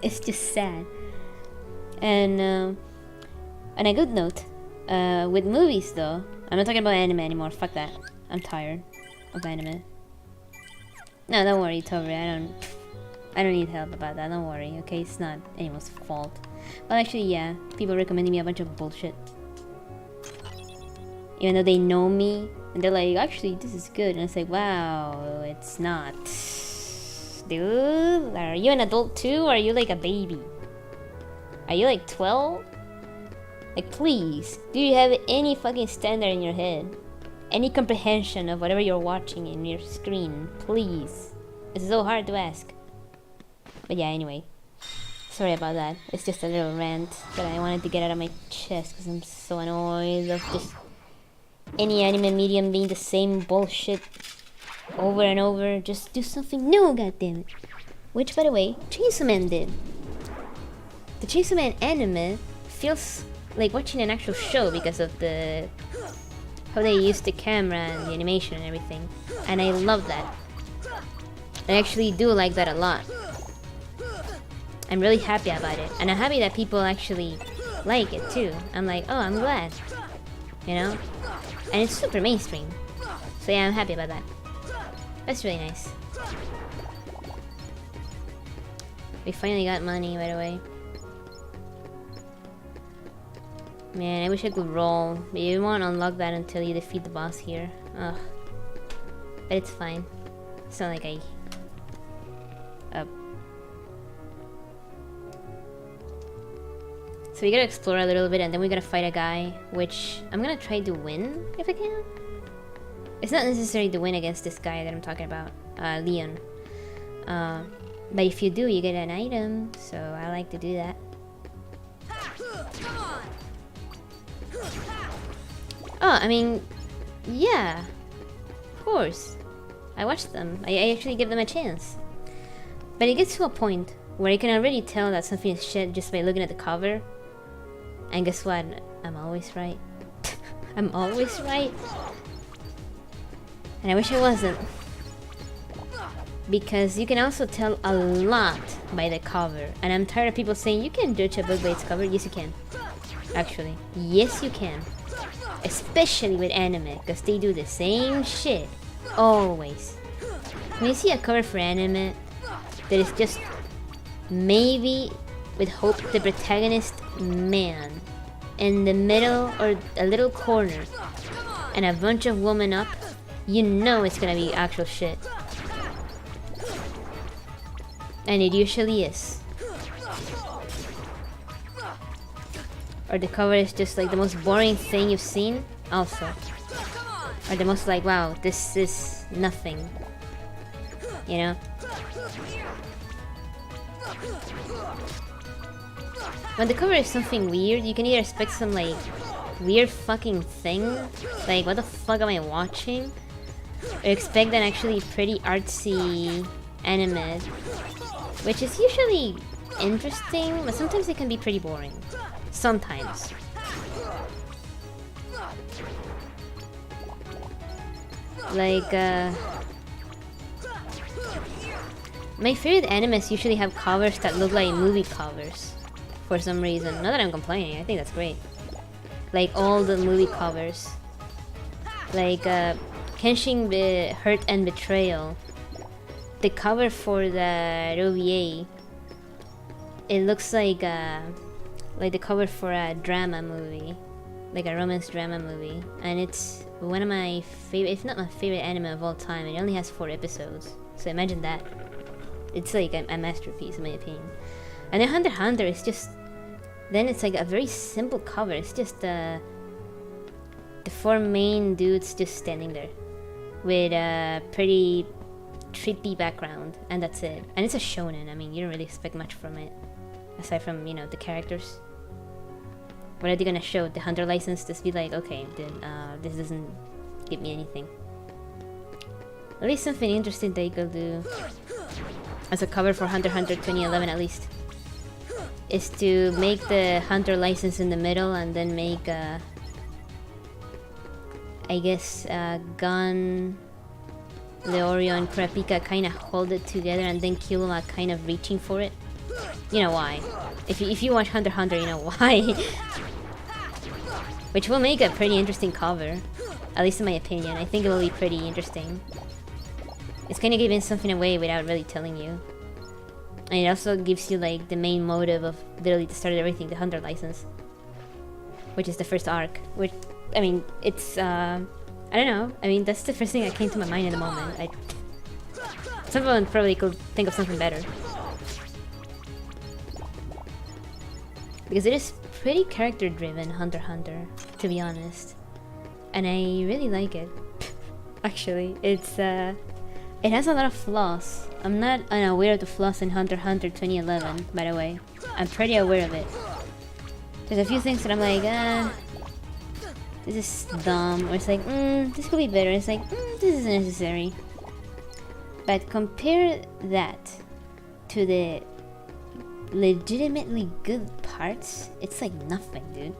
It's just sad. And on a good note, with movies though, I'm not talking about anime anymore, fuck that. I'm tired of anime. No, don't worry, Vtuber, I don't need help about that, don't worry, okay? It's not anyone's fault. But actually, yeah, people recommending me a bunch of bullshit. Even though they know me, and they're like, actually, this is good. And it's like, wow, it's not. Dude, are you an adult too, or are you like a baby? Are you like 12? Like, please, do you have any fucking standard in your head? Any comprehension of whatever you're watching in your screen? Please. It's so hard to ask. But yeah, anyway. Sorry about that. It's just a little rant that I wanted to get out of my chest because I'm so annoyed of just any anime medium being the same bullshit over and over. Just do something new, goddammit. Which, by the way, Chainsaw Man did. The Chainsaw Man anime feels like watching an actual show because of how they use the camera and the animation and everything. And I love that. I actually do like that a lot. I'm really happy about it. And I'm happy that people actually like it too. I'm like, oh, I'm glad. You know? And it's super mainstream. So yeah, I'm happy about that. That's really nice. We finally got money, by the way. Man, I wish I could roll. But you won't unlock that until you defeat the boss here. Ugh. But it's fine. It's not like I... So we gotta explore a little bit and then we're gonna fight a guy, which I'm gonna try to win if I can. It's not necessary to win against this guy that I'm talking about, Leon. But if you do, you get an item, so I like to do that. Oh, I mean, yeah, of course. I watched them. I actually give them a chance. But it gets to a point where you can already tell that something is shit just by looking at the cover. And guess what? I'm always right. I'm always right. And I wish I wasn't. Because you can also tell a lot by the cover. And I'm tired of people saying you can judge a book by its cover. Yes, you can. Actually. Yes, you can. Especially with anime. Because they do the same shit. Always. When you see a cover for anime that is just maybe with hope the protagonist man in the middle or a little corner and a bunch of women up, you know it's gonna be actual shit. And it usually is. Or the cover is just like the most boring thing you've seen also. Or the most like, wow, this is nothing. You know? When the cover is something weird, you can either expect some like weird fucking thing, like what the fuck am I watching? Or expect an actually pretty artsy anime, which is usually interesting, but sometimes it can be pretty boring. Sometimes. Like, my favorite animes usually have covers that look like movie covers. For some reason. Not that I'm complaining, I think that's great. Like all the movie covers. Like, Kenshin Hurt and Betrayal. The cover for the OVA, it looks like the cover for a drama movie. Like a romance drama movie. And it's one of my favorite, if not my favorite anime of all time. It only has 4 episodes. So imagine that. It's like a masterpiece in my opinion. And then Hunter x Hunter is just... Then it's like a very simple cover. It's just the 4 main dudes just standing there. With a pretty trippy background. And that's it. And it's a shonen. I mean, you don't really expect much from it. Aside from, you know, the characters. What are they gonna show? The Hunter license? Just be like, okay, then this doesn't give me anything. At least something interesting they could do. As a cover for Hunter x Hunter 2011 at least. Is to make the Hunter license in the middle and then make I guess Gun, Leorio and Kurapika kind of hold it together and then Killua kind of reaching for it. You know why. If you watch Hunter x Hunter, you know why. Which will make a pretty interesting cover. At least in my opinion. I think it will be pretty interesting. It's kind of giving something away without really telling you. And it also gives you like the main motive of literally the start of everything, the Hunter license. Which is the first arc. Which, I mean, it's, I don't know. I mean, that's the first thing that came to my mind in the moment. Someone probably could think of something better. Because it is pretty character driven, Hunter x Hunter, to be honest. And I really like it. Actually, it's, it has a lot of flaws. I'm not unaware of the flaws in Hunter x Hunter 2011, by the way. I'm pretty aware of it. There's a few things that I'm like, this is dumb. Or it's like, this could be better. It's like, this is necessary. But compare that to the legitimately good parts, it's like nothing, dude.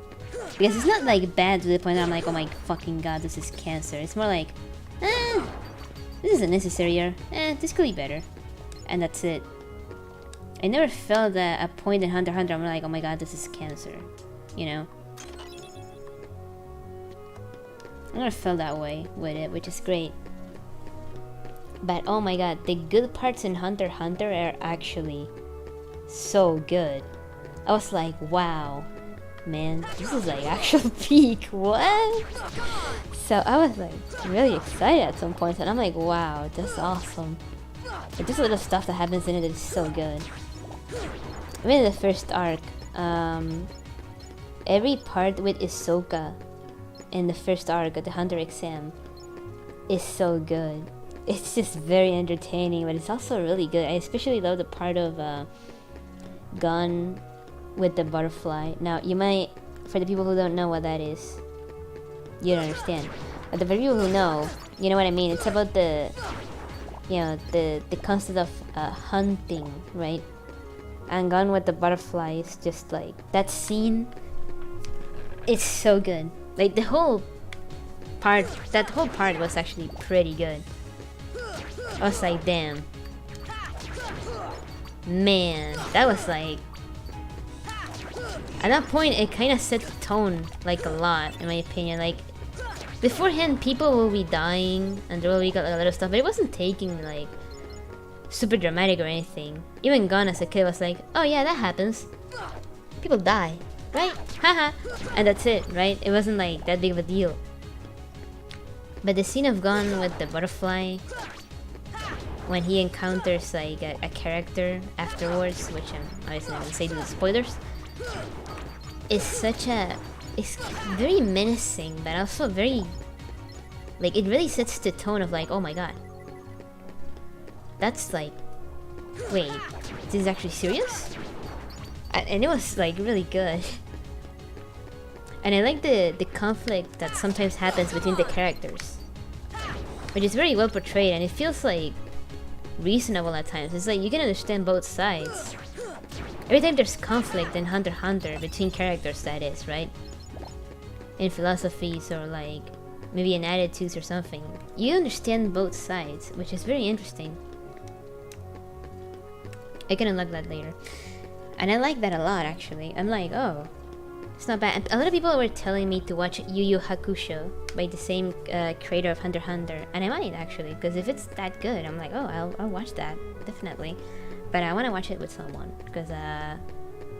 Because it's not like bad to the point that I'm like, oh my fucking god, this is cancer. It's more like, this isn't necessary, or this could be better. And that's it. I never felt a point in Hunter x Hunter I'm like, oh my god, this is cancer. You know? I never felt that way with it, which is great. But oh my god, the good parts in Hunter x Hunter are actually so good. I was like, wow. man, this is like actual peak. What? So I was like really excited at some points, and I'm like, wow, that's awesome. Like, there's a little stuff that happens in it that is so good. I mean, the first arc, every part with Ahsoka in the first arc of the Hunter exam is so good. It's just very entertaining, but it's also really good. I especially love the part of Gun with the butterfly. Now, you might, for the people who don't know what that is, you don't understand. But the people who know, you know what I mean. It's about the, you know, the concept of hunting, right? And Gone with the Butterfly is just like that scene. It's so good. Like the whole part, that whole part was actually pretty good. I was like, damn, man, that was like. At that point, it kind of set the tone like a lot, in my opinion. Like beforehand, people will be dying and there will be a lot of stuff, but it wasn't taking like super dramatic or anything. Even Gon as a kid was like, oh yeah, that happens. People die, right? Haha. And that's it, right? It wasn't like that big of a deal. But the scene of Gon with the butterfly, when he encounters like a character afterwards, which I'm obviously not gonna say the spoilers, is such a, it's very menacing, but also very, like, it really sets the tone of like, oh my god, that's like, wait, this is actually serious? And it was like really good. And I like the conflict that sometimes happens between the characters, which is very well portrayed, and it feels like reasonable at times. It's like you can understand both sides. Every time there's conflict in Hunter x Hunter between characters, that is, right? In philosophies or like maybe in attitudes or something, you understand both sides, which is very interesting. I can unlock that later. And I like that a lot, actually. I'm like, oh, it's not bad. A lot of people were telling me to watch Yu Yu Hakusho by the same creator of Hunter x Hunter, and I might actually, because if it's that good, I'm like, oh, I'll watch that, definitely. But I want to watch it with someone, because I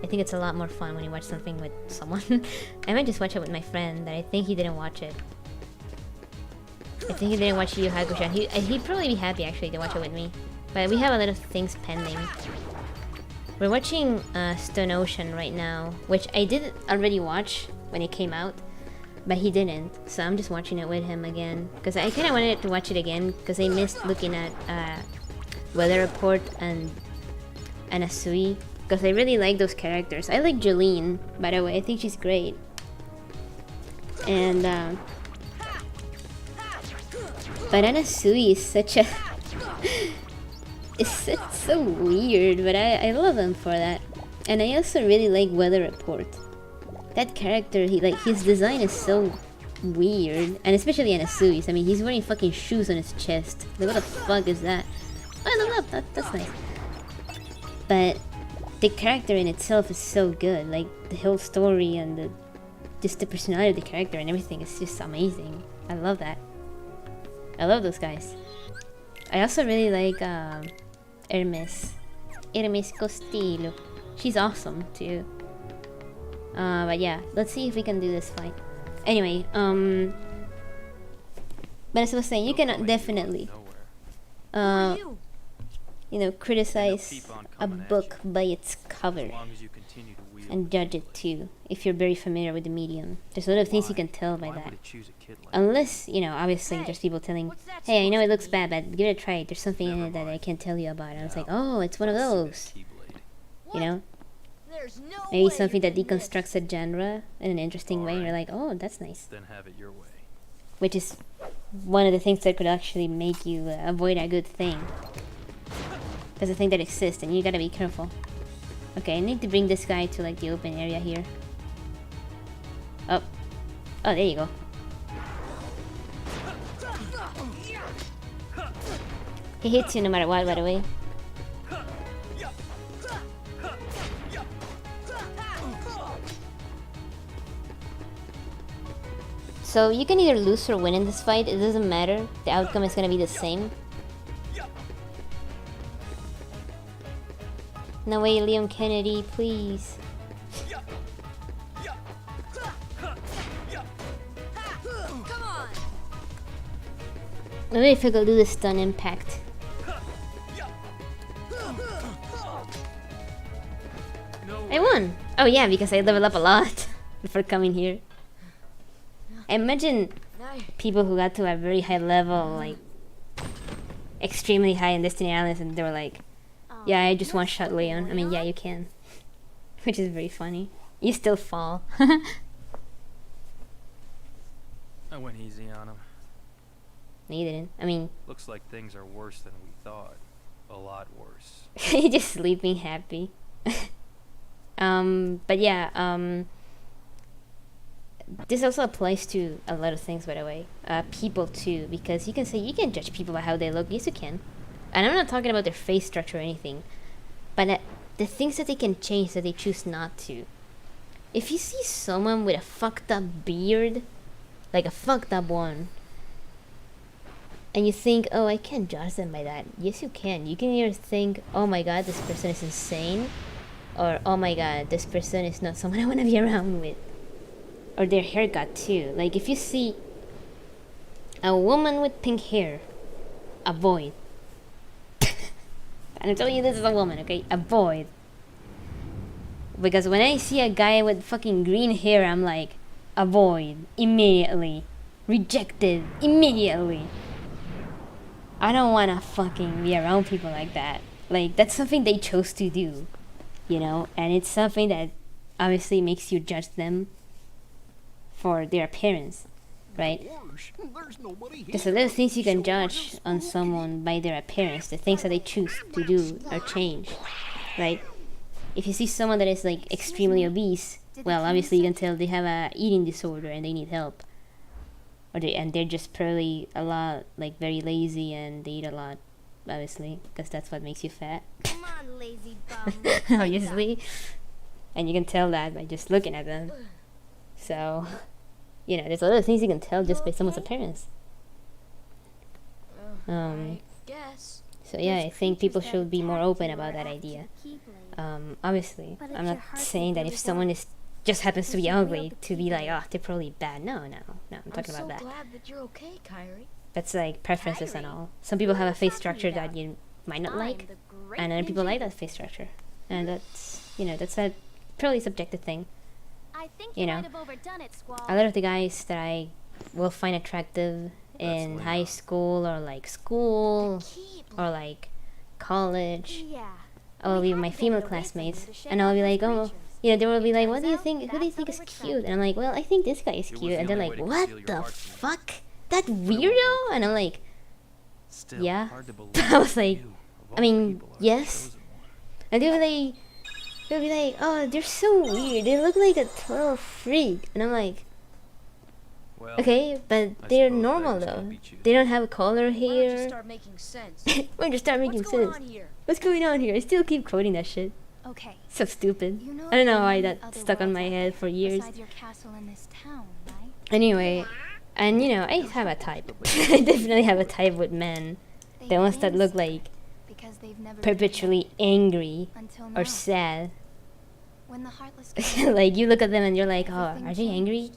think it's a lot more fun when you watch something with someone. I might just watch it with my friend, that I think he didn't watch it. I think he didn't watch Yu Yu Hakusho, and he'd probably be happy actually to watch it with me. But we have a lot of things pending. We're watching Stone Ocean right now, which I did already watch when it came out, but he didn't, so I'm just watching it with him again. Because I kind of wanted to watch it again, because I missed looking at Weather Report and Asui, because I really like those characters. I like Jolene, by the way, I think she's great. And, but Anasui is such a... it's so weird, but I love him for that. And I also really like Weather Report. That character, his design is so weird, and especially Anasui's. I mean, he's wearing fucking shoes on his chest. Like, what the fuck is that? Oh, no, that's nice. But the character in itself is so good. Like the whole story and just the personality of the character and everything is just amazing. I love that. I love those guys. I also really like Hermes Costello. She's awesome too. But yeah, let's see if we can do this fight. Anyway, but as I was saying, you can definitely you know, criticize a book by its cover and judge it too, if you're very familiar with the medium. There's a lot of things you can tell by that. Unless, you know, obviously there's people telling, hey, I know it looks bad, but give it a try. There's something in it that I can't tell you about. And I was like, oh, it's one of those. You know? Maybe something that deconstructs a genre in an interesting way. And you're like, oh, that's nice. Then have it your way. Which is one of the things that could actually make you avoid a good thing. There's a thing that exists and you gotta be careful. Okay, I need to bring this guy to like the open area here. Oh, there you go. He hits you no matter what, by the way. So you can either lose or win in this fight, it doesn't matter. The outcome is gonna be the same. No way, Liam Kennedy, please. Maybe if I could do the stun impact. I won! Oh yeah, because I leveled up a lot before coming here. I imagine people who got to a very high level, like extremely high in Destiny Islands, and they were like, yeah, I just one-shot Leon. I mean, yeah, you can. Which is very funny. You still fall. I went easy on him. No, you didn't. I mean... Looks like things are worse than we thought. A lot worse. You're just sleeping happy. But yeah, this also applies to a lot of things, by the way. People too, because you can say you can judge people by how they look. Yes, you can. And I'm not talking about their face structure or anything, but the things that they can change that they choose not to. If you see someone with a fucked up beard, like a fucked up one, and you think, oh, I can't judge them by that. Yes, you can. You can either think, oh my god, this person is insane, or oh my god, this person is not someone I want to be around with. Or their haircut too. Like if you see a woman with pink hair, avoid. And I'm telling you this is a woman, okay? Avoid. Because when I see a guy with fucking green hair, I'm like, avoid. Immediately. Rejected. Immediately. I don't wanna fucking be around people like that. Like, that's something they chose to do. You know? And it's something that obviously makes you judge them for their appearance. Right? There's a lot of things you can judge on someone by their appearance, the things that they choose to do or change, right? If you see someone that is like extremely obese, well, obviously you can tell they have a eating disorder and they need help, or they're just probably a lot like very lazy and they eat a lot, obviously, because that's what makes you fat. Come on, lazy bum. Obviously, and you can tell that by just looking at them. So. You know, there's a lot of things you can tell just by someone's appearance. I guess. So yeah, I think people should be more open about that idea. Obviously, I'm not saying that if someone is just happens to be ugly, to be like, oh, they're probably bad. No, I'm talking about that. I'm so glad that you're okay, Kyrie. That's like preferences and all. Some people have a face structure that you might not like, and other people like that face structure. And that's, you know, that's a purely subjective thing. I think you know, might have overdone it, Squall. a lot of the guys that I will find attractive in high school or like school or like college, I will be with my female classmates, and I'll be like, oh, you know, they will be like, what do you think? Who do you think is cute? And I'm like, well, I think this guy is cute. And they're like, what the fuck? That weirdo? And I'm like, yeah. I was like, I mean, yes. And they'll be like, oh, they're so weird. They look like a total freak. And I'm like, okay, but they're normal though. They don't have color here. Why don't you start making sense? Why don't you start making sense? What's going on here? I still keep quoting that shit. Okay. So stupid. I don't know why that stuck on my head for years. Your castle in this town, right? Anyway, and you know, I have a type. I definitely have a type with men. The ones that look like perpetually angry or sad. When the heartless like you look at them and you're like, oh, are they angry?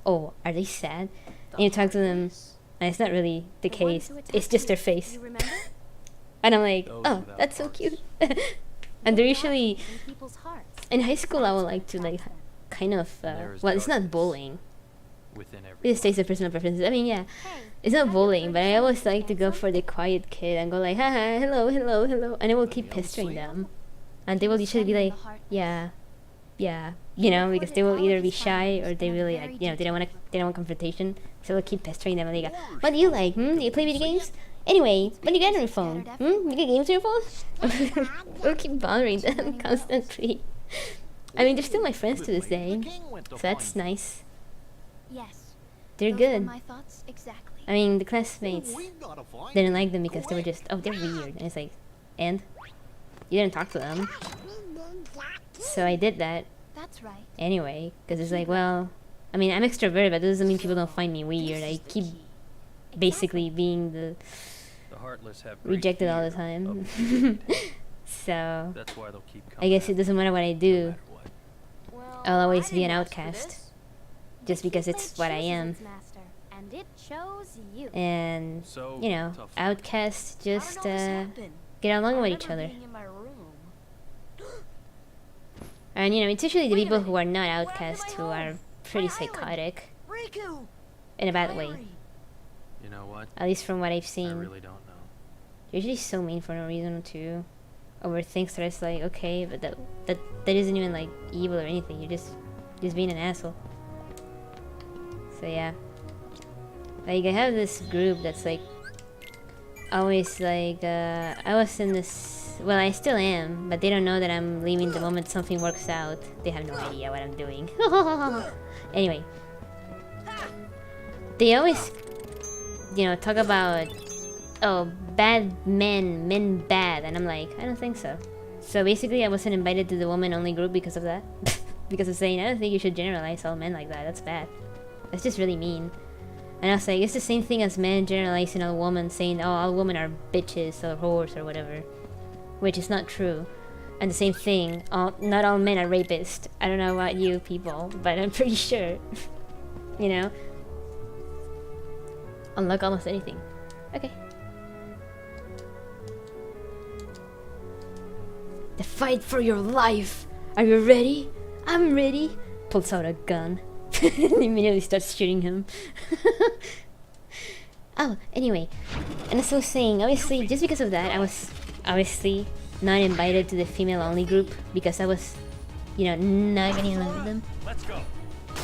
Oh, are they sad? And you talk to them, and it's not really the case. It's just their face. And I'm like, oh, that's so cute. And they're usually in high school. I would like to like kind of well, it's not bullying. It just takes a personal preferences. I mean, yeah, it's not bullying, but I always like to go for the quiet kid and go like, haha, hello, hello, hello, and I will keep pestering them, and they will usually be like, yeah, you know, because they will either be shy or they really like, you know, they don't want confrontation, so they'll keep pestering them and they go, what do you like? Do you play video games? Anyway, what do you get on your phone? You get games on your phone? We'll keep bothering them constantly. I mean, they're still my friends to this day, so that's nice. Yes. They're good. My thoughts exactly. I mean, the classmates didn't like them because they were just, oh, they're weird. And it's like, and? You didn't talk to them. So I did that. That's right. Anyway, because it's like, well, I mean, I'm extroverted, but that doesn't mean people don't find me weird. I keep basically being the rejected all the time. So, I guess it doesn't matter what I do. I'll always be an outcast. Just because it's what I am. And it chose you. And So, you know, tough. outcasts just How did all this happen? get along I with each remember other. being in my room. And you know, it's usually the Wait a people minute. who are not What happened to outcasts my who home? are pretty My island? psychotic Riku! in a bad way. Kairi. You know what? At least from what I've I seen. really don't know. They're usually so mean for no reason too. Over things that it's like, okay, but that isn't even like evil or anything. You're just being an asshole. So yeah. Like I have this group that's like always like I was in this, well, I still am, but they don't know that I'm leaving the moment something works out. They have no idea what I'm doing. Anyway, they always, you know, talk about, oh, bad men bad, and I'm like, I don't think so. So basically I wasn't invited to the woman only group because of that. Because of saying, I don't think you should generalize all men like that, that's bad. That's just really mean. And I was like, it's the same thing as men generalizing all women, saying, oh, all women are bitches or whores or whatever. Which is not true. And the same thing, not all men are rapists. I don't know about you people, but I'm pretty sure. You know? Unlike almost anything. Okay. The fight for your life! Are you ready? I'm ready! Pulls out a gun. Immediately starts shooting him. Oh, anyway. And as I was saying, obviously, just because of that, I was obviously not invited to the female only group because I was, you know, not getting along with them. Let's go.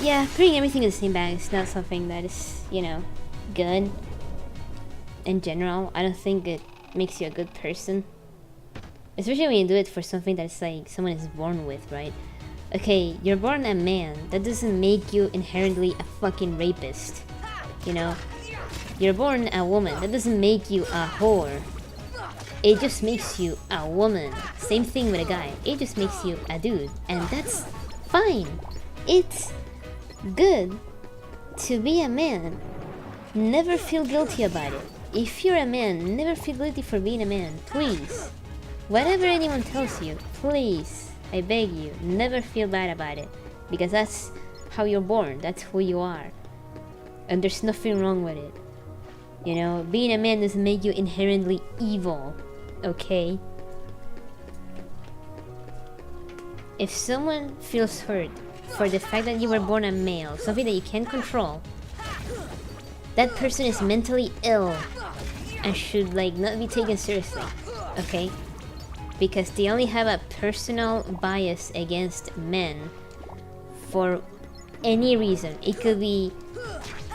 Yeah, putting everything in the same bag is not something that is, you know, good. In general, I don't think it makes you a good person. Especially when you do it for something that's like someone is born with, right? Okay, you're born a man. That doesn't make you inherently a fucking rapist. You know? You're born a woman. That doesn't make you a whore. It just makes you a woman. Same thing with a guy. It just makes you a dude. And that's fine. It's good to be a man. Never feel guilty about it. If you're a man, never feel guilty for being a man. Please. Whatever anyone tells you, please, I beg you, never feel bad about it. Because that's how you're born, that's who you are. And there's nothing wrong with it. You know, being a man doesn't make you inherently evil, okay? If someone feels hurt for the fact that you were born a male, something that you can't control, that person is mentally ill and should like not be taken seriously, okay? Because they only have a personal bias against men for any reason. It could be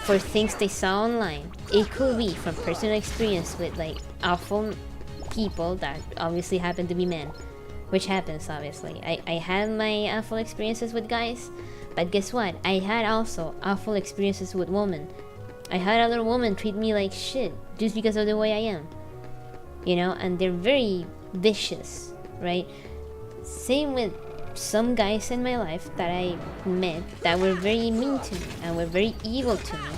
for things they saw online. It could be from personal experience with like awful people that obviously happen to be men, which happens obviously. I had my awful experiences with guys, but guess what? I had also awful experiences with women. I had other women treat me like shit just because of the way I am. You know, and they're very vicious, right? Same with some guys in my life that I met that were very mean to me and were very evil to me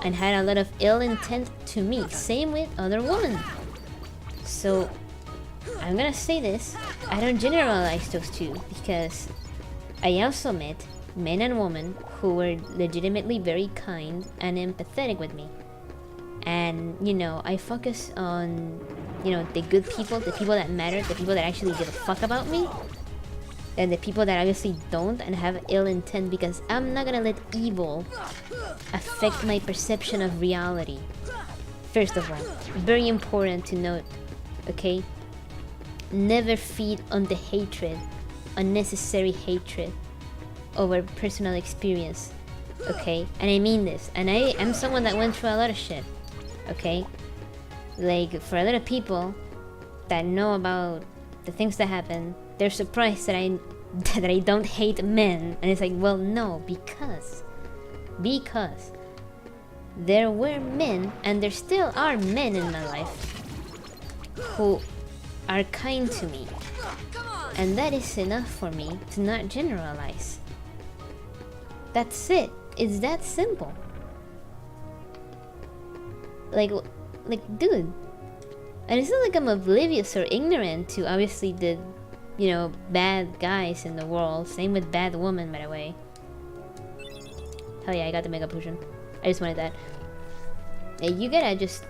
and had a lot of ill intent to me. Same with other women. So I'm gonna say this, I don't generalize those two because I also met men and women who were legitimately very kind and empathetic with me. And, you know, I focus on, you know, the good people, the people that matter, the people that actually give a fuck about me. And the people that obviously don't and have ill intent, because I'm not gonna let evil affect my perception of reality. First of all, very important to note, okay? Never feed on the hatred, unnecessary hatred over personal experience, okay? And I mean this, and I am someone that went through a lot of shit. Okay, like for a lot of people that know about the things that happen, they're surprised that I don't hate men, and it's like, well, no, because there were men, and there still are men in my life who are kind to me, and that is enough for me to not generalize. That's it. It's that simple. Like, dude. And it's not like I'm oblivious or ignorant to obviously the, you know, bad guys in the world. Same with bad women, by the way. Hell yeah, I got the mega potion. I just wanted that. You gotta just,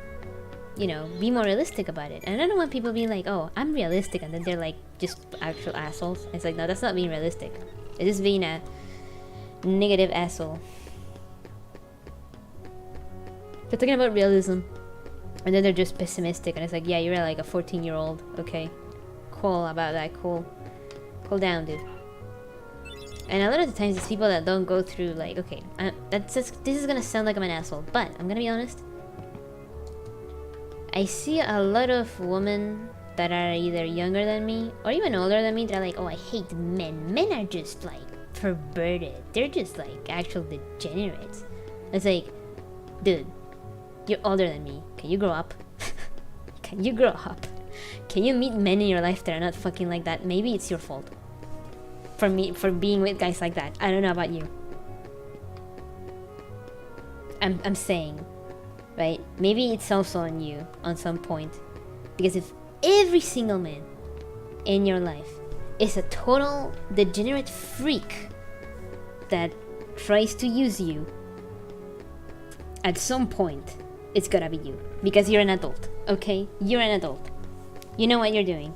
you know, be more realistic about it. And I don't want people being like, oh, I'm realistic, and then they're like just actual assholes. It's like, no, that's not being realistic. It's just being a negative asshole. They're talking about realism, and then they're just pessimistic, and it's like, yeah, you're like a 14-year-old. Okay, cool about that. Cool down, dude. And a lot of the times it's people that don't go through like, okay, this is gonna sound like I'm an asshole, but I'm gonna be honest. I see a lot of women that are either younger than me or even older than me that are like, oh, I hate men. Men are just like perverted. They're just like actual degenerates. It's like, dude, you're older than me. Can you grow up? Can you grow up? Can you meet men in your life that are not fucking like that? Maybe it's your fault. For being with guys like that. I don't know about you. I'm saying, right? Maybe it's also on you on some point. Because if every single man in your life is a total degenerate freak that tries to use you, at some point it's gotta be you. Because you're an adult, okay? You're an adult. You know what you're doing.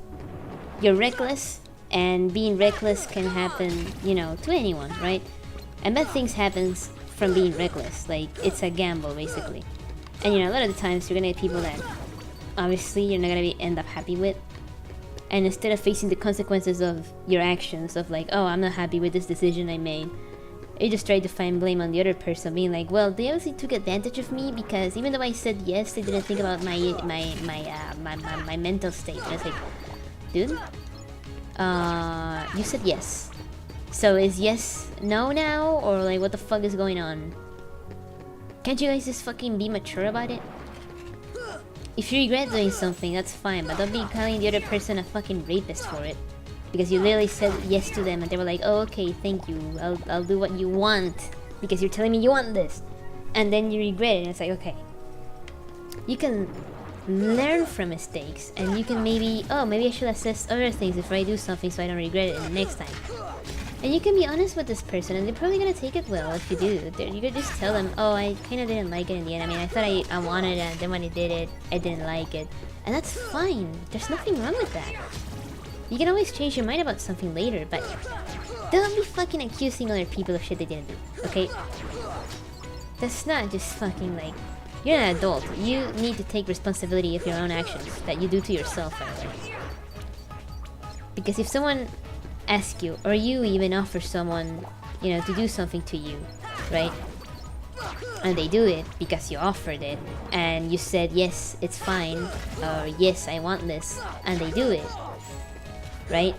You're reckless, and being reckless can happen, you know, to anyone, right? And bad things happens from being reckless. Like, it's a gamble, basically. And, you know, a lot of the times you're gonna get people that obviously you're not gonna end up happy with. And instead of facing the consequences of your actions, of like, oh, I'm not happy with this decision I made, you just try to find blame on the other person, being like, well, they obviously took advantage of me because even though I said yes, they didn't think about my mental state. And it's like, dude, you said yes. So is yes no now, or like what the fuck is going on? Can't you guys just fucking be mature about it? If you regret doing something, that's fine, but don't be calling the other person a fucking rapist for it. Because you literally said yes to them and they were like, oh, okay, thank you, I'll do what you want because you're telling me you want this. And then you regret it and it's like, okay. You can learn from mistakes and you can maybe, oh, maybe I should assess other things before I do something so I don't regret it the next time. And you can be honest with this person and they're probably gonna take it well if you do. You could just tell them, oh, I kind of didn't like it in the end. I mean, I thought I wanted it, and then when I did it, I didn't like it. And that's fine. There's nothing wrong with that. You can always change your mind about something later, but don't be fucking accusing other people of shit they didn't do, okay? That's not just fucking like... You're an adult. You need to take responsibility of your own actions that you do to yourself, by the way. Because if someone asks you, or you even offer someone, you know, to do something to you, right? And they do it because you offered it, and you said, yes, it's fine, or yes, I want this, and they do it. Right?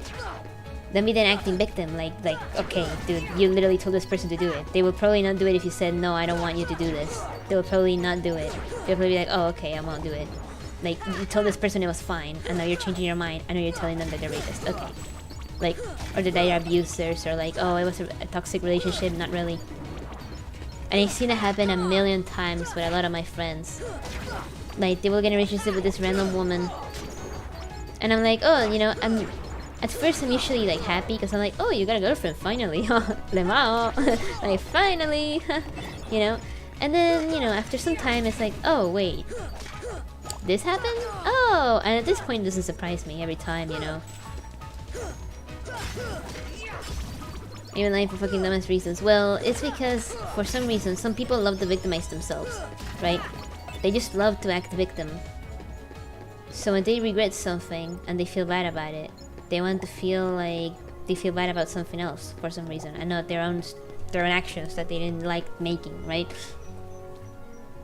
Don't be then acting victim, like, okay, dude, you literally told this person to do it. They will probably not do it if you said, no, I don't want you to do this. They will probably not do it. They'll probably be like, oh, okay, I won't do it. Like, you told this person it was fine, and now you're changing your mind, and now you're telling them that they're rapist. Okay. Like, or that they're abusers, or like, oh, it was a toxic relationship, not really. And I've seen it happen a million times with a lot of my friends. Like, they will get in a relationship with this random woman, and I'm like, oh, you know, at first I'm usually like happy because I'm like, oh, you got a girlfriend finally. Lemao. Like, finally. You know? And then, you know, after some time it's like, oh, wait. This happened? Oh! And at this point it doesn't surprise me every time, you know? Even like for fucking dumbest reasons. Well, it's because, for some reason, some people love to victimize themselves. Right? They just love to act victim. So when they regret something and they feel bad about it, they want to feel like they feel bad about something else for some reason, and not their own actions that they didn't like making, right?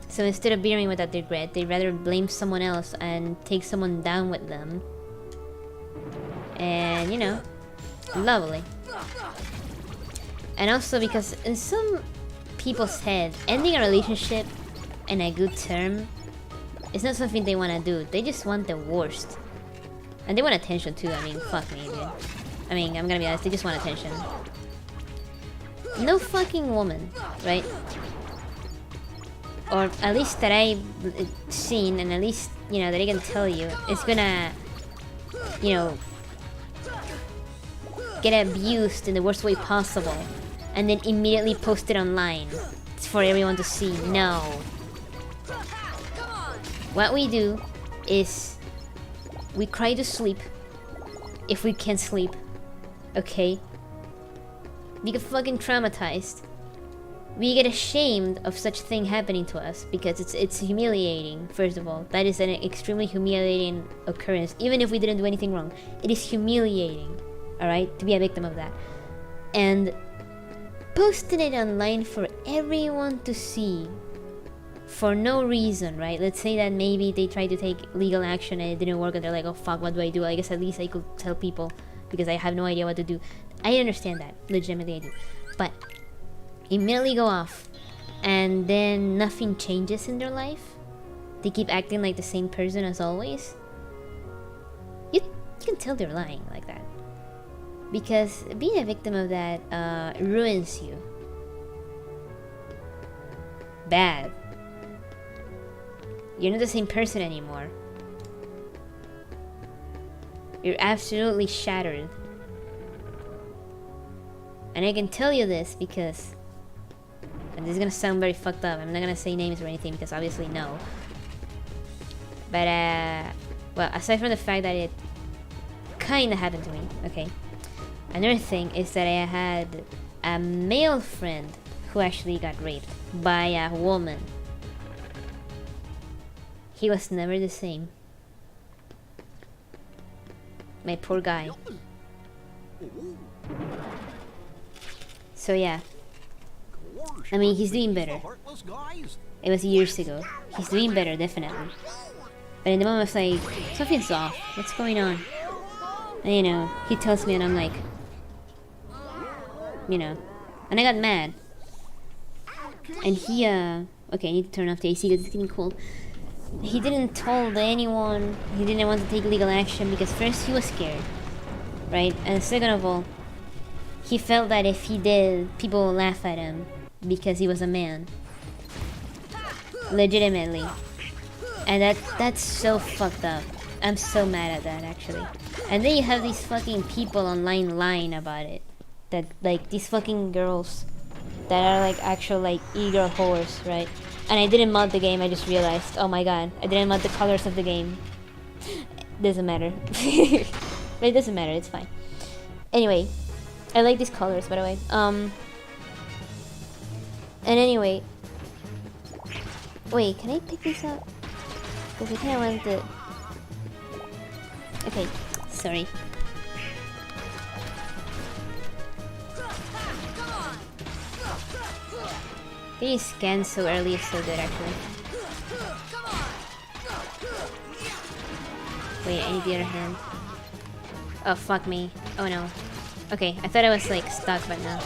So instead of bearing with that regret, they'd rather blame someone else and take someone down with them. And, you know, lovely. And also because in some people's head, ending a relationship in a good term is not something they want to do. They just want the worst. And they want attention too, I mean, fuck me, dude. I mean, I'm gonna be honest, they just want attention. No fucking woman, right? Or at least that I've seen, and at least, you know, that I can tell you, is gonna, you know, get abused in the worst way possible, and then immediately post it online for everyone to see. No. what we do is we try to sleep if we can sleep, okay? We get fucking traumatized. We get ashamed of such thing happening to us because it's humiliating. First of all, that is an extremely humiliating occurrence. Even if we didn't do anything wrong, it is humiliating, all right, to be a victim of that. And posting it online for everyone to see for no reason, right? Let's say that maybe they tried to take legal action and it didn't work and they're like, oh fuck, what do? I guess at least I could tell people because I have no idea what to do. I understand that, legitimately I do. But immediately go off and then nothing changes in their life. They keep acting like the same person as always. You can tell they're lying like that. Because being a victim of that ruins you. Bad. You're not the same person anymore. You're absolutely shattered. And I can tell you this because, and this is gonna sound very fucked up, I'm not gonna say names or anything because obviously no. But well, aside from the fact that it kinda happened to me, okay. Another thing is that I had a male friend who actually got raped by a woman. He was never the same. My poor guy. So yeah. I mean, he's doing better. It was years ago. He's doing better, definitely. But in the moment I was like, something's off. What's going on? And you know, he tells me and I'm like, you know. And I got mad. And he, okay, I need to turn off the AC because it's getting cold. He didn't tell anyone. He didn't want to take legal action because first he was scared, right? And second of all, he felt that if he did, people would laugh at him because he was a man. Legitimately. And that's so fucked up. I'm so mad at that, actually. And then you have these fucking people online lying about it. That, like, these fucking girls that are, like, actual, like, e-girl whores, right? And I didn't mod the game, I just realized. Oh my god, I didn't mod the colors of the game. Doesn't matter. But it doesn't matter, it's fine. Anyway, I like these colors, by the way. And anyway... Wait, can I pick this up? Because I kinda want the... Okay, sorry. Getting scanned so early is so good, actually. Wait, I need the other hand. Oh, fuck me. Oh no. Okay, I thought I was like stuck, but no.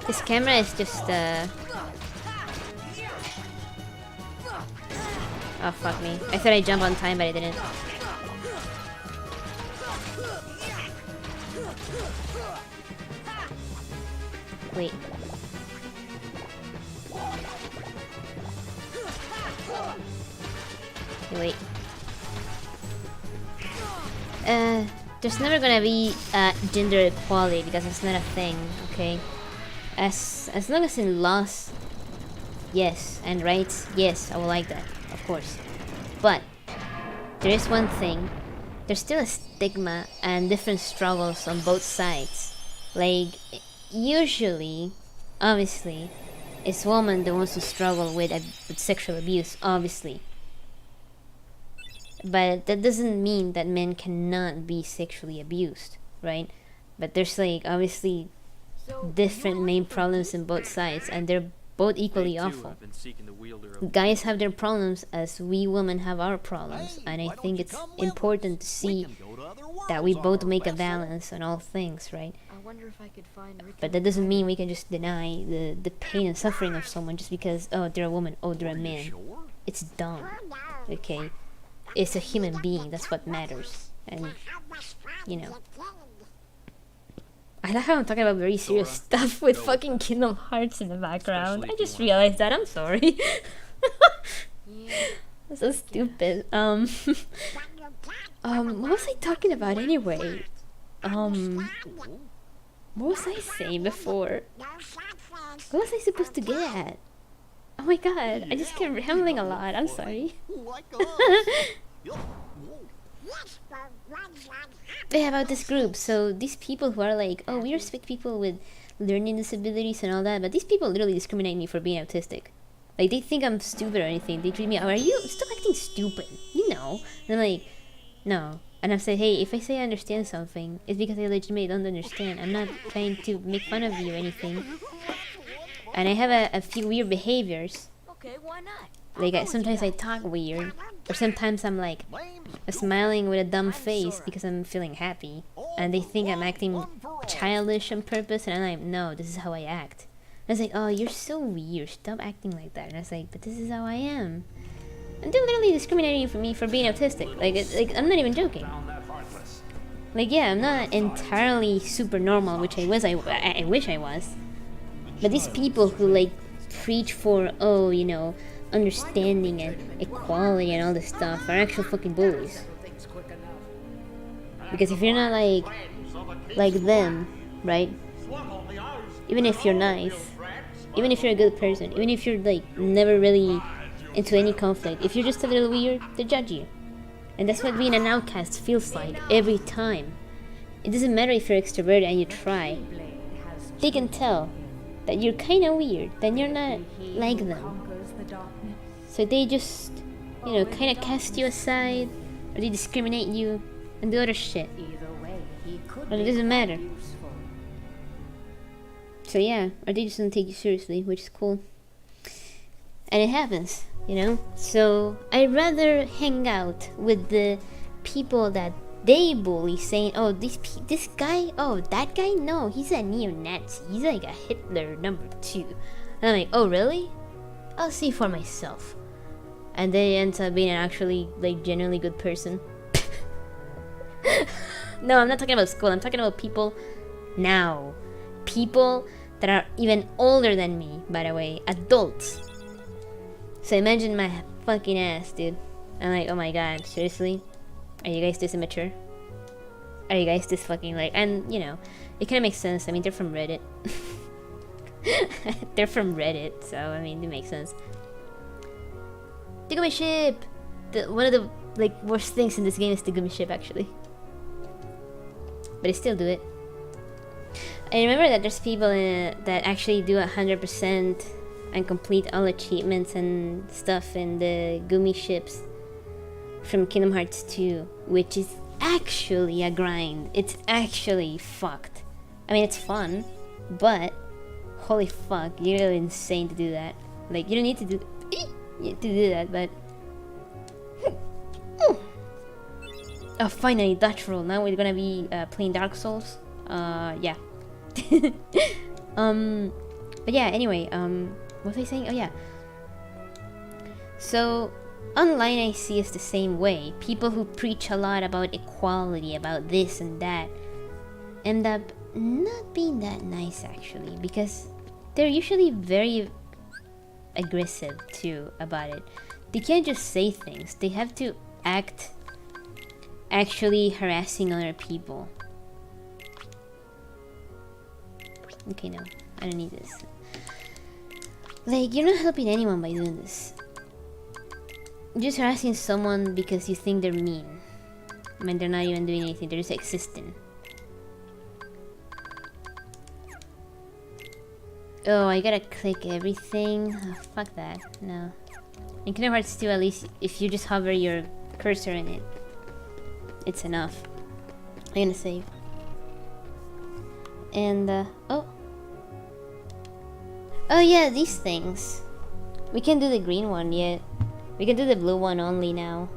This camera is just oh, fuck me. I thought I jumped on time, but I didn't. Wait. Wait. There's never gonna be gender equality because it's not a thing, okay? As long as in laws, yes, and rights, yes, I would like that, of course. But there is one thing. There's still a stigma and different struggles on both sides. Like, usually, obviously, it's women the ones who struggle with sexual abuse, obviously. But that doesn't mean that men cannot be sexually abused, right? But there's like obviously different main problems in both sides, and they're both equally awful. Guys have their problems as we women have our problems, and I think it's important to see that we both make a balance on all things, right? But that doesn't mean we can just deny the pain and suffering of someone just because, oh, they're a woman, oh, they're a man. It's dumb, okay? It's a human being, that's what matters. And, you know. I like how I'm talking about very serious stuff with fucking Kingdom Hearts in the background. I just realized that, I'm sorry. That's so stupid. What was I talking about anyway? What was I saying before? No such What was I supposed to get at? Oh my god, I just kept rambling a lot. I'm sorry. Like us. Yup. Whoa. Yes, but one's like Yeah, about this group. So these people who are like, oh, we respect people with learning disabilities and all that, but these people literally discriminate me for being autistic. Like they think I'm stupid or anything. They treat me, oh, are you stop acting stupid? You know. And I'm like, no. And I've said, hey, if I say I understand something, it's because I legitimately don't understand. I'm not trying to make fun of you or anything. And I have a few weird behaviors. Okay, why not? Like sometimes I talk weird, or sometimes I'm like smiling with a dumb face because I'm feeling happy, and they think I'm acting childish on purpose, and I'm like, no, this is how I act. And it's like, oh, you're so weird, stop acting like that. And I was like, but this is how I am. And they're literally discriminating for me for being autistic. Like I'm not even joking. Like, yeah, I'm not entirely super normal, which I wish I was. But these people who like preach for, oh, you know, understanding and equality and all this stuff are actual fucking bullies. Because if you're not like them, right? Even if you're nice, even if you're a good person, even if you're like never really into any conflict, if you're just a little weird, they judge you. And that's what being an outcast feels like every time. It doesn't matter if you're extroverted and you try. They can tell that you're kind of weird, that you're not like them. So they just, you know, kind of cast you aside, or they discriminate you, and do other shit. But it doesn't matter. So yeah, or they just don't take you seriously, which is cool. And it happens, you know? So I'd rather hang out with the people that they bully, saying, oh, this guy, oh, that guy? No, he's a neo-Nazi. He's like a Hitler #2. And I'm like, oh, really? I'll see for myself. And they end up being an actually, like, genuinely good person. No, I'm not talking about school. I'm talking about people now. People that are even older than me, by the way. Adults. So imagine my fucking ass, dude. I'm like, oh my god, seriously? Are you guys this immature? Are you guys this fucking like... And, you know, it kind of makes sense. I mean, they're from Reddit. They're from Reddit, so, I mean, it makes sense. The gummy ship! One of the, like, worst things in this game is the gummy ship, actually. But I still do it. I remember that there's people that actually do 100% and complete all achievements and stuff in the gummy ships from Kingdom Hearts 2, which is actually a grind. It's actually fucked. I mean, it's fun, but holy fuck, you're insane to do that. Like, you don't need to do that, but oh, finally, Dutch roll. Now we're gonna be playing Dark Souls. Yeah. But yeah, anyway, what was I saying? Oh yeah. So online I see it's the same way. People who preach a lot about equality, about this and that, end up not being that nice actually, because they're usually very aggressive too about it. They can't just say things. They have to act actually harassing other people. Okay, no, I don't need this. Like, you're not helping anyone by doing this. You're just harassing someone because you think they're mean. I mean, they're not even doing anything, they're just existing. Oh, I gotta click everything. Oh, fuck that. No. In Kingdom Hearts 2, at least, if you just hover your cursor in it, it's enough. I'm gonna save. And, oh. Oh yeah, these things. We can do the green one yet. We can do the blue one only now.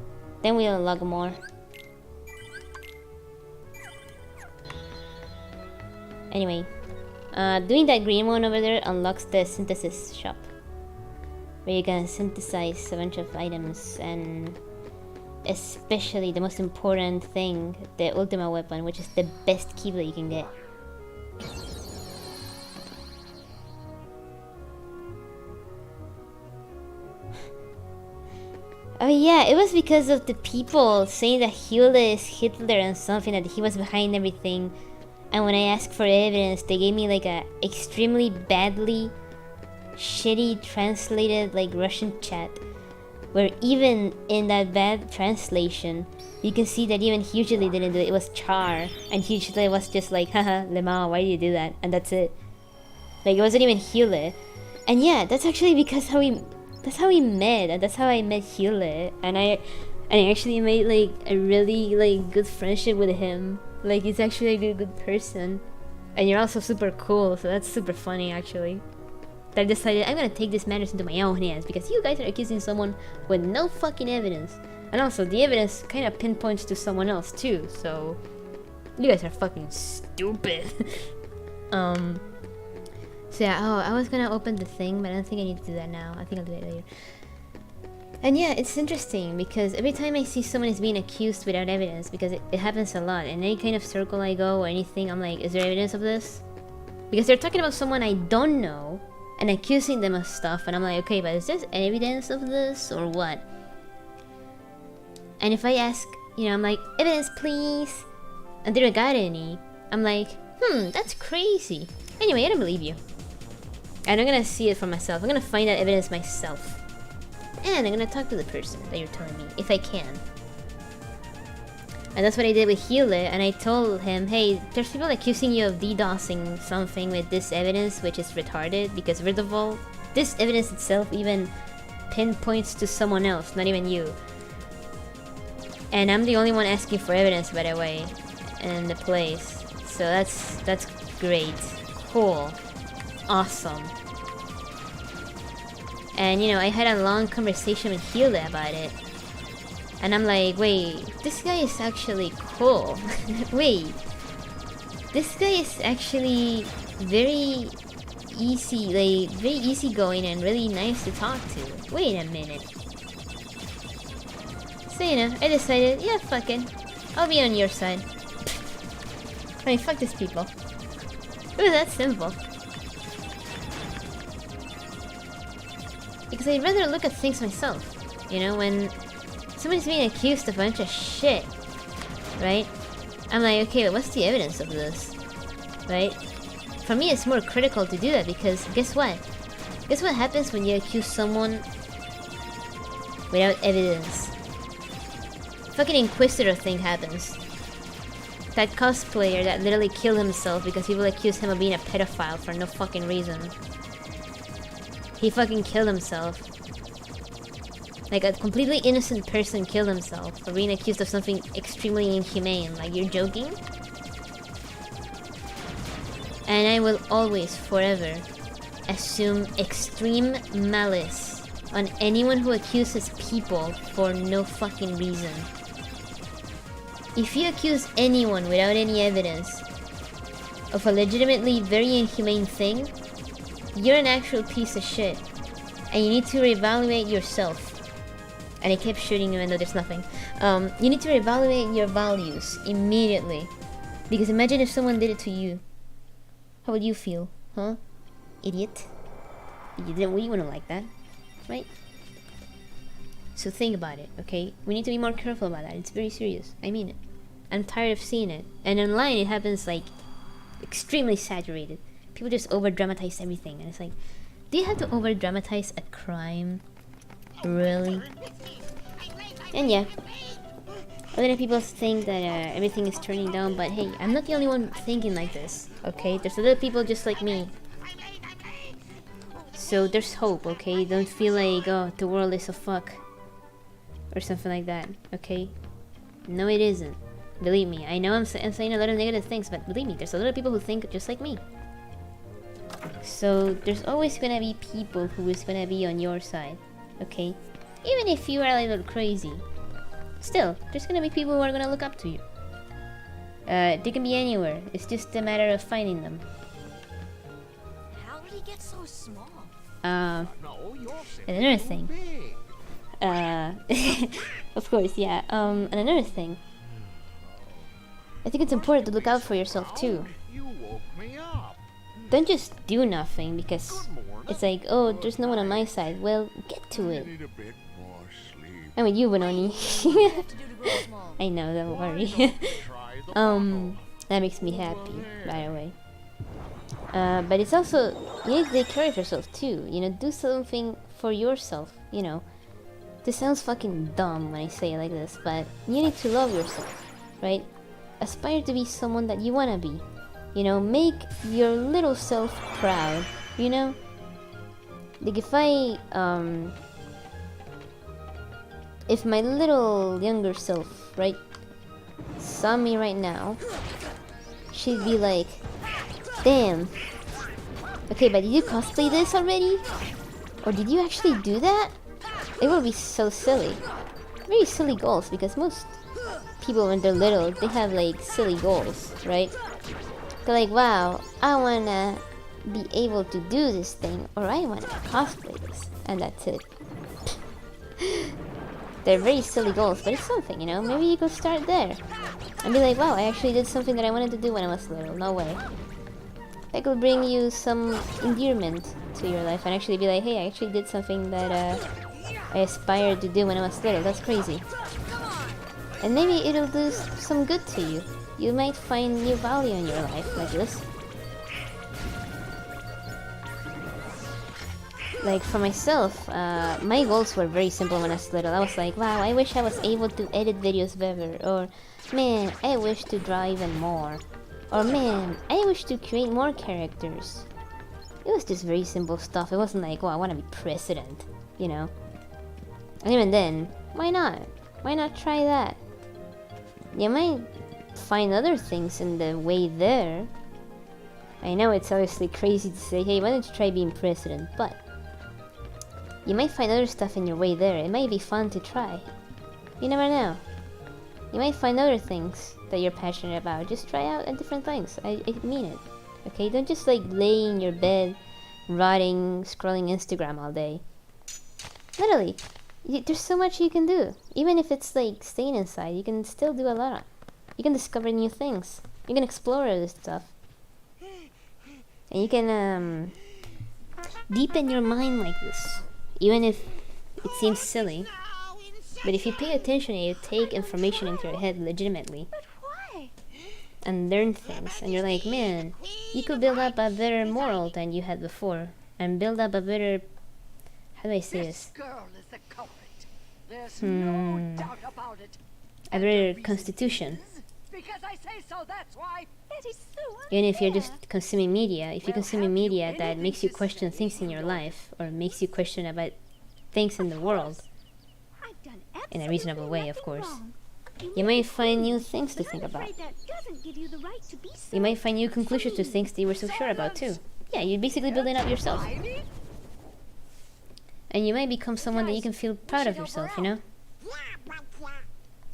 Then we'll unlock more. Anyway. Doing that green one over there unlocks the synthesis shop. Where you can synthesize a bunch of items, and especially the most important thing, the ultimate weapon, which is the best keyblade you can get. Oh yeah, it was because of the people saying that Hilda is Hitler and something, that he was behind everything. and when I asked for evidence, they gave me like a extremely badly shitty translated like Russian chat, where even in that bad translation you can see that even Hugely didn't do it. It was Char, and Hugely was just like, haha, Lemao, why did you do that? And that's it. Like, it wasn't even Hule. And yeah, that's actually because that's how we met, and that's how I met Hule. And I actually made like a really like good friendship with him. Like, he's actually a good person. And you're also super cool, so that's super funny actually. That I decided I'm gonna take this matters into my own hands because you guys are accusing someone with no fucking evidence. And also, the evidence kind of pinpoints to someone else too, so you guys are fucking stupid. So yeah, oh, I was gonna open the thing, but I don't think I need to do that now. I think I'll do it later. And yeah, it's interesting because every time I see someone is being accused without evidence, because it happens a lot, in any kind of circle I go or anything, I'm like, is there evidence of this? Because they're talking about someone I don't know and accusing them of stuff, and I'm like, okay, but is there evidence of this or what? And if I ask, you know, I'm like, evidence please, and they don't got any, I'm like, that's crazy. Anyway, I don't believe you. And I'm gonna see it for myself. I'm gonna find that evidence myself. And I'm gonna talk to the person that you're telling me, if I can. And that's what I did with Hule, and I told him, hey, there's people accusing you of DDoSing something with this evidence, which is retarded, because first of all, this evidence itself even pinpoints to someone else, not even you. And I'm the only one asking for evidence, by the way, in the place. So that's great. Cool. Awesome. And you know, I had a long conversation with Hilda about it. And I'm like, wait, this guy is actually cool. Wait. This guy is actually very easygoing and really nice to talk to. Wait a minute. So you know, I decided, yeah, fuck it. I'll be on your side. I mean, fuck these people. It was that simple. Because I'd rather look at things myself. You know, when somebody's being accused of a bunch of shit, right? I'm like, okay, but what's the evidence of this? Right? For me, it's more critical to do that because guess what? Guess what happens when you accuse someone without evidence? Fucking Inquisitor thing happens. That cosplayer that literally killed himself because people accused him of being a pedophile for no fucking reason. He fucking killed himself. Like a completely innocent person killed himself for being accused of something extremely inhumane. Like, you're joking? And I will always, forever, assume extreme malice on anyone who accuses people for no fucking reason. If you accuse anyone without any evidence of a legitimately very inhumane thing, you're an actual piece of shit. And you need to reevaluate yourself. And I kept shooting even though there's nothing. You need to reevaluate your values immediately. Because imagine if someone did it to you. How would you feel? Huh? Idiot. We wouldn't like that. Right? So think about it, okay? We need to be more careful about that. It's very serious. I mean it. I'm tired of seeing it. And online it happens like extremely saturated. People just over-dramatize everything. And it's like, do you have to over-dramatize a crime? Really? And yeah. A lot of people think that everything is turning down, but hey, I'm not the only one thinking like this, okay? There's a lot of people just like me. So there's hope, okay? Don't feel like, oh, the world is a fuck. Or something like that, okay? No, it isn't. Believe me, I know I'm saying a lot of negative things, but believe me, there's a lot of people who think just like me. So there's always gonna be people who is gonna be on your side, okay? Even if you are a little crazy, still, there's gonna be people who are gonna look up to you. They can be anywhere. It's just a matter of finding them. How did he get so small? No, you're And another thing. Of course, yeah. And another thing. I think it's important to look out for yourself too. You woke me up. Don't just do nothing because it's like, oh, there's no one on my side. Well, get to it. Need a bit more sleep. I'm with you, Benoni. What do you have to do to grow small? I know, don't worry. Try the bottle. That makes me happy, by the way. But it's also, you need to take care of yourself too. You know, do something for yourself, you know. This sounds fucking dumb when I say it like this, but you need to love yourself, right? Aspire to be someone that you wanna be. You know, make your little self proud, you know? Like if my little younger self, right, saw me right now, she'd be like, damn. Okay, but did you cosplay this already? Or did you actually do that? It would be so silly. Very silly goals, because most people when they're little, they have like silly goals, right? They're like, wow, I wanna be able to do this thing, or I wanna cosplay this, and that's it. They're very silly goals, but it's something, you know? Maybe you could start there. And be like, wow, I actually did something that I wanted to do when I was little, no way. That could bring you some endearment to your life, and actually be like, hey, I actually did something that I aspired to do when I was little. That's crazy. And maybe it'll do some good to you. You might find new value in your life like this. Like for myself, my goals were very simple when I was little. I was like, wow, I wish I was able to edit videos better. Or, man, I wish to draw even more. Or, man, I wish to create more characters. It was just very simple stuff. It wasn't like, oh, I want to be president, you know? And even then, why not? Why not try that? You might find other things in the way there. I know it's obviously crazy to say, hey, why don't you try being president? But you might find other stuff in your way there. It might be fun to try. You never know. You might find other things that you're passionate about. Just try out different things. I mean it. Okay? Don't just like lay in your bed, rotting, scrolling Instagram all day. Literally. There's so much you can do. Even if it's like staying inside, you can still do a lot. You can discover new things. You can explore this stuff. And you can deepen your mind like this. Even if it seems silly. But if you pay attention and you take information into your head legitimately. And learn things. And you're like, man, you could build up a better moral than you had before. And build up a better... How do I say this? There's no doubt about it. A better constitution. Because I say so, that's why. That is so Even if you're just consuming media, if you're consuming media that makes you question things in your life, or makes you question about things in the world, in a reasonable way, of course, you might find new things to think about. You might find new conclusions to things that you were so sure about too. Yeah, you're basically building up yourself. And you might become someone that you can feel proud of yourself, you know?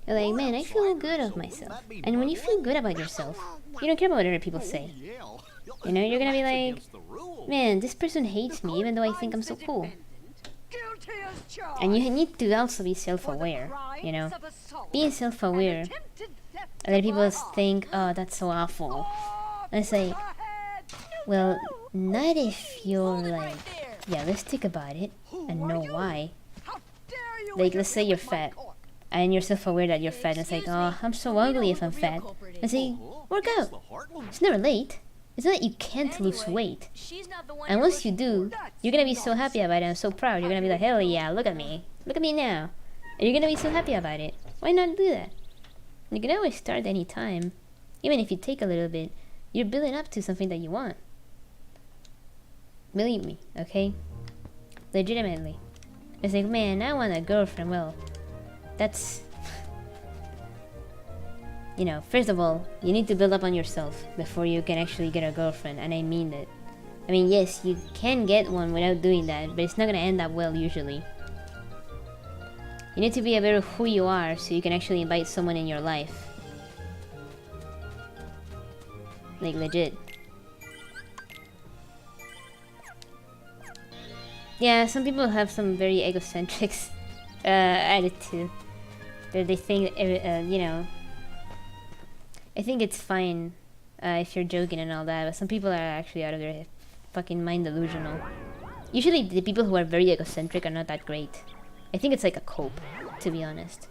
You're like, man, I feel good of myself. And when you feel good about yourself, you don't care about what other people say. You know, you're gonna be like, man, this person hates me even though I think I'm so cool. And you need to also be self-aware, you know? Being self-aware, other people think, oh, that's so awful. And it's like, well, not if you're like realistic about it and know why. Like, let's say you're fat and you're self-aware that you're fat, and it's like, oh, I'm so ugly if I'm fat. And say, work out. It's never late. It's not that you can't lose weight. And once you do, you're gonna be so happy about it and so proud. You're gonna be like, hell yeah, look at me. Look at me now. And you're gonna be so happy about it. Why not do that? You can always start any time. Even if you take a little bit, you're building up to something that you want. Believe me, okay? Legitimately. It's like, man, I want a girlfriend. Well, that's... You know, first of all, you need to build up on yourself before you can actually get a girlfriend, and I mean that. I mean, yes, you can get one without doing that, but it's not gonna end up well usually. You need to be aware of who you are so you can actually invite someone in your life. Like, legit. Yeah, some people have some very egocentric attitude. They think, you know... I think it's fine if you're joking and all that, but some people are actually out of their fucking mind delusional. Usually the people who are very egocentric are not that great. I think it's like a cope, to be honest.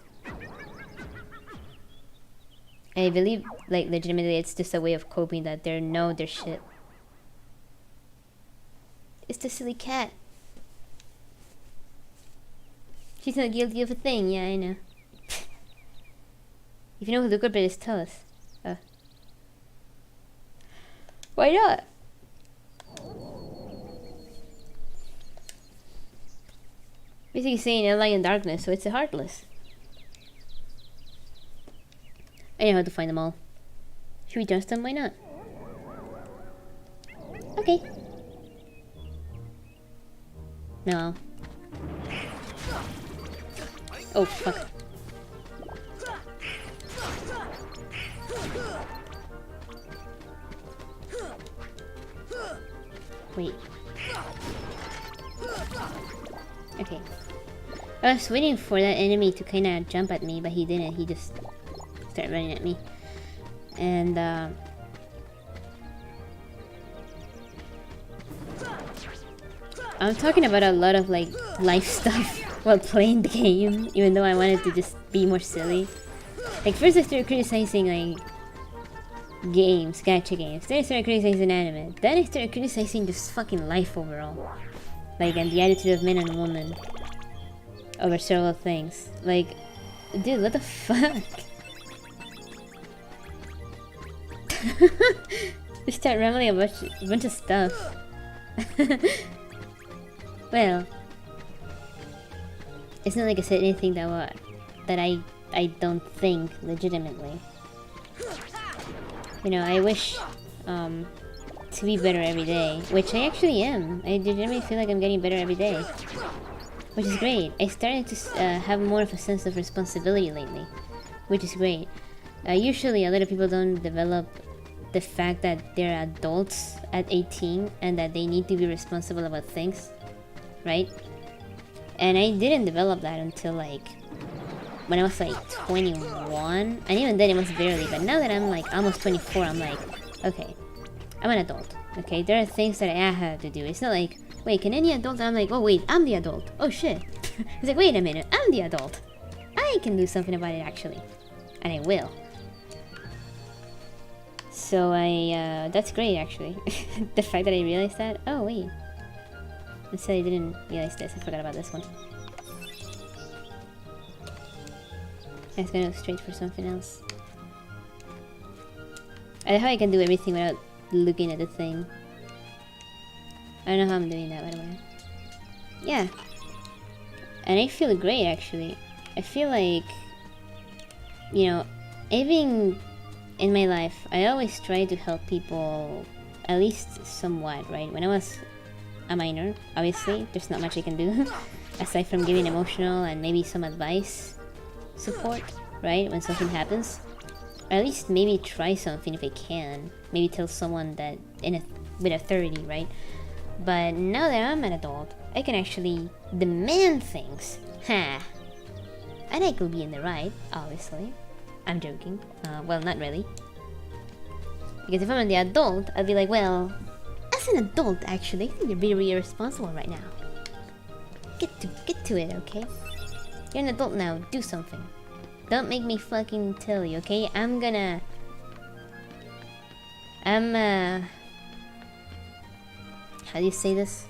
I believe, like, legitimately, it's just a way of coping that they know their shit. It's the silly cat. She's not guilty of a thing, yeah, I know. If you know who the culprit is, tell us. Why not? Basically saying I lie in darkness, so it's a heartless. I know how to find them all. Should we trust them? Why not? Okay. No. Oh, fuck. Wait. Okay. I was waiting for that enemy to kinda jump at me, but he didn't. He just started running at me. And, I'm talking about a lot of, like, life stuff while playing the game, even though I wanted to just be more silly. Like, first I started criticizing, like, games, gacha games. Then I started criticizing anime. Then I started criticizing just fucking life overall. Like, and the attitude of men and women over several things. Like, dude, what the fuck? Just start rambling a bunch of stuff. Well, it's not like I said anything that I don't think legitimately. You know, I wish to be better every day, which I actually am. I legitimately feel like I'm getting better every day, which is great. I started to have more of a sense of responsibility lately, which is great. Usually, a lot of people don't develop the fact that they're adults at 18 and that they need to be responsible about things, right? And I didn't develop that until like when I was like 21, and even then it was barely. But now that I'm like almost 24, I'm like, okay, I'm an adult. Okay, there are things that I have to do. It's not like, wait, can any adult? I'm like, oh wait, I'm the adult. Oh shit. It's like, wait a minute, I'm the adult. I can do something about it actually, and I will. So that's great actually. The fact that I realized that. Oh wait, I said I didn't realize this. I forgot about this one. I was gonna go straight for something else. I know how I can do everything without looking at the thing. I don't know how I'm doing that, by the way. Yeah. And I feel great, actually. I feel like, you know, even in my life, I always try to help people, at least somewhat, right? When I was a minor, obviously, there's not much I can do, aside from giving emotional and maybe some advice. Support, right? When something happens, or at least maybe try something if I can. Maybe tell someone that with authority, right? But now that I'm an adult, I can actually demand things. Ha! And I could be in the right, obviously. I'm joking. Well, not really. Because if I'm the adult, I'll be like, well, as an adult, actually, I think you're really irresponsible right now. Get to it, okay? You're an adult now, do something. Don't make me fucking tell you, okay? I'm how do you say this?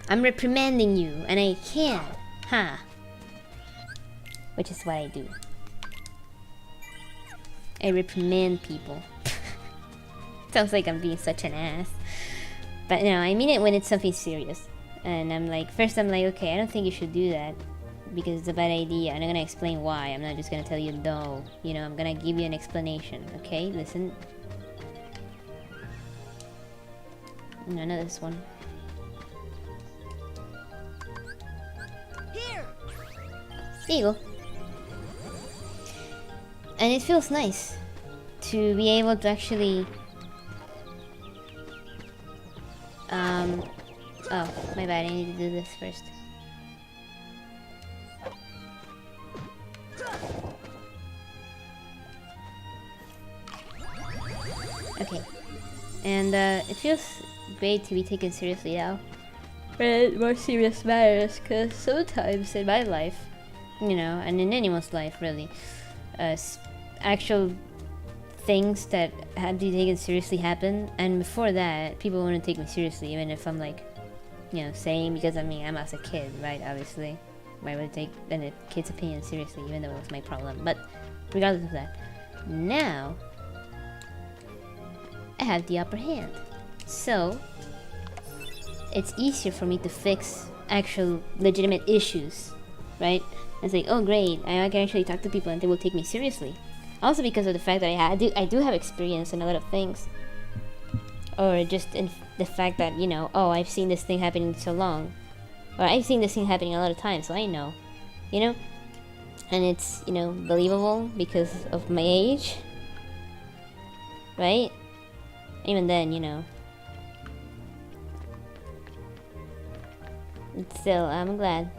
I'm reprimanding you, and I can, huh? Which is what I do. I reprimand people. Sounds like I'm being such an ass. But no, I mean it when it's something serious. And I'm like, first I'm like, okay, I don't think you should do that. Because it's a bad idea, and I'm gonna explain why. I'm not just gonna tell you no. You know, I'm gonna give you an explanation, okay? Listen. No, not this one. Here. There you go. And it feels nice to be able to actually oh, my bad, I need to do this first. Okay. And it feels great to be taken seriously now. But more serious matters, because sometimes in my life, you know, and in anyone's life really, actual things that have to be taken seriously happen, and before that, people wouldn't take me seriously, even if I'm like, you know, saying, because I mean, I'm as a kid, right? Obviously, why would I take a kid's opinion seriously, even though it was my problem? But regardless of that, now I have the upper hand, so it's easier for me to fix actual legitimate issues, right? It's like, oh great, I can actually talk to people and they will take me seriously. Also because of the fact that I do have experience in a lot of things, or just in the fact that, you know, oh, I've seen this thing happening so long, or I've seen this thing happening a lot of times, so I know, you know, and it's, you know, believable because of my age, right? Even then, you know, still, I'm glad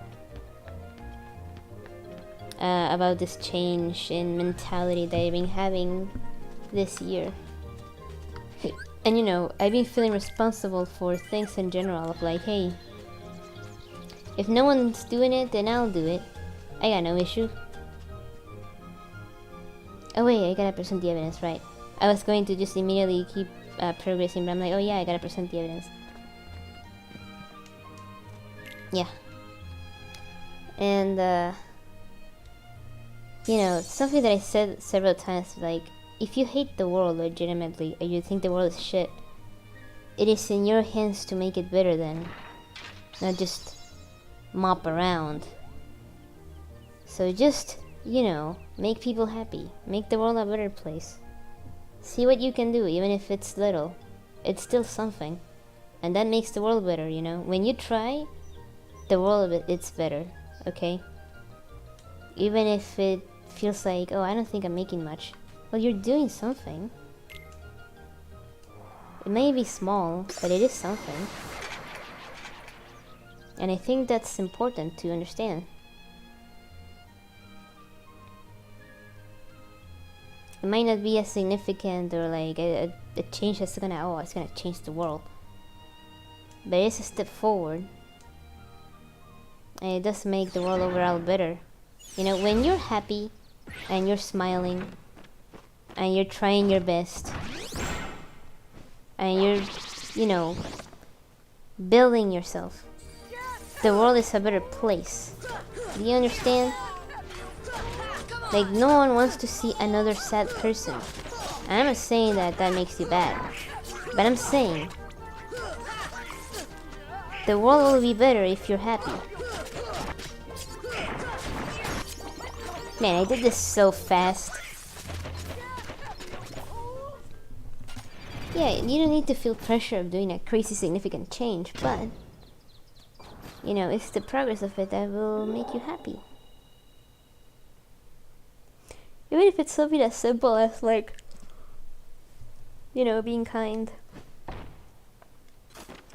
about this change in mentality that I've been having this year. And you know, I've been feeling responsible for things in general, of like, hey, if no one's doing it, then I'll do it. I got no issue. Oh wait, I gotta present the evidence, right? I was going to just immediately keep progressing, but I'm like, oh yeah, I gotta present the evidence. Yeah. And you know, something that I said several times, like, if you hate the world legitimately, or you think the world is shit, it is in your hands to make it better then, not just mop around. So just, you know, make people happy, make the world a better place. See what you can do, even if it's little. It's still something, and that makes the world better, you know. When you try, the world of it's better, okay? Even if it feels like, oh, I don't think I'm making much. Well, you're doing something. It may be small, but it is something. And I think that's important to understand. It might not be as significant, or like a change that's gonna, oh, it's gonna change the world. But it's a step forward. And it does make the world overall better. You know, when you're happy, and you're smiling, and you're trying your best, and you're, you know, building yourself, the world is a better place. Do you understand? Like, no one wants to see another sad person. And I'm not saying that that makes you bad, but I'm saying the world will be better if you're happy. Man, I did this so fast. Yeah, you don't need to feel pressure of doing a crazy significant change, but, you know, it's the progress of it that will make you happy. Even if it's something as simple as, like, you know, being kind.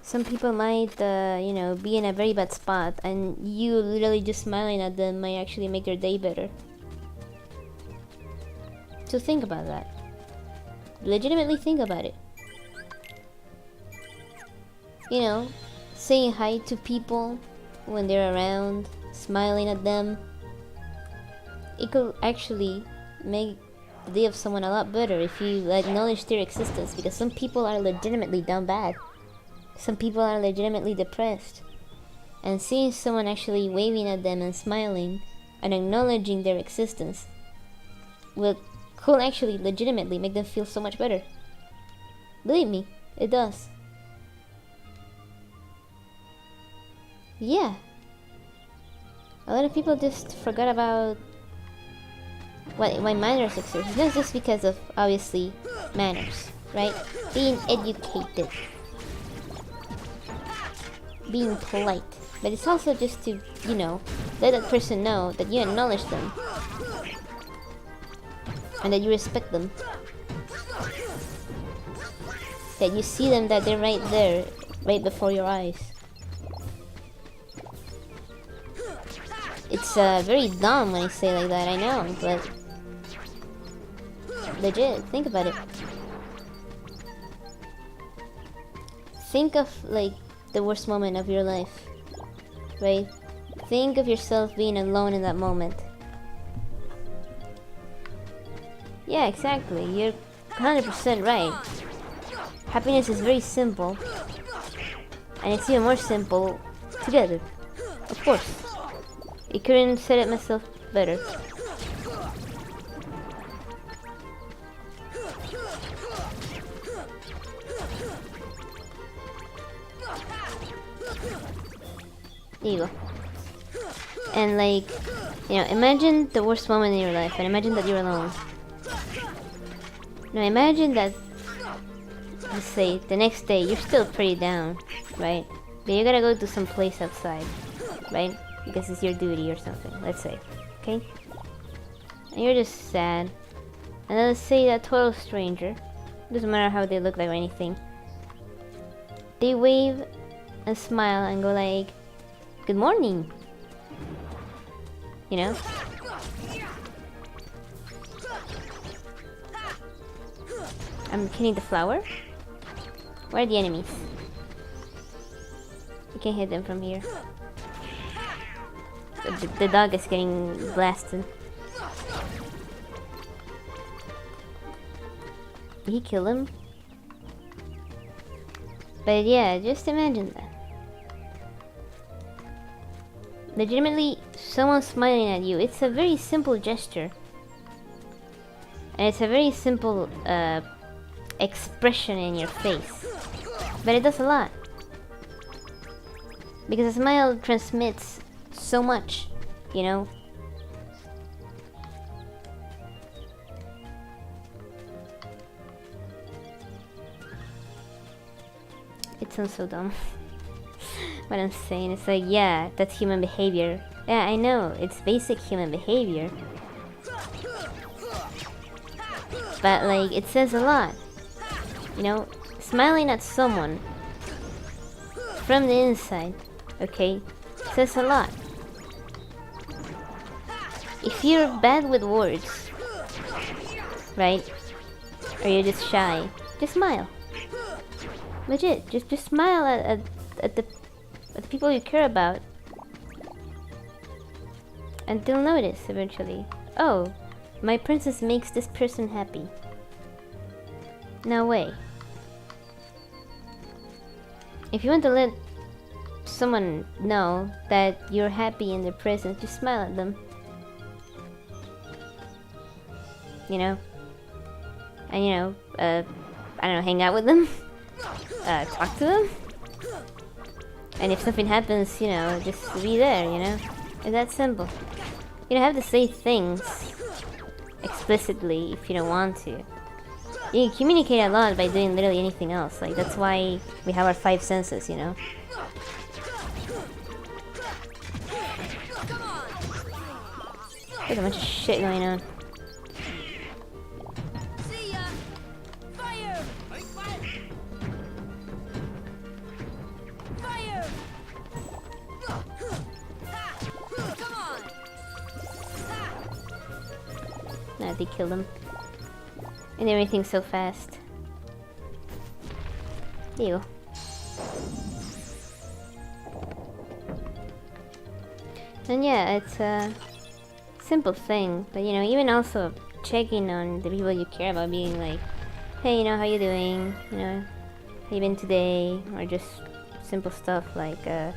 Some people might, you know, be in a very bad spot, and you literally just smiling at them might actually make their day better. So think about that. Legitimately think about it. You know, saying hi to people when they're around, smiling at them. It could actually make the day of someone a lot better if you acknowledge their existence, because some people are legitimately down bad. Some people are legitimately depressed. And seeing someone actually waving at them and smiling and acknowledging their existence could actually legitimately make them feel so much better. Believe me, it does. Yeah. A lot of people just forgot about why manners exist. Not just because of, obviously, manners, right? Being educated. Being polite. But it's also just to, you know, let that person know that you acknowledge them. And that you respect them. That you see them, that they're right there, right before your eyes. It's very dumb when I say like that, I know, but legit, think about it. Think of, like, the worst moment of your life, right? Think of yourself being alone in that moment. Yeah, exactly. You're 100% right. Happiness is very simple. And it's even more simple together. Of course. I couldn't say it myself better. There you go. And like, you know, imagine the worst moment in your life and imagine that you're alone. Now imagine that, let's say, the next day you're still pretty down, right? But you gotta go to some place outside, right? Because it's your duty or something, let's say, okay? And you're just sad. And then let's say that total stranger, doesn't matter how they look like or anything, they wave and smile and go like, good morning. You know? I'm killing the flower. Where are the enemies? You can't hit them from here. The dog is getting blasted. Did he kill him? But yeah, just imagine that. Legitimately, someone smiling at you. It's a very simple gesture. And it's a very simple expression in your face. But it does a lot. Because a smile transmits so much, you know? It sounds so dumb. What I'm saying, it's like, yeah, that's human behavior. Yeah, I know, it's basic human behavior. But like, it says a lot. You know, smiling at someone from the inside, okay, says a lot. If you're bad with words, right, or you're just shy, just smile. Legit, just smile at the people you care about, and they'll notice eventually. Oh, my princess makes this person happy. No way. If you want to let someone know that you're happy in their presence, just smile at them. You know? And you know, I don't know, hang out with them? Talk to them? And if something happens, you know, just be there, you know? It's that simple. You don't have to say things explicitly if you don't want to. You can communicate a lot by doing literally anything else. Like, that's why we have our 5 senses, you know? There's a bunch of shit going on. See ya! Fire! Fire! Come on! Nah, they killed him. And everything's so fast. There you go. And yeah, it's a simple thing, but you know, even also checking on the people you care about, being like, hey, you know, how you doing? You know, how you been today? Or just simple stuff like, you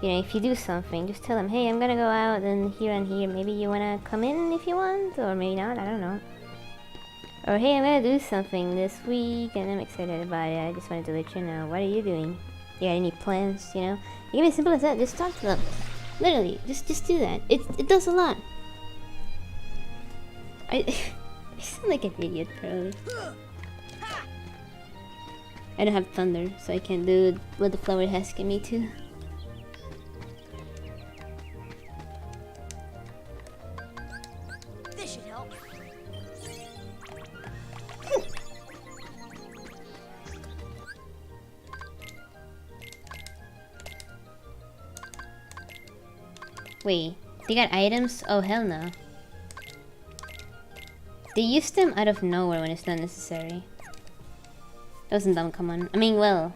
know, if you do something, just tell them, hey, I'm gonna go out and here, maybe you wanna come in if you want, or maybe not, I don't know. Or hey, I'm gonna do something this week and I'm excited about it, I just wanted to let you know. What are you doing? You got any plans, you know? It can be as simple as that, just talk to them. Literally, just do that. It does a lot. I sound like an idiot, probably. I don't have thunder, so I can't do what the flower is asking me to. This should help. Wait, they got items? Oh, hell no. They use them out of nowhere when it's not necessary. That wasn't dumb, come on. I mean, well.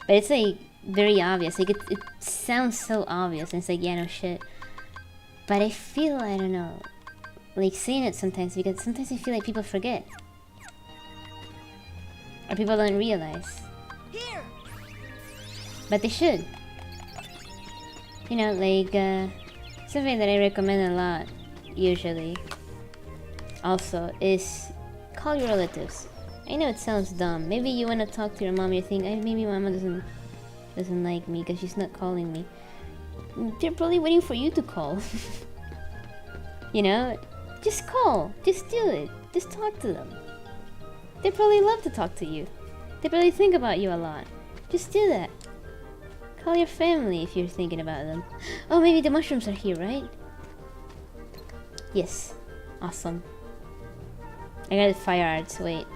But it's like, very obvious. Like, it sounds so obvious. And it's like, yeah, no shit. But I feel, I don't know, like saying it sometimes, because sometimes I feel like people forget. Or people don't realize. Here. But they should. You know, like, something that I recommend a lot, usually, also, is call your relatives. I know it sounds dumb. Maybe you want to talk to your mom, you think, maybe mama doesn't like me because she's not calling me. They're probably waiting for you to call. You know? Just call. Just do it. Just talk to them. They probably love to talk to you. They probably think about you a lot. Just do that. Call your family if you're thinking about them. Oh, maybe the mushrooms are here, right? Yes. Awesome. I got fire arts, wait.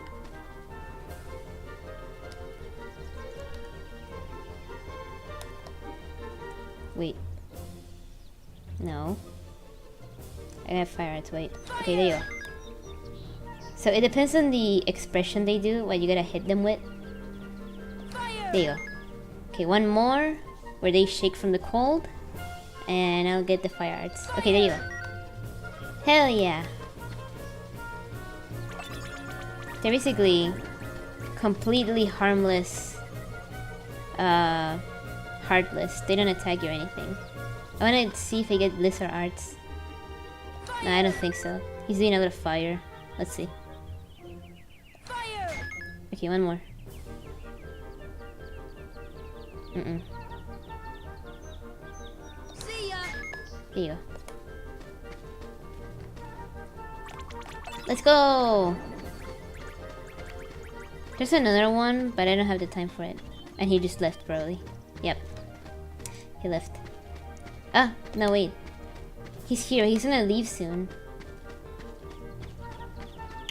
Wait. No. I got fire arts, wait. Okay, there you go. So it depends on the expression they do, what you gotta hit them with. There you go. Okay, one more, where they shake from the cold. And I'll get the fire arts. Okay, there you go. Hell yeah. They're basically completely harmless, heartless. They don't attack you or anything. I wanna see if I get lizard arts. No, I don't think so. He's doing a little fire. Let's see. Okay, one more. See ya. Here you go. Let's go! There's another one, but I don't have the time for it. And he just left, probably. Yep. He left. Ah, no, wait. He's here. He's gonna leave soon.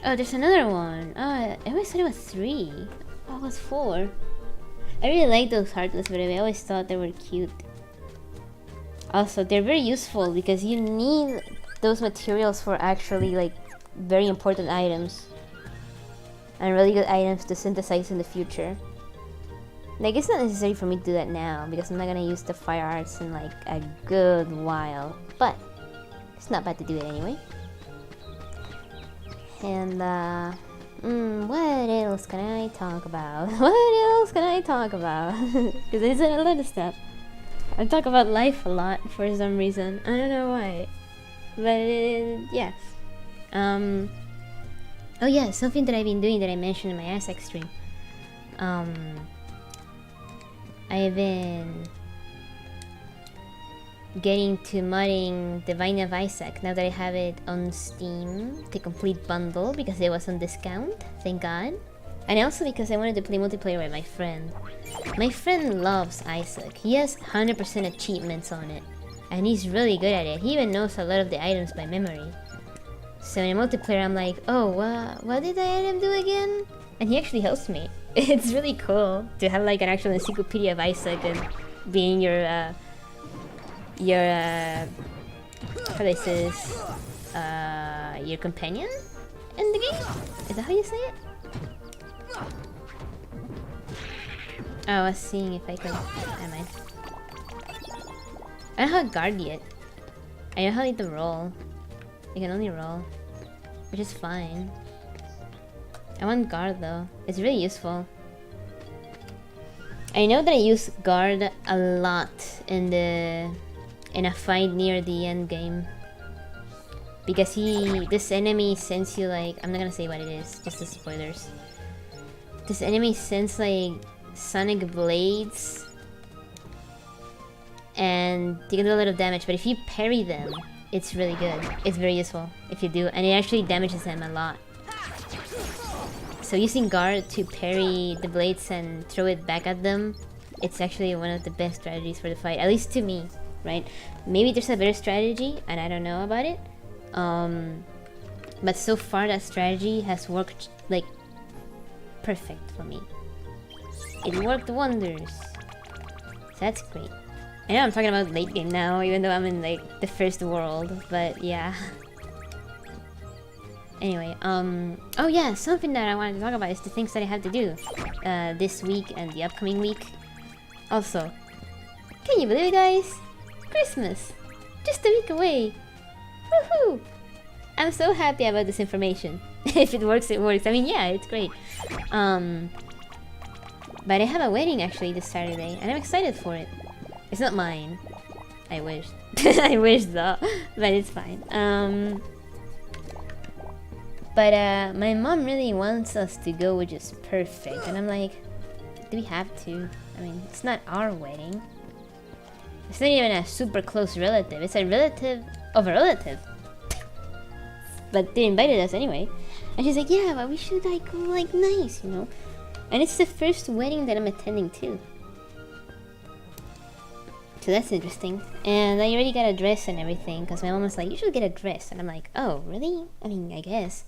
Oh, there's another one. Oh, I always thought it was 3. Oh, it was 4. I really like those heartless, but I always thought they were cute. Also, they're very useful because you need those materials for actually, like, very important items. And really good items to synthesize in the future. Like, it's not necessary for me to do that now because I'm not gonna use the fire arts in, like, a good while. But it's not bad to do it anyway. And, what else can I talk about? What else can I talk about? Because there's a lot of stuff. I talk about life a lot for some reason. I don't know why. But, yeah. Oh yeah, something that I've been doing that I mentioned in my Aztec stream. I've been getting to modding the Vine of Isaac now that I have it on Steam, the complete bundle, because it was on discount, thank god. And also because I wanted to play multiplayer with my friend. My friend loves Isaac. He has 100% achievements on it. And he's really good at it. He even knows a lot of the items by memory. So in multiplayer I'm like, oh, what did the item do again? And he actually helps me. It's really cool to have like an actual encyclopedia of Isaac and being your how do I say this? Your companion in the game? Is that how you say it? Oh, I was seeing if I could. Never mind. I don't have a guard yet. I know how to roll. I can only roll, which is fine. I want guard though. It's really useful. I know that I use guard a lot in a fight near the end game. Because this enemy sends you like, I'm not gonna say what it is, just the spoilers. This enemy sends like sonic blades and you can do a lot of damage, but if you parry them, it's really good. It's very useful if you do, and it actually damages them a lot. So using guard to parry the blades and throw it back at them, it's actually one of the best strategies for the fight, at least to me, right? Maybe there's a better strategy and I don't know about it. But so far that strategy has worked like perfect for me. It worked wonders. So that's great. I know I'm talking about late game now, even though I'm in like the first world, but yeah. Anyway, oh yeah, something that I wanted to talk about is the things that I have to do this week and the upcoming week. Also, can you believe it, guys? Christmas! Just a week away! Woohoo! I'm so happy about this information. If it works, it works. I mean, yeah, it's great. But I have a wedding actually this Saturday, and I'm excited for it. It's not mine. I wish. I wish though, but it's fine. But my mom really wants us to go, which is perfect. And I'm like, do we have to? I mean, it's not our wedding. It's not even a super close relative. It's a relative of a relative. But they invited us anyway. And she's like, yeah, but we should like go like nice, you know? And it's the first wedding that I'm attending too. So that's interesting. And I already got a dress and everything, because my mom was like, you should get a dress. And I'm like, oh, really? I mean, I guess.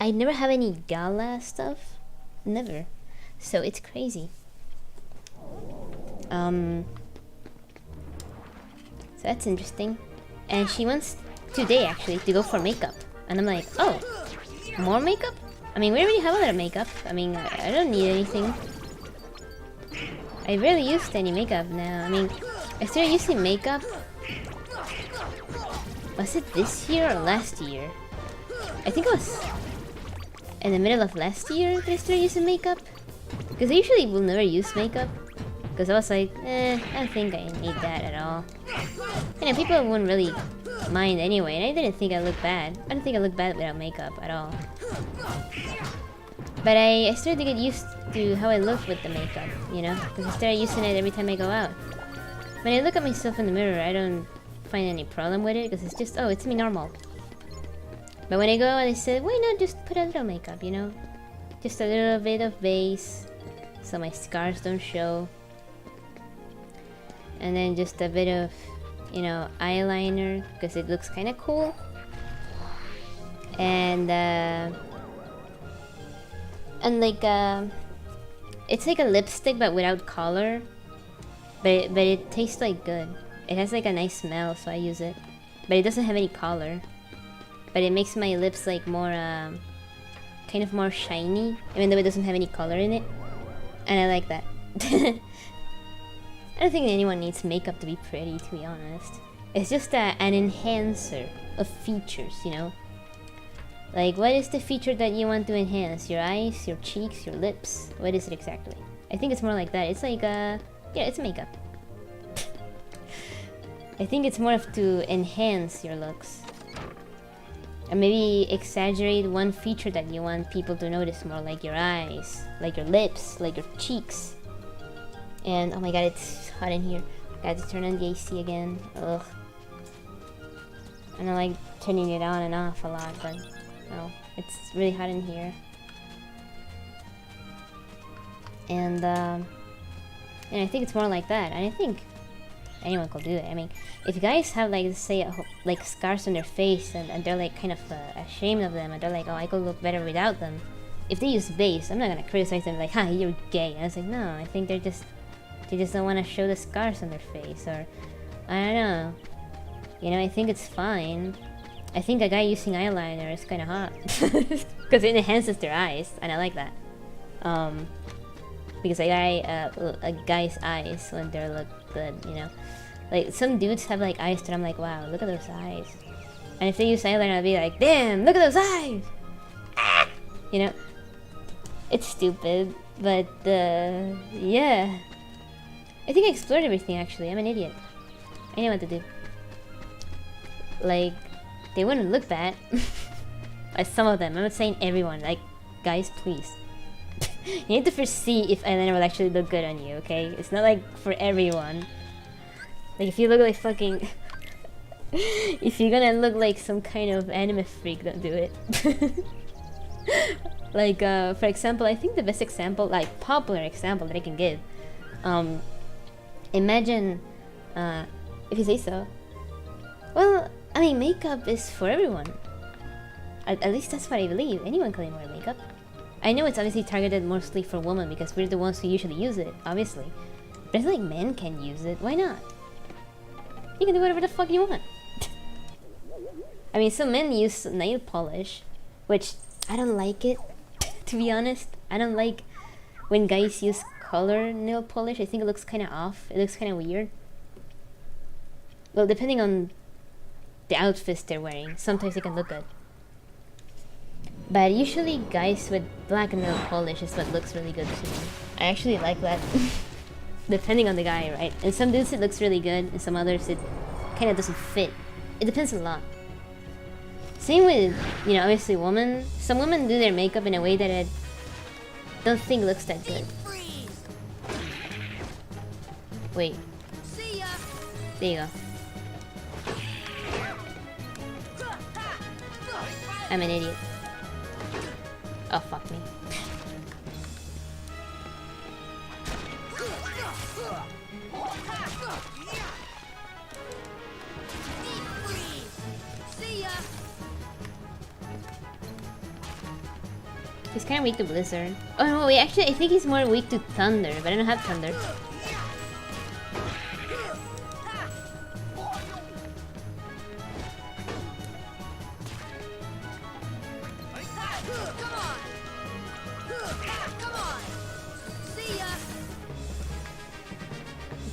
I never have any gala stuff. Never. So it's crazy. So that's interesting. And she wants today actually to go for makeup. And I'm like, oh, more makeup? I mean, we already have a lot of makeup. I mean, I don't need anything. I rarely used any makeup now. I mean, I started using makeup. Was it this year or last year? I think it was in the middle of last year that I started using makeup. Because I usually will never use makeup. Because I was like, I don't think I need that at all. You know, people wouldn't really mind anyway, and I didn't think I looked bad. I don't think I look bad without makeup at all. But I started to get used to how I look with the makeup, you know? Because I started using it every time I go out. When I look at myself in the mirror, I don't find any problem with it, because it's just, oh, it's me normal. But when I go out, I said, why not just put a little makeup, you know? Just a little bit of base, so my scars don't show. And then just a bit of, you know, eyeliner, because it looks kind of cool. And like it's like a lipstick but without color, but it tastes like good. It has like a nice smell, so I use it. But it doesn't have any color. But it makes my lips like more kind of more shiny, even though it doesn't have any color in it. And I like that. I don't think anyone needs makeup to be pretty, to be honest. It's just an enhancer of features, you know? Like, what is the feature that you want to enhance? Your eyes, your cheeks, your lips? What is it exactly? I think it's more like that. It's like, yeah, it's makeup. I think it's more of to enhance your looks. And maybe exaggerate one feature that you want people to notice more, like your eyes, like your lips, like your cheeks. And oh my god, it's hot in here. I had to turn on the AC again. Ugh. And I like turning it on and off a lot, but no, it's really hot in here. And I think it's more like that. And I think anyone could do it. I mean, if you guys have like, say, like scars on their face and they're like kind of ashamed of them, and they're like, oh, I could look better without them. If they use base, I'm not gonna criticize them like, ha, you're gay. And I was like, no, I think they just don't want to show the scars on their face, or I don't know. You know, I think it's fine. I think a guy using eyeliner is kind of hot because it enhances their eyes, and I like that. Because a guy's eyes when they look good, you know. Like some dudes have like eyes that I'm like, wow, look at those eyes. And if they use eyeliner, I'll be like, damn, look at those eyes. You know, it's stupid, but yeah. I think I explored everything actually. I'm an idiot. I know what to do. Like, they wouldn't look bad. Like some of them. I'm not saying everyone. Like, guys, please. You need to first see if eyeliner will actually look good on you, okay? It's not like for everyone. Like, if you look like fucking... if you're gonna look like some kind of anime freak, don't do it. Like, for example, I think the best example, like, popular example that I can give, imagine, if you say so. Well, I mean, makeup is for everyone. At least that's what I believe. Anyone can wear makeup. I know it's obviously targeted mostly for women because we're the ones who usually use it, obviously. But it's like men can use it. Why not? You can do whatever the fuck you want. I mean, some men use nail polish, which I don't like it, to be honest. I don't like when guys use color nail polish. I think it looks kind of off. It looks kind of weird. Well, depending on the outfits they're wearing, sometimes it can look good. But usually guys with black nail polish is what looks really good to me. I actually like that. Depending on the guy, right? And some dudes it looks really good, and some others it kind of doesn't fit. It depends a lot. Same with, you know, obviously women. Some women do their makeup in a way that I don't think looks that good. Wait. There you go. I'm an idiot. Oh, fuck me. He's kind of weak to Blizzard. Oh no, wait, actually I think he's more weak to Thunder, but I don't have Thunder.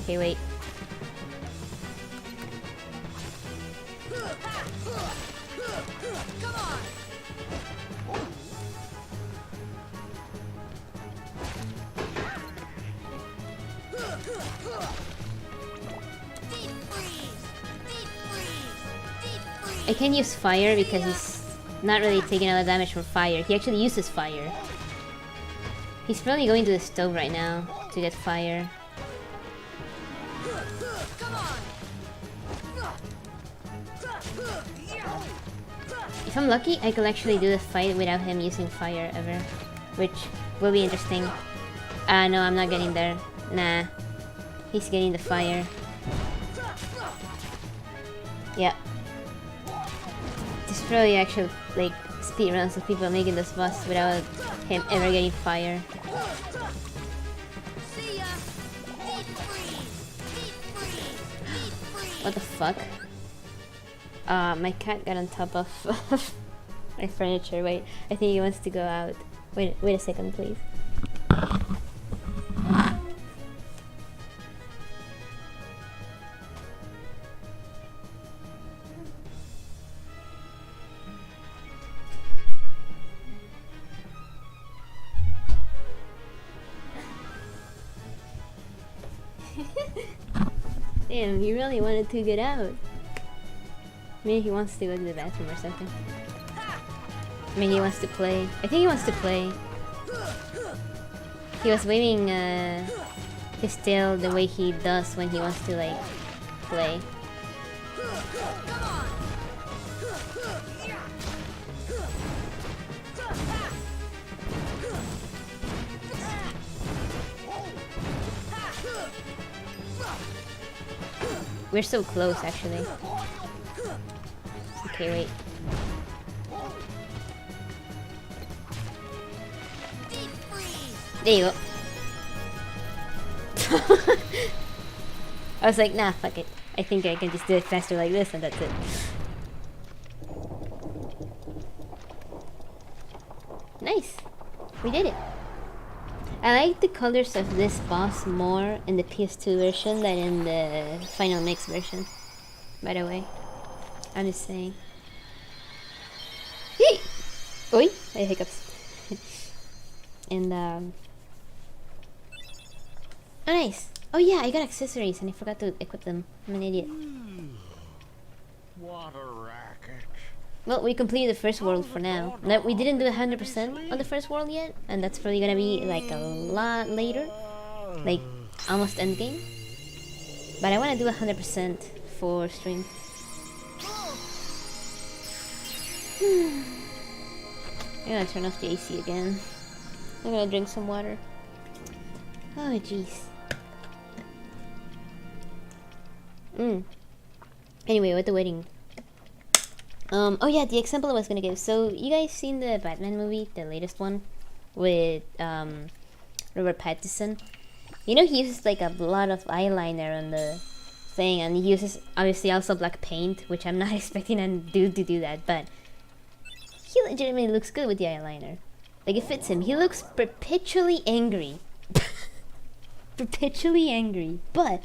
Okay, wait. I can use fire because he's not really taking a lot of damage from fire. He actually uses fire. He's probably going to the stove right now to get fire. If I'm lucky, I could actually do the fight without him using fire ever, which will be interesting. No, I'm not getting there. Nah, he's getting the fire. Yeah. There's probably actual like speedruns of people making this boss without him ever getting fire. What the fuck? My cat got on top of my furniture. Wait, I think he wants to go out. Wait a second, please. Damn, he really wanted to get out. Maybe he wants to go to the bathroom or something. Maybe he wants to play. I think he wants to play. He was waving his tail the way he does when he wants to like play. We're so close, actually. Okay, wait. There you go. I was like, nah, fuck it. I think I can just do it faster like this and that's it. Nice! We did it! I like the colors of this boss more in the PS2 version than in the Final Mix version. By the way. I'm just saying. Yee! Oi! I hiccups. And oh nice! Oh yeah, I got accessories and I forgot to equip them. I'm an idiot. What a racket. Well, we completed the first world for now. No, we didn't do 100% on the first world yet, and that's probably gonna be like a lot later. Like, almost endgame. But I wanna do 100% for stream. I'm gonna turn off the AC again. I'm gonna drink some water. Oh jeez. Anyway, with the wedding. Oh yeah, the example I was gonna give. So, you guys seen the Batman movie, the latest one? With, Robert Pattinson? You know he uses like a lot of eyeliner on the thing, and he uses obviously also black paint, which I'm not expecting a dude to do that, but he legitimately looks good with the eyeliner. Like, it fits him. He looks perpetually angry. Perpetually angry, but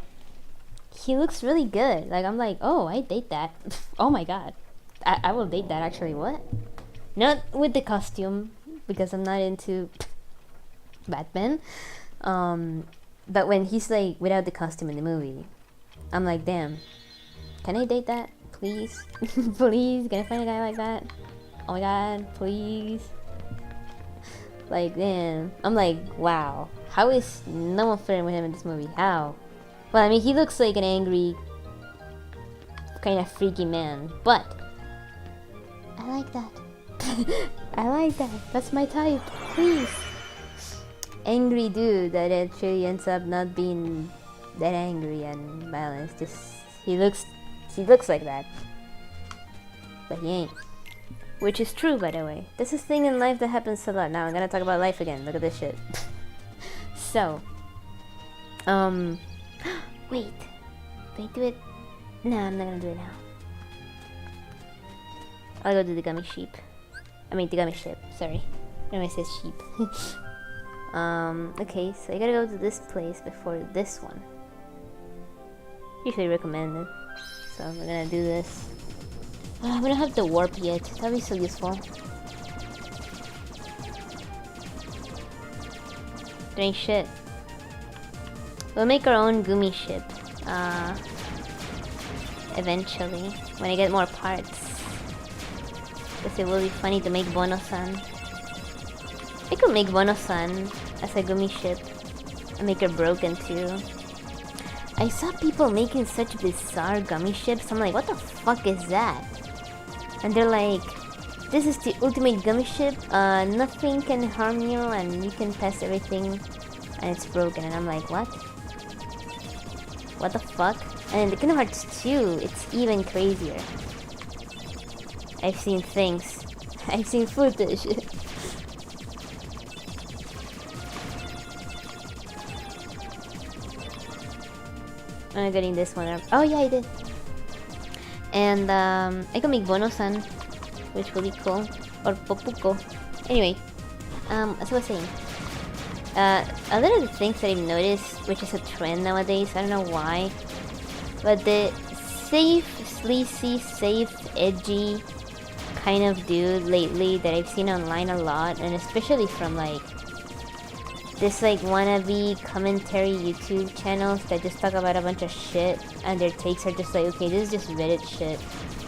he looks really good. Like, I'm like, oh, I date that. Oh my god. I will date that, actually. What? Not with the costume, because I'm not into Batman. But when he's like without the costume in the movie, I'm like, damn, can I date that? Please? Please? Can I find a guy like that? Oh my god, please? Like, damn. I'm like, wow. How is no one flirting with him in this movie? How? Well, I mean, he looks like an angry, kind of freaky man, but I like that. I like that. That's my type. Please. Angry dude that actually ends up not being that angry and violent. Just he looks like that, but he ain't. Which is true, by the way. This is a thing in life that happens a lot. Now I'm gonna talk about life again. Look at this shit. So, wait. Do I do it? No, I'm not gonna do it now. I'll go do the gummy sheep. I mean, the gummy ship. Sorry. When I said sheep. Okay, so I gotta go to this place before this one. Usually recommended. So we're gonna do this. We don't have the warp yet. That'd be so useful. There ain't shit. We'll make our own gummy ship. Eventually, when I get more parts. Because it will be funny to make Bono-san. I could make Bono-san as a gummy ship and make her broken too. I saw people making such bizarre gummy ships. I'm like, what the fuck is that? And they're like, this is the ultimate gummy ship. Nothing can harm you and you can pass everything and it's broken. And I'm like, what? What the fuck? And in the Kingdom Hearts 2, it's even crazier. I've seen things. I've seen footage. I'm not getting this one up. Oh yeah, I did. And I can make Bono-san, which will be cool. Or Popuko. Anyway, as I was saying, a lot of the things that I've noticed, which is a trend nowadays, I don't know why, but the safe, sleazy, safe, edgy kind of dude lately that I've seen online a lot, and especially from like this like wannabe commentary YouTube channels that just talk about a bunch of shit and their takes are just like, okay, this is just Reddit shit.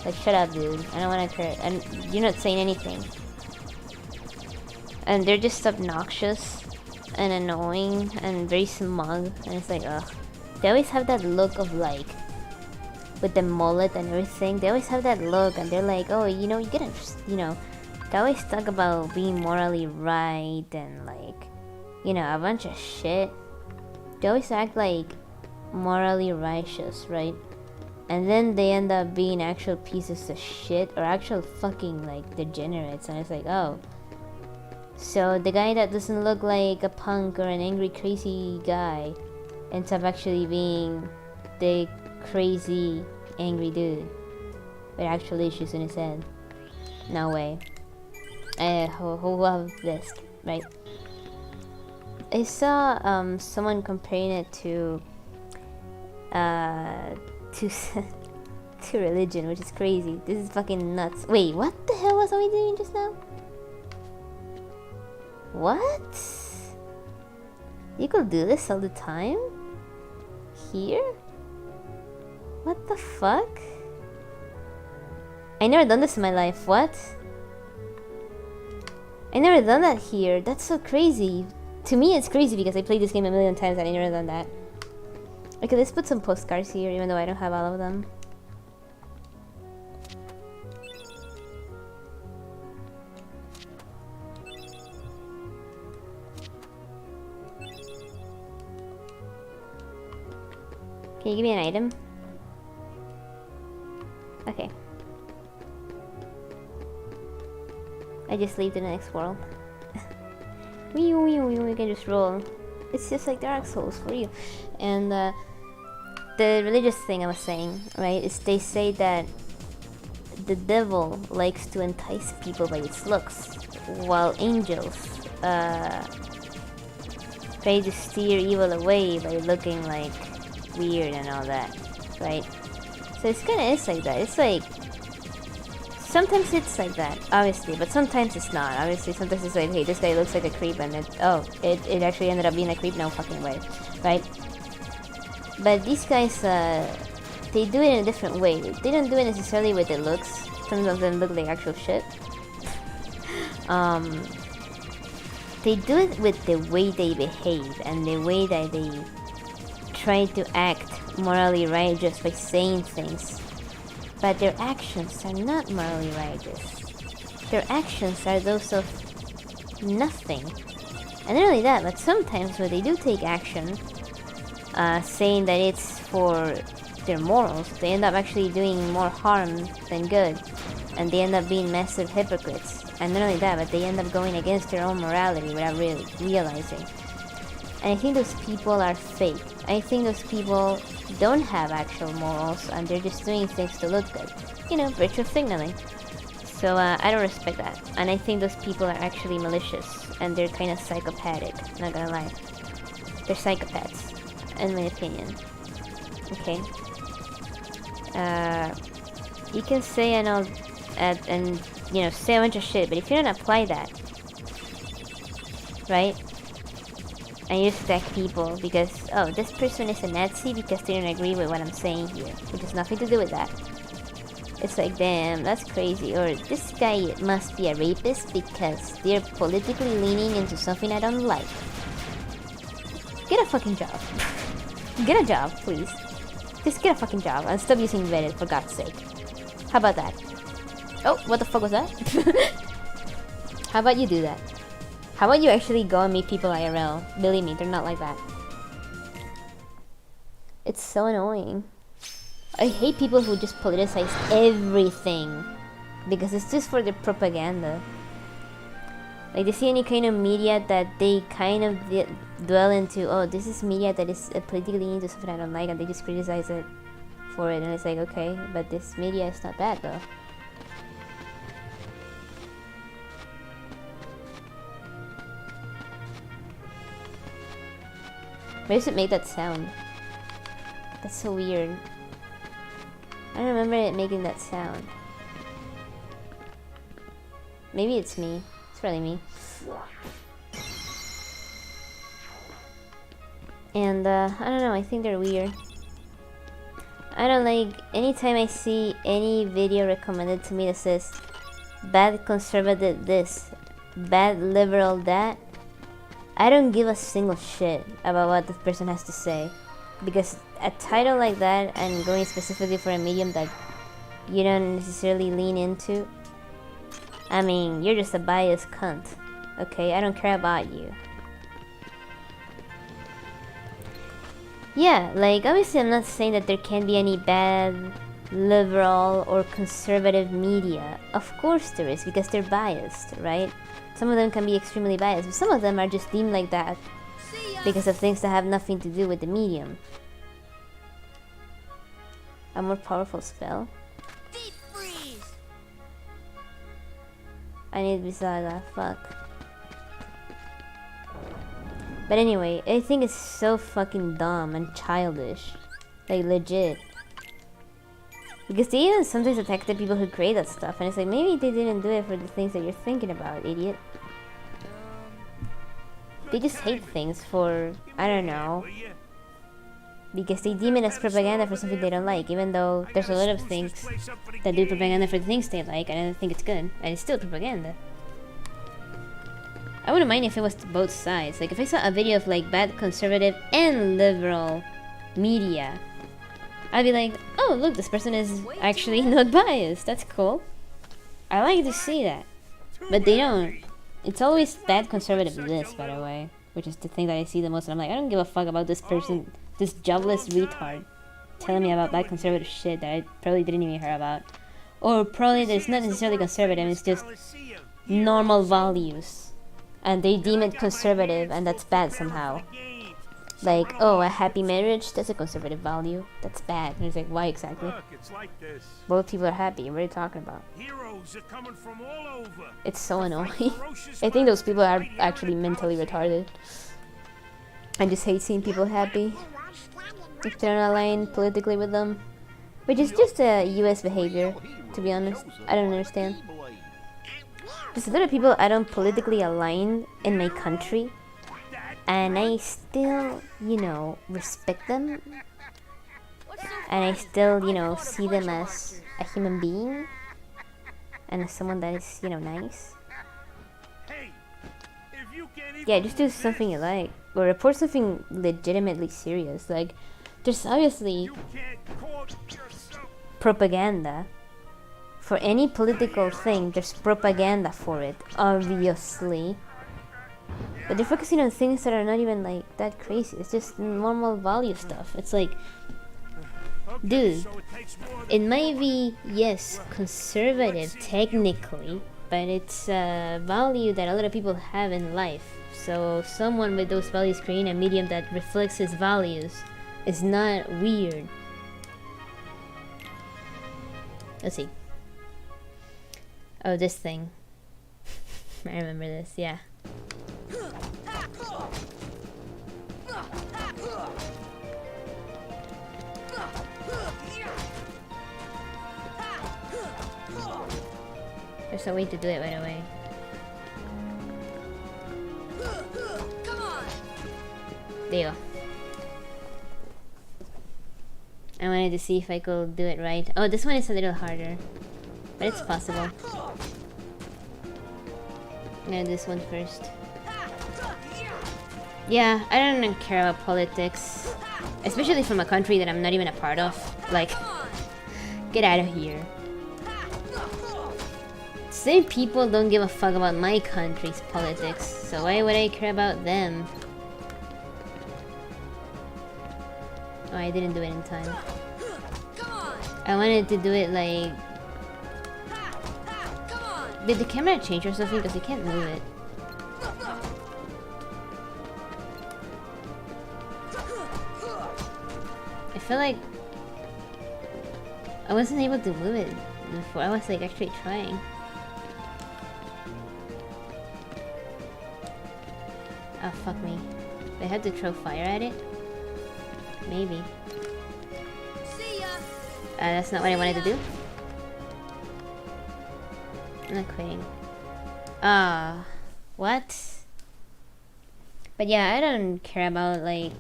Like, shut up, dude. I don't want to care. And you're not saying anything. And they're just obnoxious and annoying and very smug. And it's like, ugh. They always have that look of like, with the mullet and everything, they always have that look and they're like, oh, you know, you gotta, you know, they always talk about being morally right and like, you know, a bunch of shit. They always act like morally righteous, right? And then they end up being actual pieces of shit or actual fucking like degenerates, and it's like, oh, so the guy that doesn't look like a punk or an angry crazy guy ends up actually being the crazy angry dude with actual issues in his head. No way. Who have this, right? I saw someone comparing it to religion, which is crazy. This is fucking nuts. Wait, what the hell was I doing just now? What? You could do this all the time? Here? What the fuck? I never done this in my life. What? I never done that here. That's so crazy. To me, it's crazy because I played this game a million times and I never done that. Okay, let's put some postcards here, even though I don't have all of them. Can you give me an item? Okay. I just leave to the next world. We can just roll. It's just like Dark Souls for you. And the religious thing I was saying, right, is they say that the devil likes to entice people by its looks, while angels try to steer evil away by looking like weird and all that, right? So it's kind of like that. It's like sometimes it's like that, obviously, but sometimes it's not. Obviously, sometimes it's like, hey, this guy looks like a creep, and it actually ended up being a creep. No fucking way, right? But these guys, they do it in a different way. They don't do it necessarily with their looks. Some of them look like actual shit. They do it with the way they behave and the way that they try to act morally righteous by saying things. But their actions are not morally righteous. Their actions are those of nothing. And not only that, but sometimes when they do take action, saying that it's for their morals, they end up actually doing more harm than good. And they end up being massive hypocrites. And not only that, but they end up going against their own morality without really realizing. And I think those people are fake. I think those people don't have actual morals and they're just doing things to look good. You know, virtue signaling. So I don't respect that. And I think those people are actually malicious and they're kind of psychopathic, not gonna lie. They're psychopaths, in my opinion. Okay. You can say and you know, say a bunch of shit, but if you don't apply that, right? And you just attack people because, oh, this person is a Nazi because they don't agree with what I'm saying here, which has nothing to do with that. It's like, damn, that's crazy. Or this guy must be a rapist because they're politically leaning into something I don't like. Get a fucking job. Get a job, please. Just get a fucking job and stop using Reddit, for God's sake. How about that? Oh, what the fuck was that? How about you do that? How about you actually go and meet people IRL? Believe me, they're not like that. It's so annoying. I hate people who just politicize everything because it's just for their propaganda. Like, they see any kind of media that they kind of dwell into, oh, this is media that is politically into something I don't like, and they just criticize it for it, and it's like, okay, but this media is not bad though. Why does it make that sound? That's so weird. I don't remember it making that sound. Maybe it's me. It's probably me. And I don't know, I think they're weird. I don't like, anytime I see any video recommended to me that says bad conservative this, bad liberal that, I don't give a single shit about what the person has to say. Because a title like that and going specifically for a medium that you don't necessarily lean into, I mean, you're just a biased cunt. Okay, I don't care about you. Yeah, like, obviously I'm not saying that there can't be any bad liberal or conservative media. Of course there is, because they're biased, right? Some of them can be extremely biased, but some of them are just deemed like that because of things that have nothing to do with the medium. A more powerful spell? Deep freeze. I need Visaga, fuck. But anyway, I think it's so fucking dumb and childish. Like, legit. Because they even sometimes attack the people who create that stuff, and it's like, maybe they didn't do it for the things that you're thinking about, idiot. They just hate things for, I don't know, because they deem it as propaganda for something they don't like, even though there's a lot of things that do propaganda for the things they like, and I don't think it's good, and it's still propaganda. I wouldn't mind if it was both sides. Like, if I saw a video of like bad conservative and liberal media, I'd be like, oh look, this person is actually not biased, that's cool. I like to see that. But they don't. It's always bad conservative this, by the way, which is the thing that I see the most, and I'm like, I don't give a fuck about this person, this jobless retard telling me about bad conservative shit that I probably didn't even hear about. Or probably that it's not necessarily conservative, it's just normal values. And they deem it conservative, and that's bad somehow. Like, oh, a happy marriage, that's a conservative value. That's bad. And it's like, why exactly? Both people are happy. What are you talking about? It's so annoying. I think those people are actually mentally retarded. I just hate seeing people happy if they're not aligned politically with them. Which is just a US behavior. to be honest. I don't understand. There's a lot of people I don't politically align in my country, and I still, you know, respect them, and I still, you know, see them as a human being and as someone that is, you know, nice. Yeah, just do something you like, or report something legitimately serious. Like, there's obviously propaganda. For any political thing, there's propaganda for it, obviously. But they're focusing on things that are not even like that crazy. It's just normal value stuff. It's like, dude, it might be, yes, conservative technically, but it's a value that a lot of people have in life. So someone with those values creating a medium that reflects his values is not weird. Let's see. Oh, this thing. I remember this, yeah. There's a way to do it, by the way. There you go. I wanted to see if I could do it right. Oh, this one is a little harder, but it's possible. I'm gonna do this one first. Yeah, I don't care about politics, especially from a country that I'm not even a part of. Like, get out of here. Same people don't give a fuck about my country's politics, so why would I care about them? Oh, I didn't do it in time. I wanted to do it like... Did the camera change or something? Because I can't move it. I feel like I wasn't able to move it before. I was like actually trying. Oh, fuck me. They had to throw fire at it? Maybe. See ya. That's not what I wanted to do. I'm not quitting. What? But yeah, I don't care about like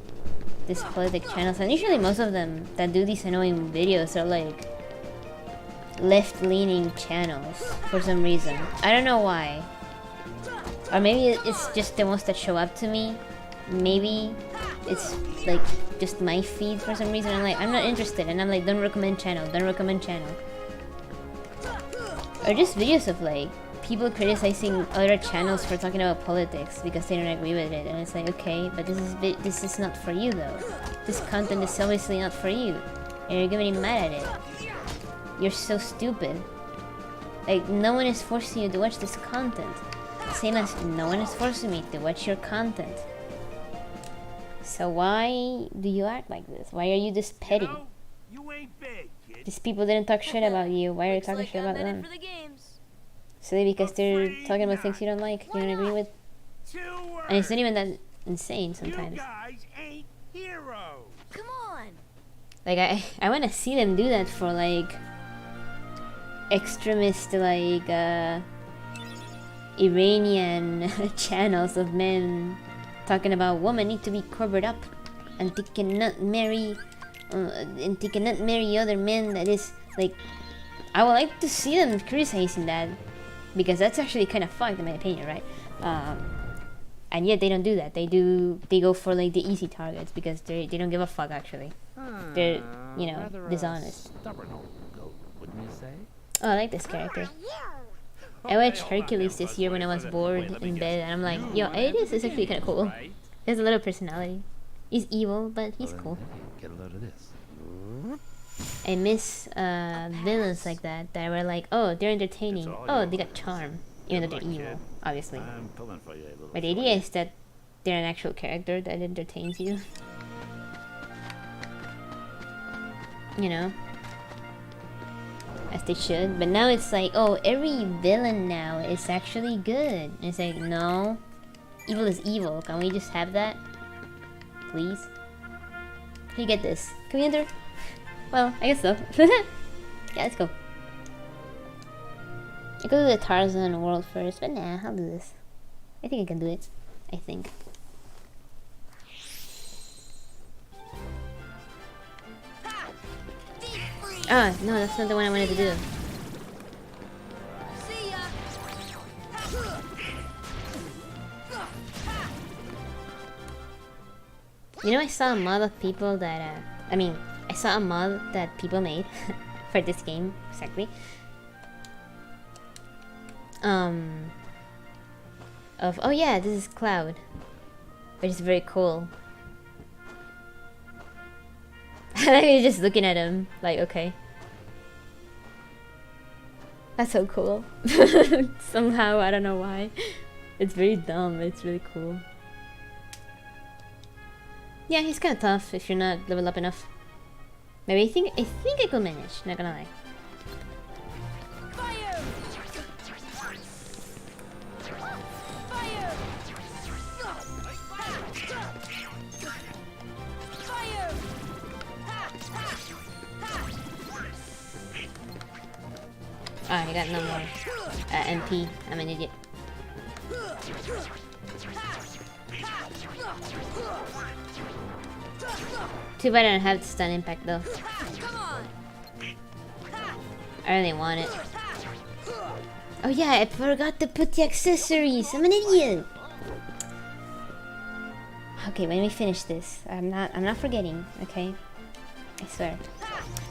these politic channels, and usually most of them that do these annoying videos are like left-leaning channels for some reason. I don't know why. Or maybe it's just the ones that show up to me. Maybe it's like just my feed for some reason. I'm like, I'm not interested, and I'm like, don't recommend channel, don't recommend channel. Or just videos of like people criticizing other channels for talking about politics because they don't agree with it, and it's like, okay, but this is not for you though. This content is obviously not for you, and you're getting mad at it. You're so stupid. Like, no one is forcing you to watch this content. Same as no one is forcing me to watch your content. So why do you act like this? Why are you this petty? You ain't big, kid. These people didn't talk shit about you. Why are you talking shit about them? Silly because they're talking about things you don't like, you don't agree with. And it's not even that insane sometimes. You guys ain't heroes. Come on. Like, I want to see them do that for like extremist like Iranian channels of men talking about women need to be covered up and they cannot marry other men. That is like, I would like to see them criticizing that, because that's actually kind of fucked in my opinion, right? And yet they don't do that. They go for like the easy targets because they don't give a fuck actually. They're, you know, dishonest. Stubborn old goat, wouldn't you say? Oh, I like this character. I watched Hercules this year when I was bored in bed, and I'm like, yo, Ares is actually kind of cool. He has a lot of personality. He's evil, but he's cool. Get a load of this. I miss villains like that were like, oh, they're entertaining. Oh, they got charm, even though they're evil, obviously. But the idea is that they're an actual character that entertains you. You know? As they should. But now it's like, oh, every villain now is actually good. And it's like, no. Evil is evil. Can we just have that? Please? Can you get this? Can we enter? Well, I guess so. Yeah, let's go. I could do the Tarzan world first, but nah, I'll do this. I think I can do it. I think. Ah, no, that's not the one I wanted to do. See ya. You know, I saw a mod of people that, I saw a mod that people made for this game, exactly. Oh yeah, this is Cloud. Which is very cool. You're just looking at him, like, okay. That's so cool. Somehow, I don't know why. It's very dumb, it's really cool. Yeah, he's kind of tough if you're not leveled up enough. Maybe I think I could manage, not gonna lie. Fire! Fire! Fire! Ah, I got no more MP. I'm an idiot. Too bad I don't have the stun impact though. I really want it. Oh yeah, I forgot to put the accessories. I'm an idiot. Okay, when we finish this, I'm not forgetting. Okay, I swear.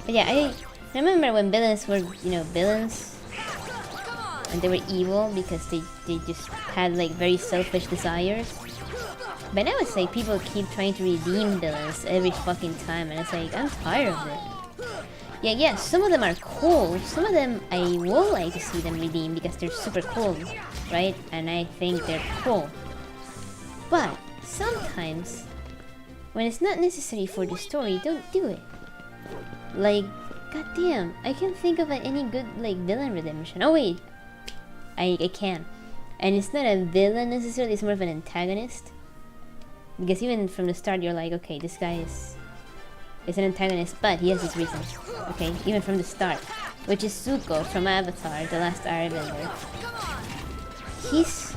But yeah, I remember when villains were, you know, villains, and they were evil because they just had like very selfish desires. But now it's like people keep trying to redeem villains every fucking time, and it's like, I'm tired of it. Yeah, some of them are cool. Some of them I will like to see them redeem because they're super cool, right? And I think they're cool. But sometimes, when it's not necessary for the story, don't do it. Like, goddamn, I can't think of any good like villain redemption. Oh wait, I can. And it's not a villain necessarily, it's more of an antagonist. Because even from the start you're like, okay, this guy is an antagonist, but he has his reasons. Okay, even from the start. Which is Zuko from Avatar, The Last Airbender. He's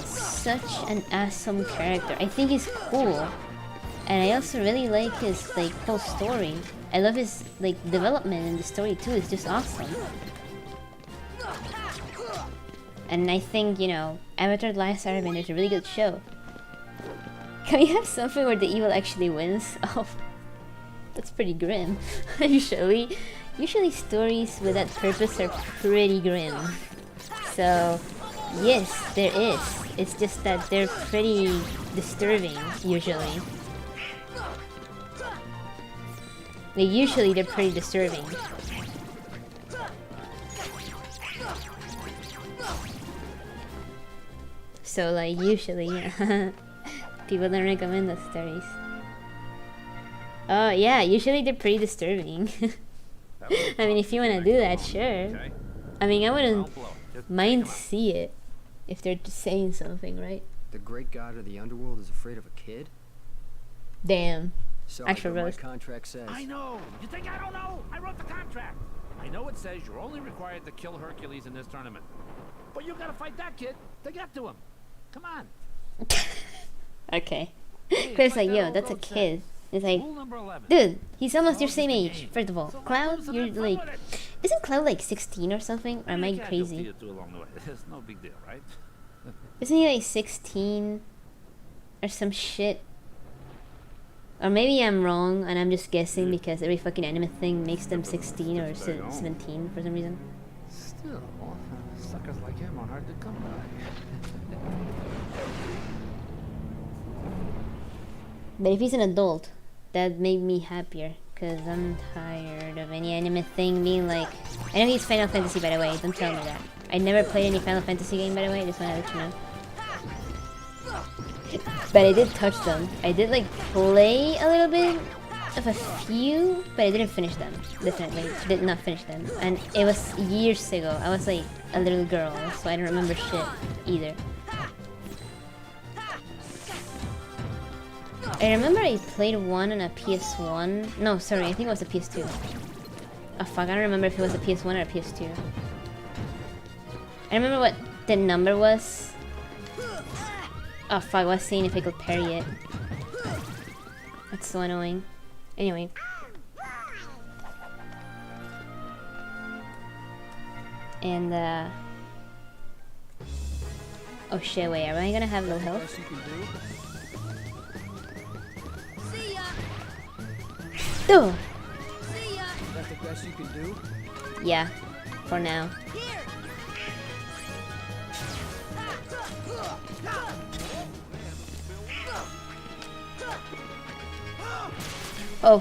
such an awesome character. I think he's cool. And I also really like his like whole story. I love his like development in the story too, it's just awesome. And I think, you know, Avatar The Last Airbender is a really good show. Can we have something where the evil actually wins? Oh, that's pretty grim. Usually stories with that purpose are pretty grim. So, yes, there is. It's just that they're pretty disturbing, usually. Like, usually they're pretty disturbing. So, like, usually, yeah. People don't recommend those stories. Oh yeah, usually they're pretty disturbing. I mean, if you wanna do that, sure. I mean, I wouldn't mind to see it if they're just saying something, right? The great god of the underworld is afraid of a kid? Damn. So Actual my roast. contract says. I know. You think I don't know? I wrote the contract. I know it says you're only required to kill Hercules in this tournament. But you gotta fight that kid to get to him. Come on. Okay. Claire's like, yo, that's a kid. It's like, dude, he's almost your same age. First of all, Cloud, you're like, isn't Cloud like 16 or something? Or am I crazy? It's no big deal, right? Isn't he like 16 or some shit? Or maybe I'm wrong and I'm just guessing because every fucking anime thing makes them 16 or 17 for some reason. Still, suckers like him are hard to come by. But if he's an adult, that made me happier. Cause I'm tired of any anime thing being like... I know he's Final Fantasy, by the way, don't tell me that. I never played any Final Fantasy game, by the way, I just wanna let you know. But I did touch them. I did like play a little bit of a few, but I didn't finish them. Definitely did not finish them. And it was years ago. I was like a little girl, so I don't remember shit either. I remember I played one on a PS1. No, sorry, I think it was a PS2. Oh fuck, I don't remember if it was a PS1 or a PS2. I I remember what the number was. Oh fuck, I was seeing if I could parry it. That's so annoying. Anyway. And oh shit, wait, am I gonna have low health? See ya. Oh! See ya. That's the best you can do? Yeah, for now. Here. Oh.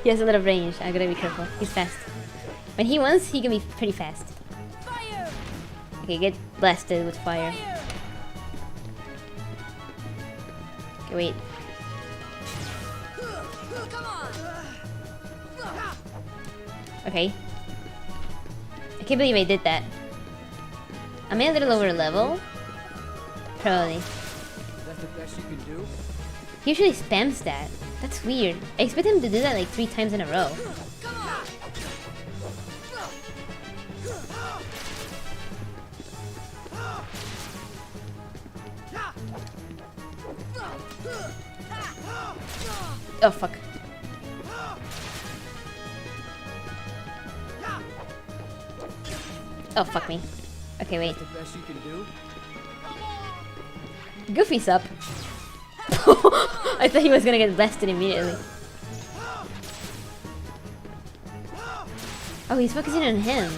He has a lot of range. I gotta be careful. He's fast. When he wants, he can be pretty fast. Fire. Okay, get blasted with fire. Okay, wait. Come on. Okay. I can't believe I did that. Am I a little lower level? Probably. That's the best you can do? He usually spams that. That's weird. I expect him to do that like 3 times in a row. Oh fuck. Oh fuck me. Okay, wait. The best you can do? Goofy's up. I thought he was gonna get blasted immediately. Oh, he's focusing on him.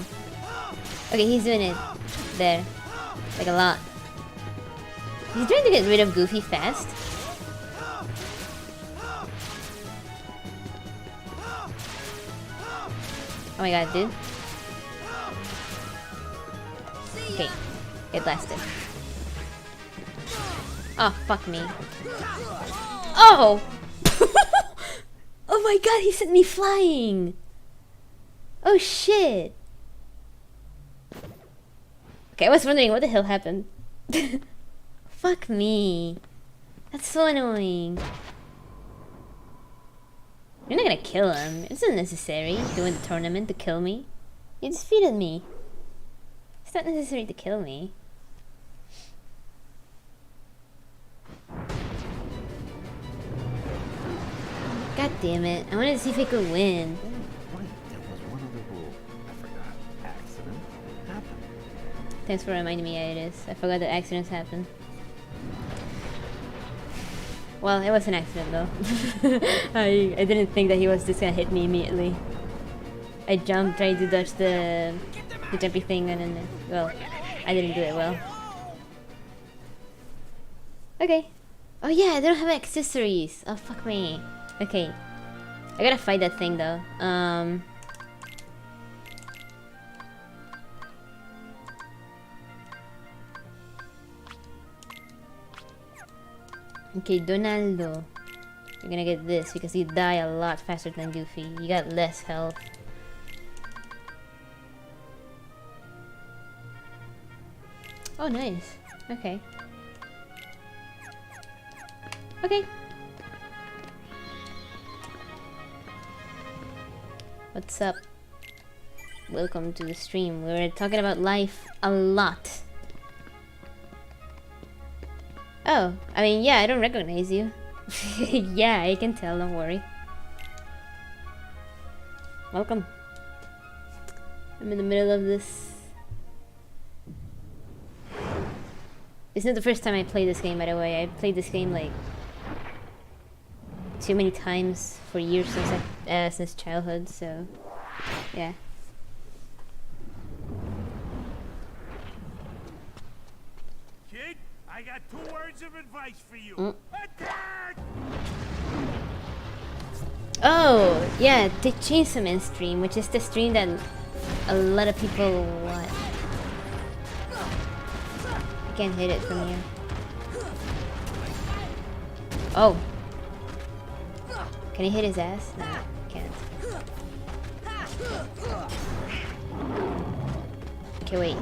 Okay, he's doing it there. Like a lot. He's trying to get rid of Goofy fast. Oh my god, dude. Okay, get blasted. Oh, fuck me. Oh! Oh my god, he sent me flying! Oh shit! Okay, I was wondering what the hell happened. Fuck me. That's so annoying. You're not gonna kill him. It's not necessary to win the tournament to kill me. You defeated me. It's not necessary to kill me. God damn it. I wanted to see if I could win. Right, there was one other rule. I forgot. Accident happened. Thanks for reminding me, Iris. I forgot that accidents happen. Well, it was an accident though. I didn't think that he was just gonna hit me immediately. I jumped, tried to dodge the jumpy thing, and then, well, I didn't do it well. Okay. Oh yeah, I don't have accessories. Oh fuck me. Okay. I gotta fight that thing though. Okay, Donaldo. You're gonna get this because you die a lot faster than Goofy. You got less health. Oh, nice. Okay. Okay. What's up? Welcome to the stream. We're talking about life a lot. Oh, I mean, yeah, I don't recognize you. Yeah, I can tell, don't worry. Welcome. I'm in the middle of this. It's not the first time I play this game, by the way. I played this game like too many times for years since childhood, so yeah. Kid, I got 2 words of advice for you. Attack! Oh, yeah, they changed some in stream, which is the stream that a lot of people want. I can't hit it from here. Oh. Can he hit his ass? No, can't. Okay, wait.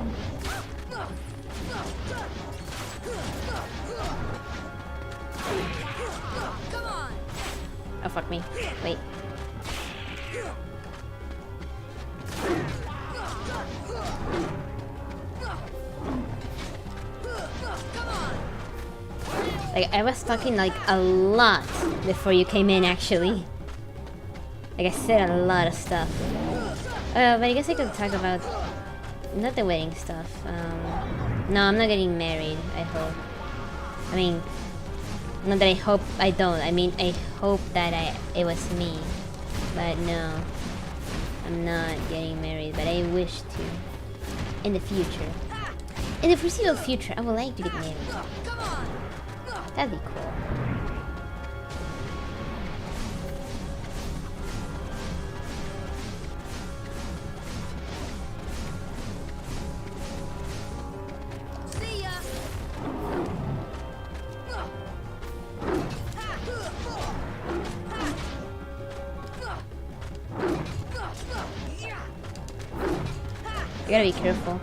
Oh, fuck me. Wait. Like, I was talking like a lot before you came in, actually. Like, I said a lot of stuff. But I guess I could talk about not the wedding stuff. No, I'm not getting married, I hope. I mean, not that I hope I don't. I mean, I hope that it was me. But no, I'm not getting married, but I wish to. In the future. In the foreseeable future, I would like to get married. That'd be cool. See ya. You gotta be careful.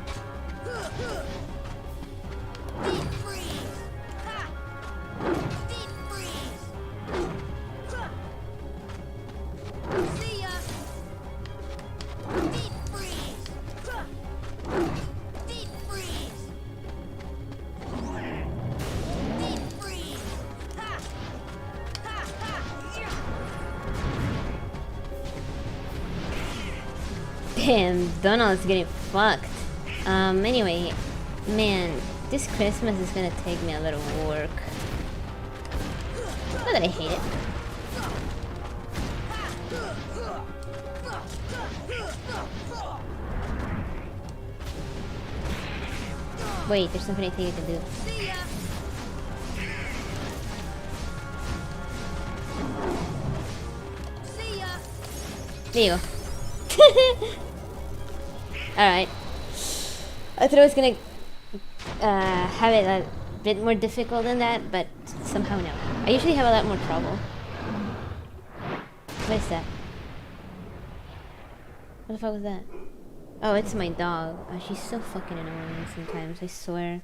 Damn, Donald's getting fucked. Anyway, man, this Christmas is gonna take me a lot of work. Not that I hate it. Wait, there's something I think I can do. There you go. Alright. I thought I was gonna have it a bit more difficult than that, but somehow no. I usually have a lot more trouble. What is that? What the fuck was that? Oh, it's my dog. Oh, she's so fucking annoying sometimes, I swear.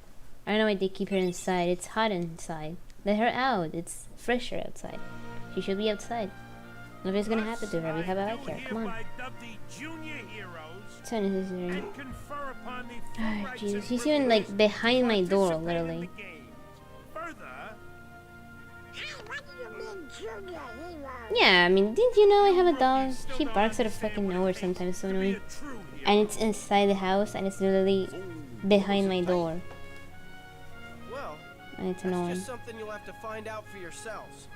I don't know why they keep her inside. It's hot inside. Let her out. It's fresher outside. She should be outside. Nothing's gonna happen to her. We have a bike here. Come on. It's unnecessary. Ah, Jesus. He's even like behind my door, literally. Yeah, I mean, didn't you know I have a dog? She barks out of fucking nowhere sometimes, so annoying. And it's inside the house, and it's literally behind my door. And it's annoying. That's just something you'll have to find out for yourselves.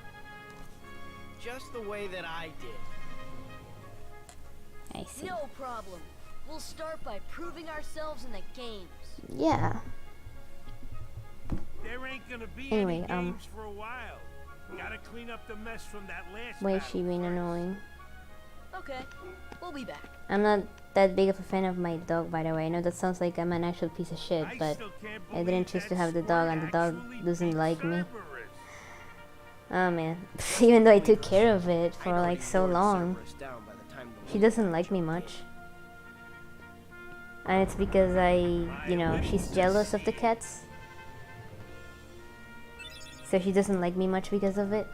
Just the way that I did. I see. No problem. We'll start by proving ourselves in the games. Yeah. There ain't gonna be anyway, any games for a while. Gotta clean up the mess from that last. Why is she being annoying? Okay, we'll be back. I'm not that big of a fan of my dog, by the way. I know that sounds like I'm an actual piece of shit, but I didn't choose to have the dog, and the dog doesn't like me. Oh man, even though I took care of it for like so long, she doesn't like me much. And it's because you know, she's jealous of the cats. So she doesn't like me much because of it.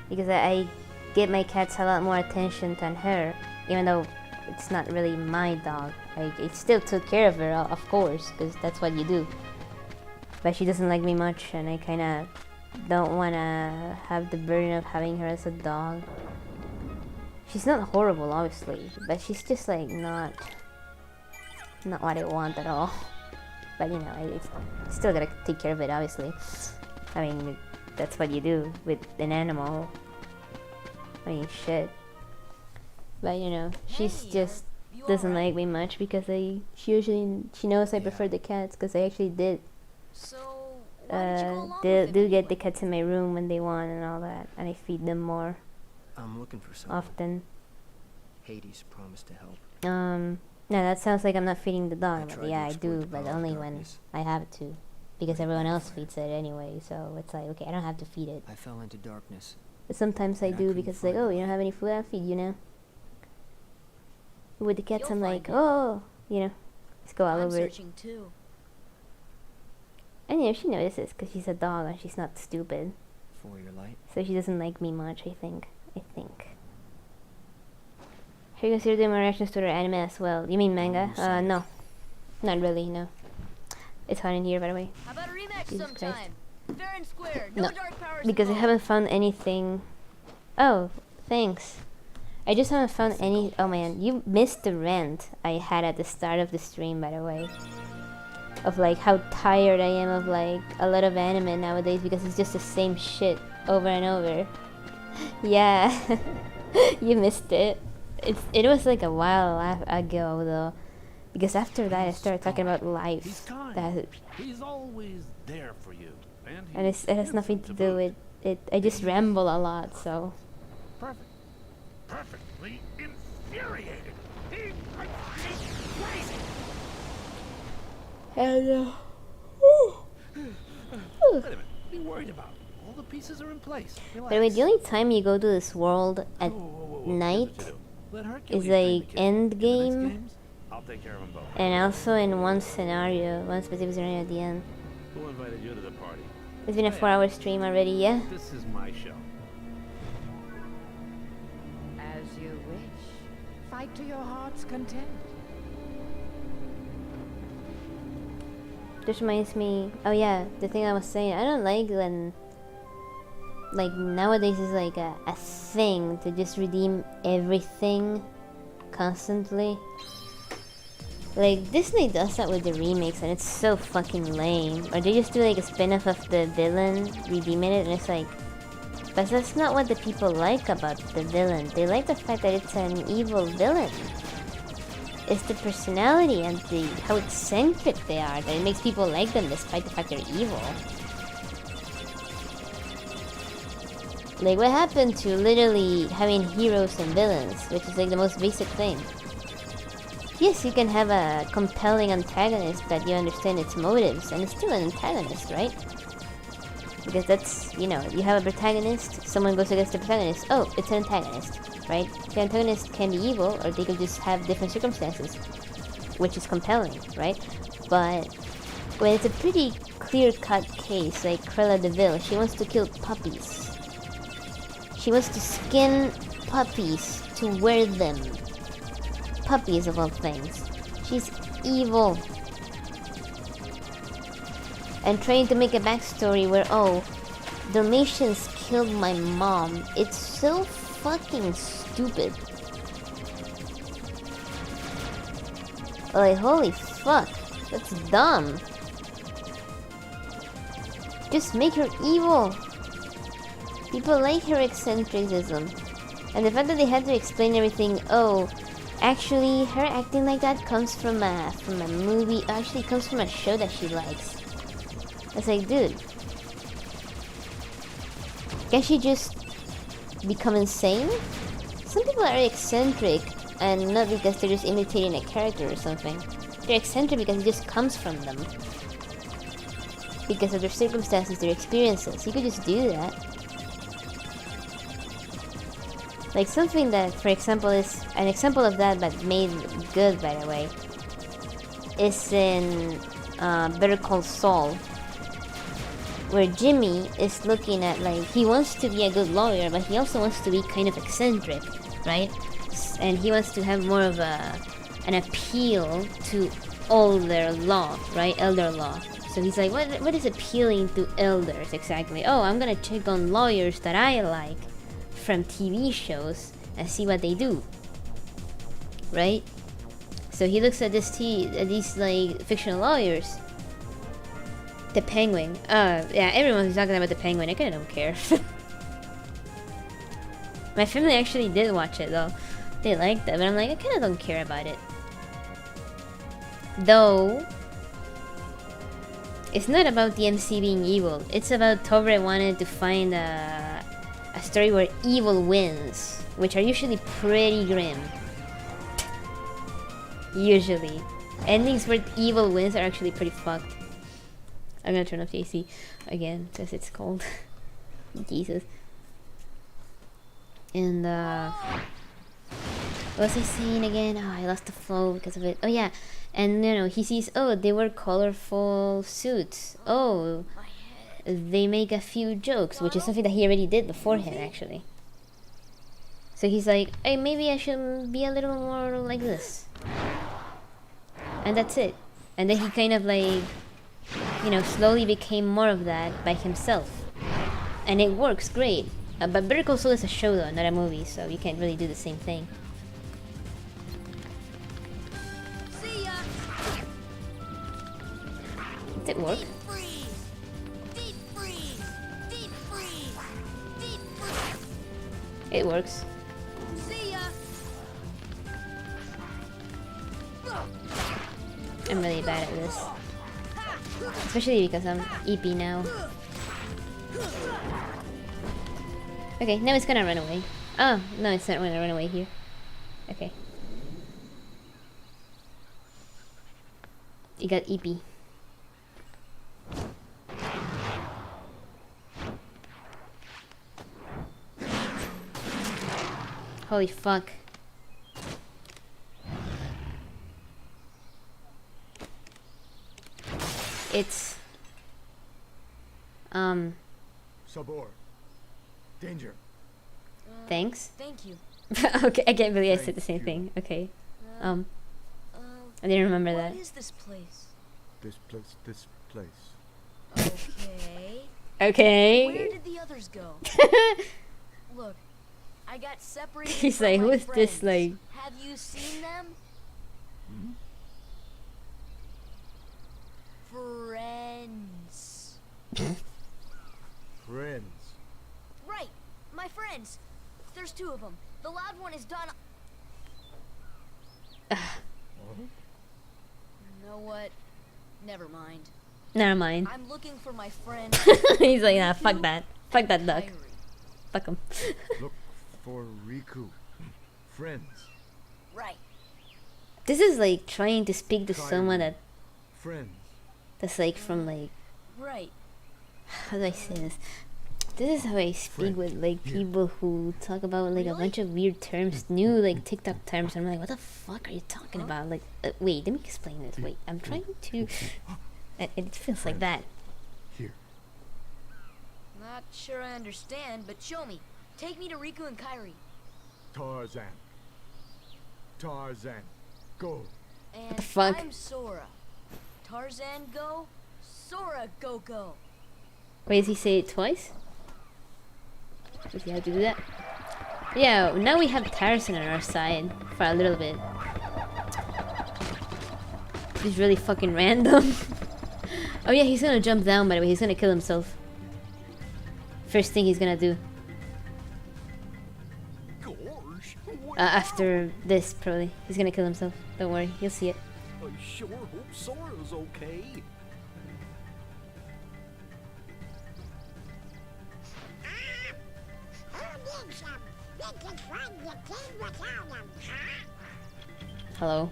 Because I give my cats a lot more attention than her, even though it's not really my dog. I still took care of her, of course, because that's what you do. But she doesn't like me much, and I kind of don't want to have the burden of having her as a dog. She's not horrible, obviously, but she's just like not what I want at all. But you know, I still gotta take care of it, obviously. I mean, that's what you do with an animal. I mean, shit. But you know, she's just doesn't like me much because she knows I prefer the cats, because I actually did. So do get the cats in my room when they want and all that, and I feed them more. I'm looking for someone. Often. Hades promised to help. No, that sounds like I'm not feeding the dog, but yeah, I do, but only when I have to. Because everyone else feeds it anyway, so it's like, okay, I don't have to feed it. I fell into darkness. But sometimes I do, because it's like, oh, you don't have any food, I'll feed you now. With the cats, I'm like, oh, you know, let's go all over it. Too. And you know, she notices, because she's a dog and she's not stupid. For your light. So she doesn't like me much, I think. Should you consider doing more reactions to her anime as well? You mean manga? No. Not really, no. It's hot in here, by the way. How about a rematch Jesus sometime? Christ. Fair and square. No No, dark powers because I involved. haven't found anything. Oh, thanks. I just haven't found any. Oh man, you missed the rant I had at the start of the stream, by the way. Of like how tired I am of like a lot of anime nowadays because it's just the same shit over and over. Yeah, you missed it. It was like a while ago though, because after that I started talking about He's life. kind. He's always there for you. And it has nothing to do with it. I just ramble a lot, so. Perfect. Perfectly infuriated. He makes me crazy. Hello. Wait a minute. What are you worried about? All the pieces are in place. By the way, the only time you go to this world at night is like end game, I'll take care of them both. and also in one scenario, one specific scenario at the end. Who invited you to the party? It's been a 4-hour stream already, yeah? This is my show. As you wish. Fight to your heart's content. This reminds me, oh yeah, the thing I was saying, I don't like when, like nowadays is like a thing to just redeem everything constantly. Like Disney does that with the remakes and it's so fucking lame. Or they just do like a spin-off of the villain, redeeming it, and it's like, but that's not what the people like about the villain. They like the fact that it's an evil villain. It's the personality and how eccentric they are that it makes people like them despite the fact they're evil. Like what happened to literally having heroes and villains, which is like the most basic thing. Yes, you can have a compelling antagonist that you understand its motives, and it's still an antagonist, right? Because that's, you know, you have a protagonist, someone goes against the protagonist, oh, it's an antagonist, right? The antagonist can be evil, or they could just have different circumstances, which is compelling, right? But when it's a pretty clear-cut case, like Cruella de Vil, she wants to kill puppies. She wants to skin puppies to wear them. Puppies of all things. She's evil. And trying to make a backstory where, oh, Dalmatians killed my mom. It's so fucking stupid. Like, holy fuck. That's dumb. Just make her evil. People like her eccentricism. And the fact that they had to explain everything, oh, actually, her acting like that comes from a movie. Actually, it comes from a show that she likes. It's like, dude, can she just become insane? Some people are eccentric, and not because they're just imitating a character or something. They're eccentric because it just comes from them. Because of their circumstances, their experiences. You could just do that. Like something that, for example, is an example of that, but made good, by the way, is in Better Call Saul, where Jimmy is looking at, like, he wants to be a good lawyer, but he also wants to be kind of eccentric, right? And he wants to have more of an appeal to older law, right? Elder law. So he's like, what is appealing to elders exactly? Oh, I'm gonna check on lawyers that I like from TV shows and see what they do, right? So he looks at these like fictional lawyers. The Penguin. Yeah, everyone's talking about the Penguin. I kinda don't care. My family actually did watch it though. They liked it, but I'm like, I kinda don't care about it. Though, it's not about the MC being evil. It's about Tobre wanted to find a story where evil wins, which are usually pretty grim. Usually. Endings where evil wins are actually pretty fucked. I'm gonna turn off the AC again, because it's cold. Jesus. And, what was I saying again? Oh, I lost the flow because of it. Oh, yeah. And, you know, he sees, oh, they wear colorful suits. Oh, they make a few jokes, which is something that he already did beforehand, actually. So he's like, hey, maybe I should be a little more like this. And that's it. And then he kind of like you know, slowly became more of that by himself. And it works great. But Better Call Saul is a show though, not a movie, so you can't really do the same thing. See ya. Did it work? Deep freeze. Deep freeze. Deep freeze. Deep freeze. It works. See ya. I'm really bad at this. Especially because I'm EP now. Okay, now it's gonna run away. Oh, no, it's not gonna run away here. Okay. You got EP. Holy fuck. It's... Sabor. Danger. Thanks? Thank you. Okay, I can't believe I said the same thing. Okay. I didn't remember that. What is this place? This place. Okay. Okay. Where did the others go? Look, I got separated. He's from like, my who's this, friends. like... Have you seen them? Friends. Friends. Right, my friends. There's two of them. The loud one is Donna. You know what? Never mind. Never mind. I'm looking for my friend. He's like, nah, fuck that. Fuck that duck. Kyrie. Fuck him. Look for Riku. Friends. Right. This is like trying to speak to Kyrie. someone Friends. that's like from like... Right. How do I say this? This is how I speak with like people who talk about like a bunch of weird terms, new like TikTok terms. I'm like, what the fuck are you talking about? Like, wait, let me explain this. Wait, I'm trying to... It feels like that. Here. Not sure I understand, but show me. Take me to Riku and Kyrie. Tarzan. Tarzan. Go. And the fuck? I'm Sora. Tarzan go, Sora go. Wait, does he say it twice? Does he have to do that? Yeah, now we have Tarzan on our side for a little bit. He's really fucking random. Oh yeah, he's gonna jump down, by the way. He's gonna kill himself. First thing he's gonna do. After this, probably. He's gonna kill himself. Don't worry, you'll see it. I sure hope Sora's okay. Hello.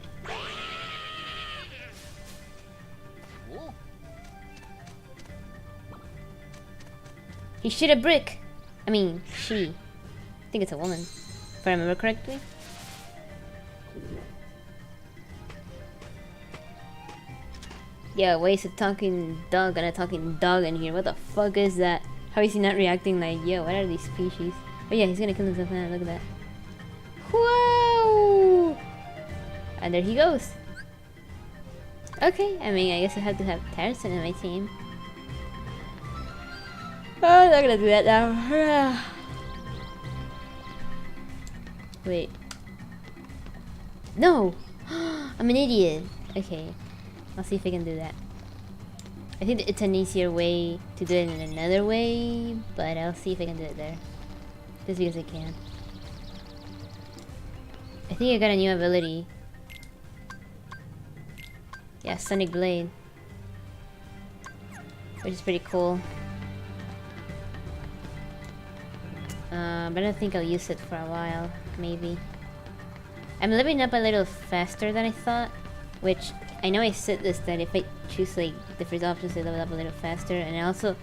He shit a brick. I mean, she. I think it's a woman, if I remember correctly. Yeah, why is a talking dog and a talking dog in here? What the fuck is that? How is he not reacting like, yo, what are these species? Oh yeah, he's gonna kill himself now, look at that. Whoa! And there he goes. Okay, I mean, I guess I have to have Tarzan in my team. Oh, I'm not gonna do that now. Wait. No! I'm an idiot. Okay. I'll see if I can do that. I think it's an easier way to do it in another way, but I'll see if I can do it there. Just because I can. I think I got a new ability. Yeah, Sonic Blade. Which is pretty cool. But I don't think I'll use it for a while, maybe. I'm leveling up a little faster than I thought, which I know I said this, that if I choose like different options I level up a little faster, and it also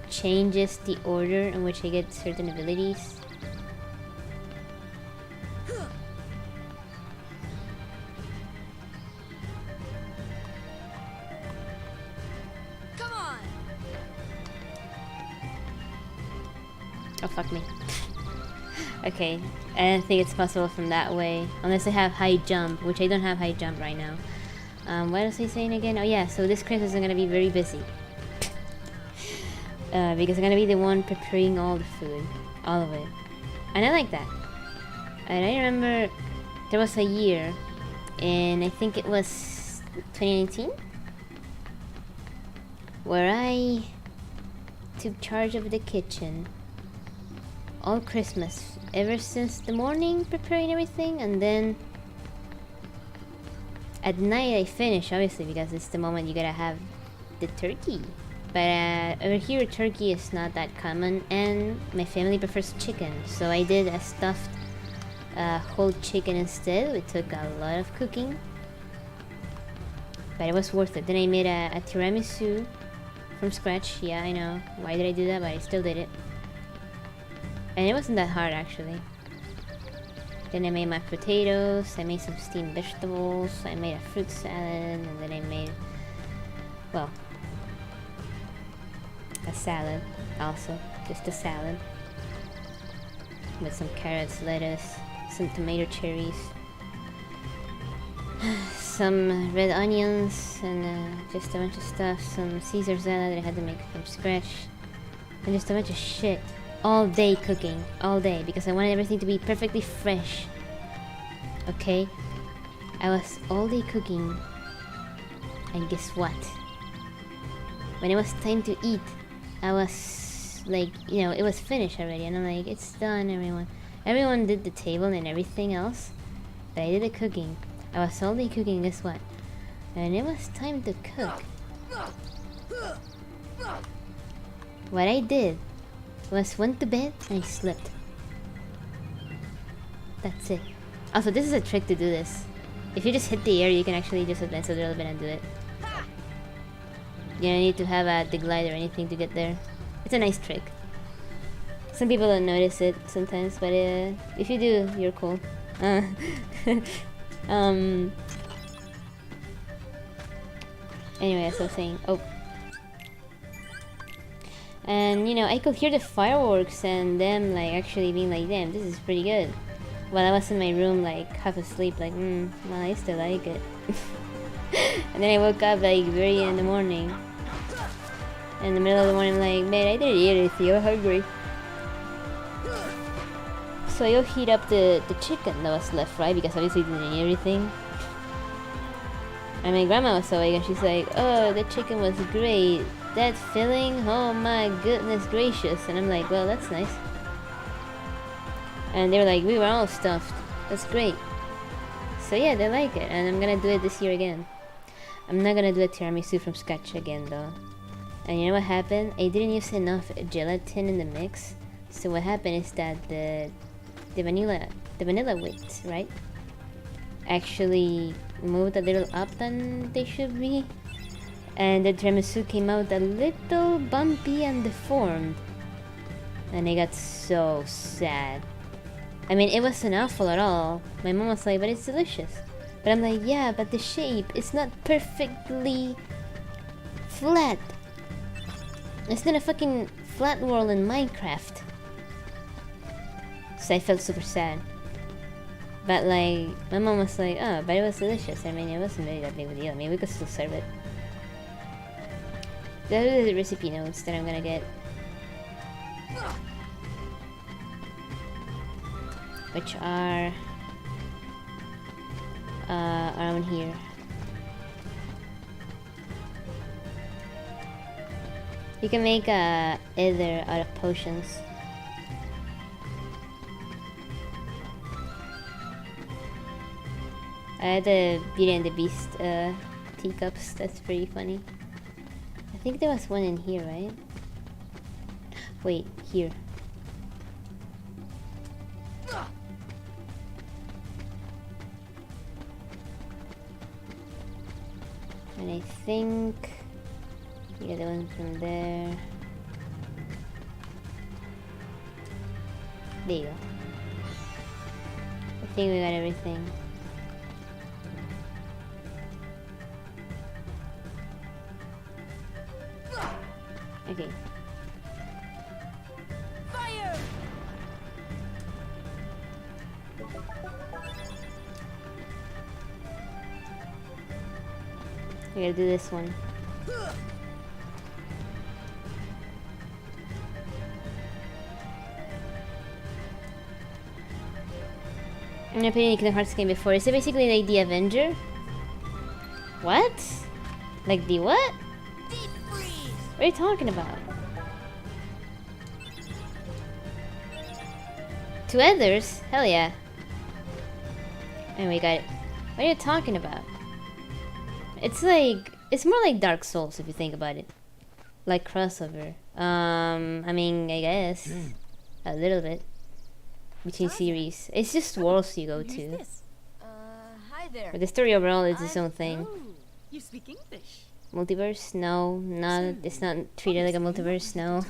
changes the order in which I get certain abilities. Come on. Oh fuck me. Okay, I don't think it's possible from that way, unless I have high jump, which I don't have high jump right now. What was I saying again? Oh yeah, so this Christmas I'm gonna be very busy. Because I'm gonna be the one preparing all the food. All of it. And I like that. And I remember there was a year, and I think it was 2019, where I took charge of the kitchen all Christmas, ever since the morning preparing everything, and then at night I finish, obviously, because it's the moment you gotta have the turkey. But over here turkey is not that common, and my family prefers chicken, so I did a stuffed whole chicken instead. It took a lot of cooking, but it was worth it. Then I made a tiramisu from scratch. Yeah, I know, why did I do that, but I still did it. And it wasn't that hard, actually. Then I made mashed potatoes, I made some steamed vegetables, I made a fruit salad, and then I made, well, a salad also. Just a salad. With some carrots, lettuce, some tomato cherries, some red onions, and just a bunch of stuff. Some Caesar salad that I had to make from scratch. And just a bunch of shit. All day cooking, all day, because I wanted everything to be perfectly fresh. Okay? I was all day cooking, and guess what? When it was time to eat, I was like, you know, it was finished already, and I'm like, it's done, everyone. Everyone did the table and everything else, but I did the cooking. I was all day cooking, guess what? And it was time to cook. What I did was went to bed and I slept. That's it. Also, this is a trick to do this. If you just hit the air, you can actually just advance a little bit and do it. You don't need to have a glider or anything to get there. It's a nice trick. Some people don't notice it sometimes, but if you do, you're cool. Anyway, as I was saying, and you know, I could hear the fireworks and them like actually being like, damn, this is pretty good. While I was in my room like half asleep, like, well, I still like it. And then I woke up like very in the morning. In the middle of the morning, I'm like, man, I didn't eat anything, I'm hungry. So I'll heat up the chicken that was left, right? Because obviously didn't eat everything. And my grandma was awake and she's like, oh, the chicken was great. That filling, oh my goodness gracious. And I'm like, well, that's nice. And they were like, we were all stuffed. That's great. So yeah, they like it, and I'm gonna do it this year again. I'm not gonna do a tiramisu from scratch again though. And you know what happened? I didn't use enough gelatin in the mix. So what happened is that the vanilla wheat, right, actually moved a little up than they should be. And the tiramisu came out a little bumpy and deformed. And I got so sad. I mean, it wasn't awful at all. My mom was like, but it's delicious. But I'm like, yeah, but the shape is not perfectly flat. It's not a fucking flat world in Minecraft. So I felt super sad. But like, my mom was like, oh, but it was delicious. I mean, it wasn't really that big of a deal. I mean, we could still serve it. Those are the recipe notes that I'm gonna get. Which are around here. You can make either out of potions. I had the Beauty and the Beast teacups. That's pretty funny. I think there was one in here, right? Wait, here. And I think the other one from there. There you go. I think we got everything. Okay. Fire! We gotta do this one. I've never played any Kingdom Hearts game before. Is it basically like the Avenger? What? Like the what? What are you talking about? Two others? Hell yeah. Anyway, got it. What are you talking about? It's more like Dark Souls if you think about it. Like crossover. I mean, I guess. A little bit. Between series. It's just worlds you go to. Hi there. But the story overall is its own thing. You speak English? Multiverse? No, not. It's not treated like a multiverse. No.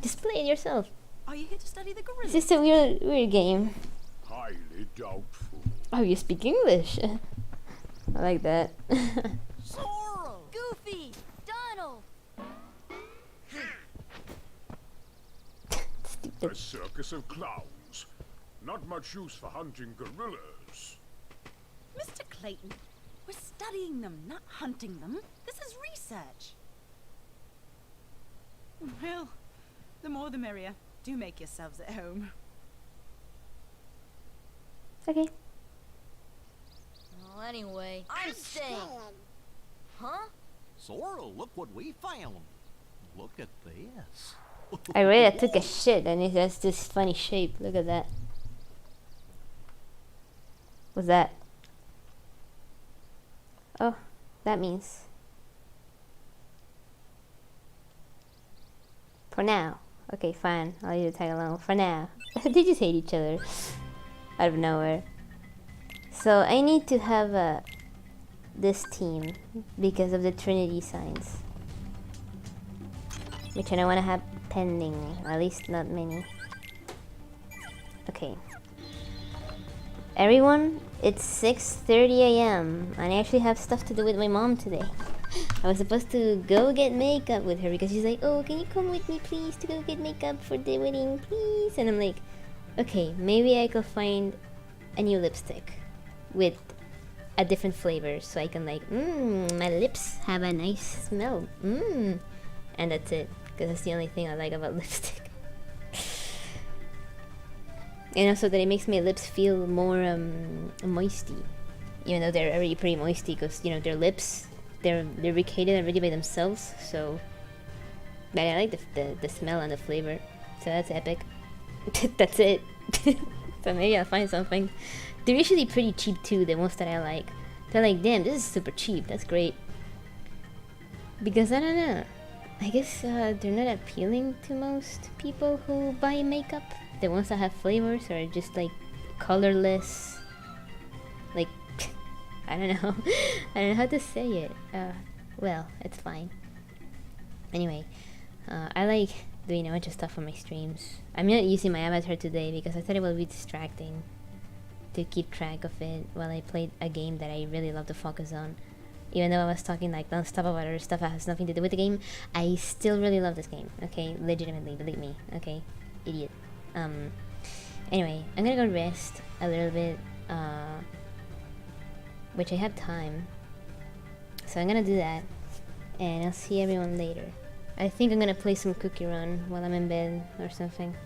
Just play it yourself. Are you here to study the gorillas? It's just a weird game. Highly doubtful. Oh, you speak English. I like that. Sorrel, Goofy, Donald. A circus of clowns. Not much use for hunting gorillas. Mr. Clayton, we're studying them, not hunting them. This is research. Well, the more the merrier. Do make yourselves at home. Okay. Well, anyway, I'm staying. Huh? Sorrel, look what we found. Look at this. I really took a shit and it has this funny shape. Look at that. What's that? Oh, that means. For now. Okay, fine. I'll leave the tag alone. For now. They just hate each other. Out of nowhere. So I need to have this team because of the Trinity signs. Which I don't want to have pending. At least not many. Okay. Everyone, it's 6:30 a.m. and I actually have stuff to do with my mom today. I was supposed to go get makeup with her because she's like, oh, can you come with me please to go get makeup for the wedding, please? And I'm like, okay, maybe I could find a new lipstick with a different flavor so I can like, my lips have a nice smell, and that's it, because that's the only thing I like about lipstick. And also that it makes my lips feel more moisty, even though they're already pretty moisty because, you know, their lips, they're lubricated already by themselves, so but I like the smell and the flavor, so that's epic. That's it. So maybe I'll find something. They're usually pretty cheap too, the ones that I like. They're like, damn, this is super cheap, that's great. Because I don't know, I guess they're not appealing to most people who buy makeup. The ones that have flavors are just like colorless, like I don't know. I don't know how to say it. Well, it's fine. Anyway, I like doing a bunch of stuff on my streams. I'm not using my avatar today because I thought it would be distracting to keep track of it while I played a game that I really love to focus on. Even though I was talking like non-stop about other stuff that has nothing to do with the game, I still really love this game. Okay, legitimately, believe me. Okay, idiot. Anyway, I'm gonna go rest a little bit, which I have time, so I'm gonna do that, and I'll see everyone later. I think I'm gonna play some Cookie Run while I'm in bed or something.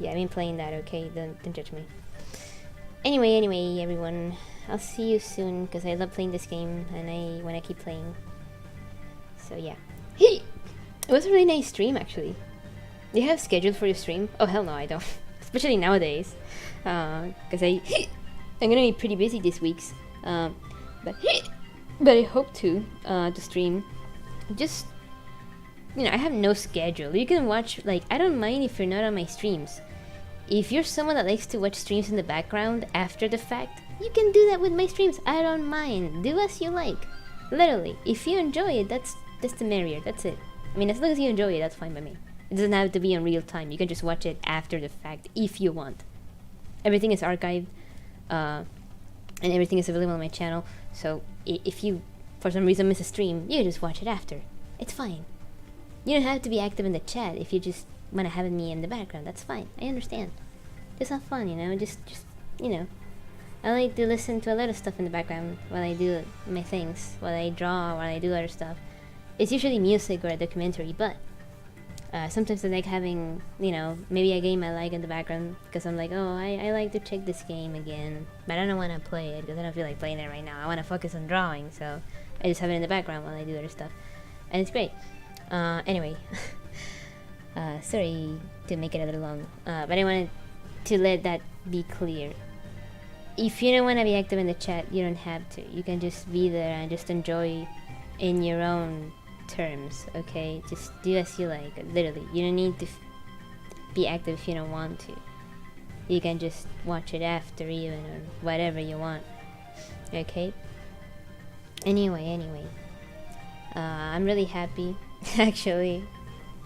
Yeah, I mean playing that, okay? Don't judge me. Anyway, everyone, I'll see you soon because I love playing this game and I want to keep playing. So yeah, it was a really nice stream actually. Do you have scheduled for your stream? Oh hell no, I don't. Especially nowadays, because I'm gonna be pretty busy this week's. But I hope to stream. Just, you know, I have no schedule. You can watch, like, I don't mind if you're not on my streams. If you're someone that likes to watch streams in the background after the fact, you can do that with my streams. I don't mind. Do as you like. Literally, if you enjoy it, that's the merrier. That's it. I mean, as long as you enjoy it, that's fine by me. It doesn't have to be in real time. You can just watch it after the fact if you want. Everything is archived, and everything is available on my channel. So if you, for some reason, miss a stream, you can just watch it after. It's fine. You don't have to be active in the chat if you just want to have me in the background. That's fine. I understand. Just have fun, you know. Just you know, I like to listen to a lot of stuff in the background while I do my things, while I draw, while I do other stuff. It's usually music or a documentary, but sometimes I like having, you know, maybe a game I like in the background because I'm like, oh, I like to check this game again, but I don't want to play it because I don't feel like playing it right now. I want to focus on drawing, so I just have it in the background while I do other stuff, and it's great. Anyway, sorry to make it a little long, but I wanted to let that be clear. If you don't want to be active in the chat, you don't have to. You can just be there and just enjoy in your own terms, okay? Just do as you like, literally. You don't need to be active if you don't want to. You can just watch it after even, or whatever you want, okay? Anyway, I'm really happy, actually.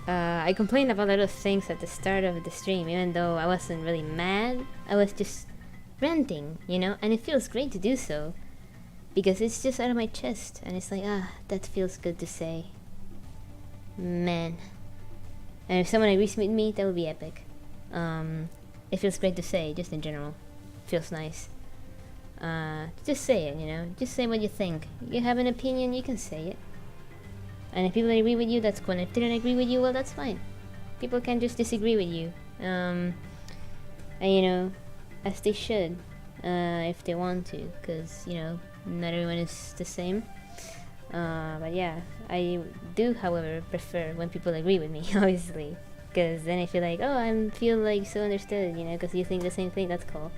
I complained about a lot of things at the start of the stream, even though I wasn't really mad. I was just ranting, you know? And it feels great to do so, because it's just out of my chest, and it's like, that feels good to say. Man. And if someone agrees with me, that would be epic. It feels great to say, just in general. Feels nice. Just say it, you know? Just say what you think. You have an opinion, you can say it. And if people agree with you, that's cool. And if they don't agree with you, well, that's fine. People can just disagree with you. And, you know, as they should, if they want to. Because, you know, not everyone is the same. But yeah, I do, however, prefer when people agree with me, obviously. Because then I feel like, oh, I feel like so understood, you know, because you think the same thing, that's cool.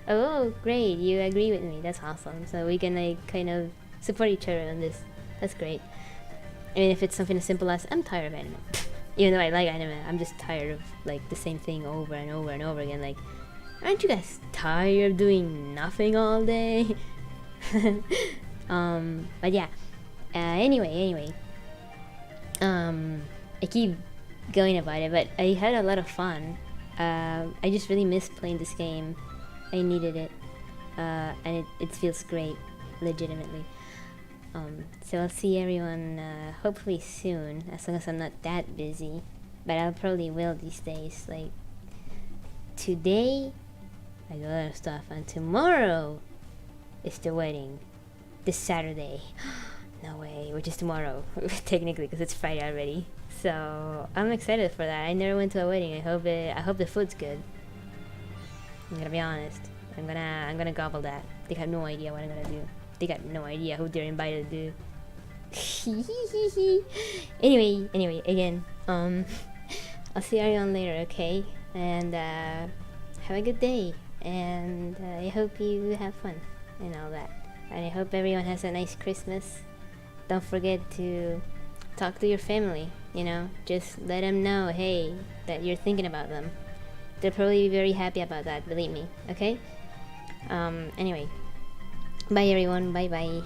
Oh, great, you agree with me, that's awesome. So we can, like, kind of support each other on this. That's great. I mean, if it's something as simple as, I'm tired of anime. Even though I like anime, I'm just tired of, like, the same thing over and over and over again. Like, aren't you guys tired of doing nothing all day? But yeah. Anyway. I keep going about it, but I had a lot of fun. I just really miss playing this game. I needed it. And it feels great, legitimately. So I'll see everyone hopefully soon, as long as I'm not that busy. But I'll probably will these days. Like, today, I got a lot of stuff, and tomorrow is the wedding. This Saturday. No way, which is tomorrow, technically, because it's Friday already. So I'm excited for that. I never went to a wedding. I hope the food's good. I'm gonna be honest. I'm gonna gobble that. They have no idea what I'm gonna do. They got no idea who they're invited to do. Anyway, again, I'll see everyone later, okay? And have a good day. And I hope you have fun and all that. And I hope everyone has a nice Christmas. Don't forget to talk to your family, you know? Just let them know, hey, that you're thinking about them. They'll probably be very happy about that, believe me, okay? Anyway. Bye everyone, bye bye.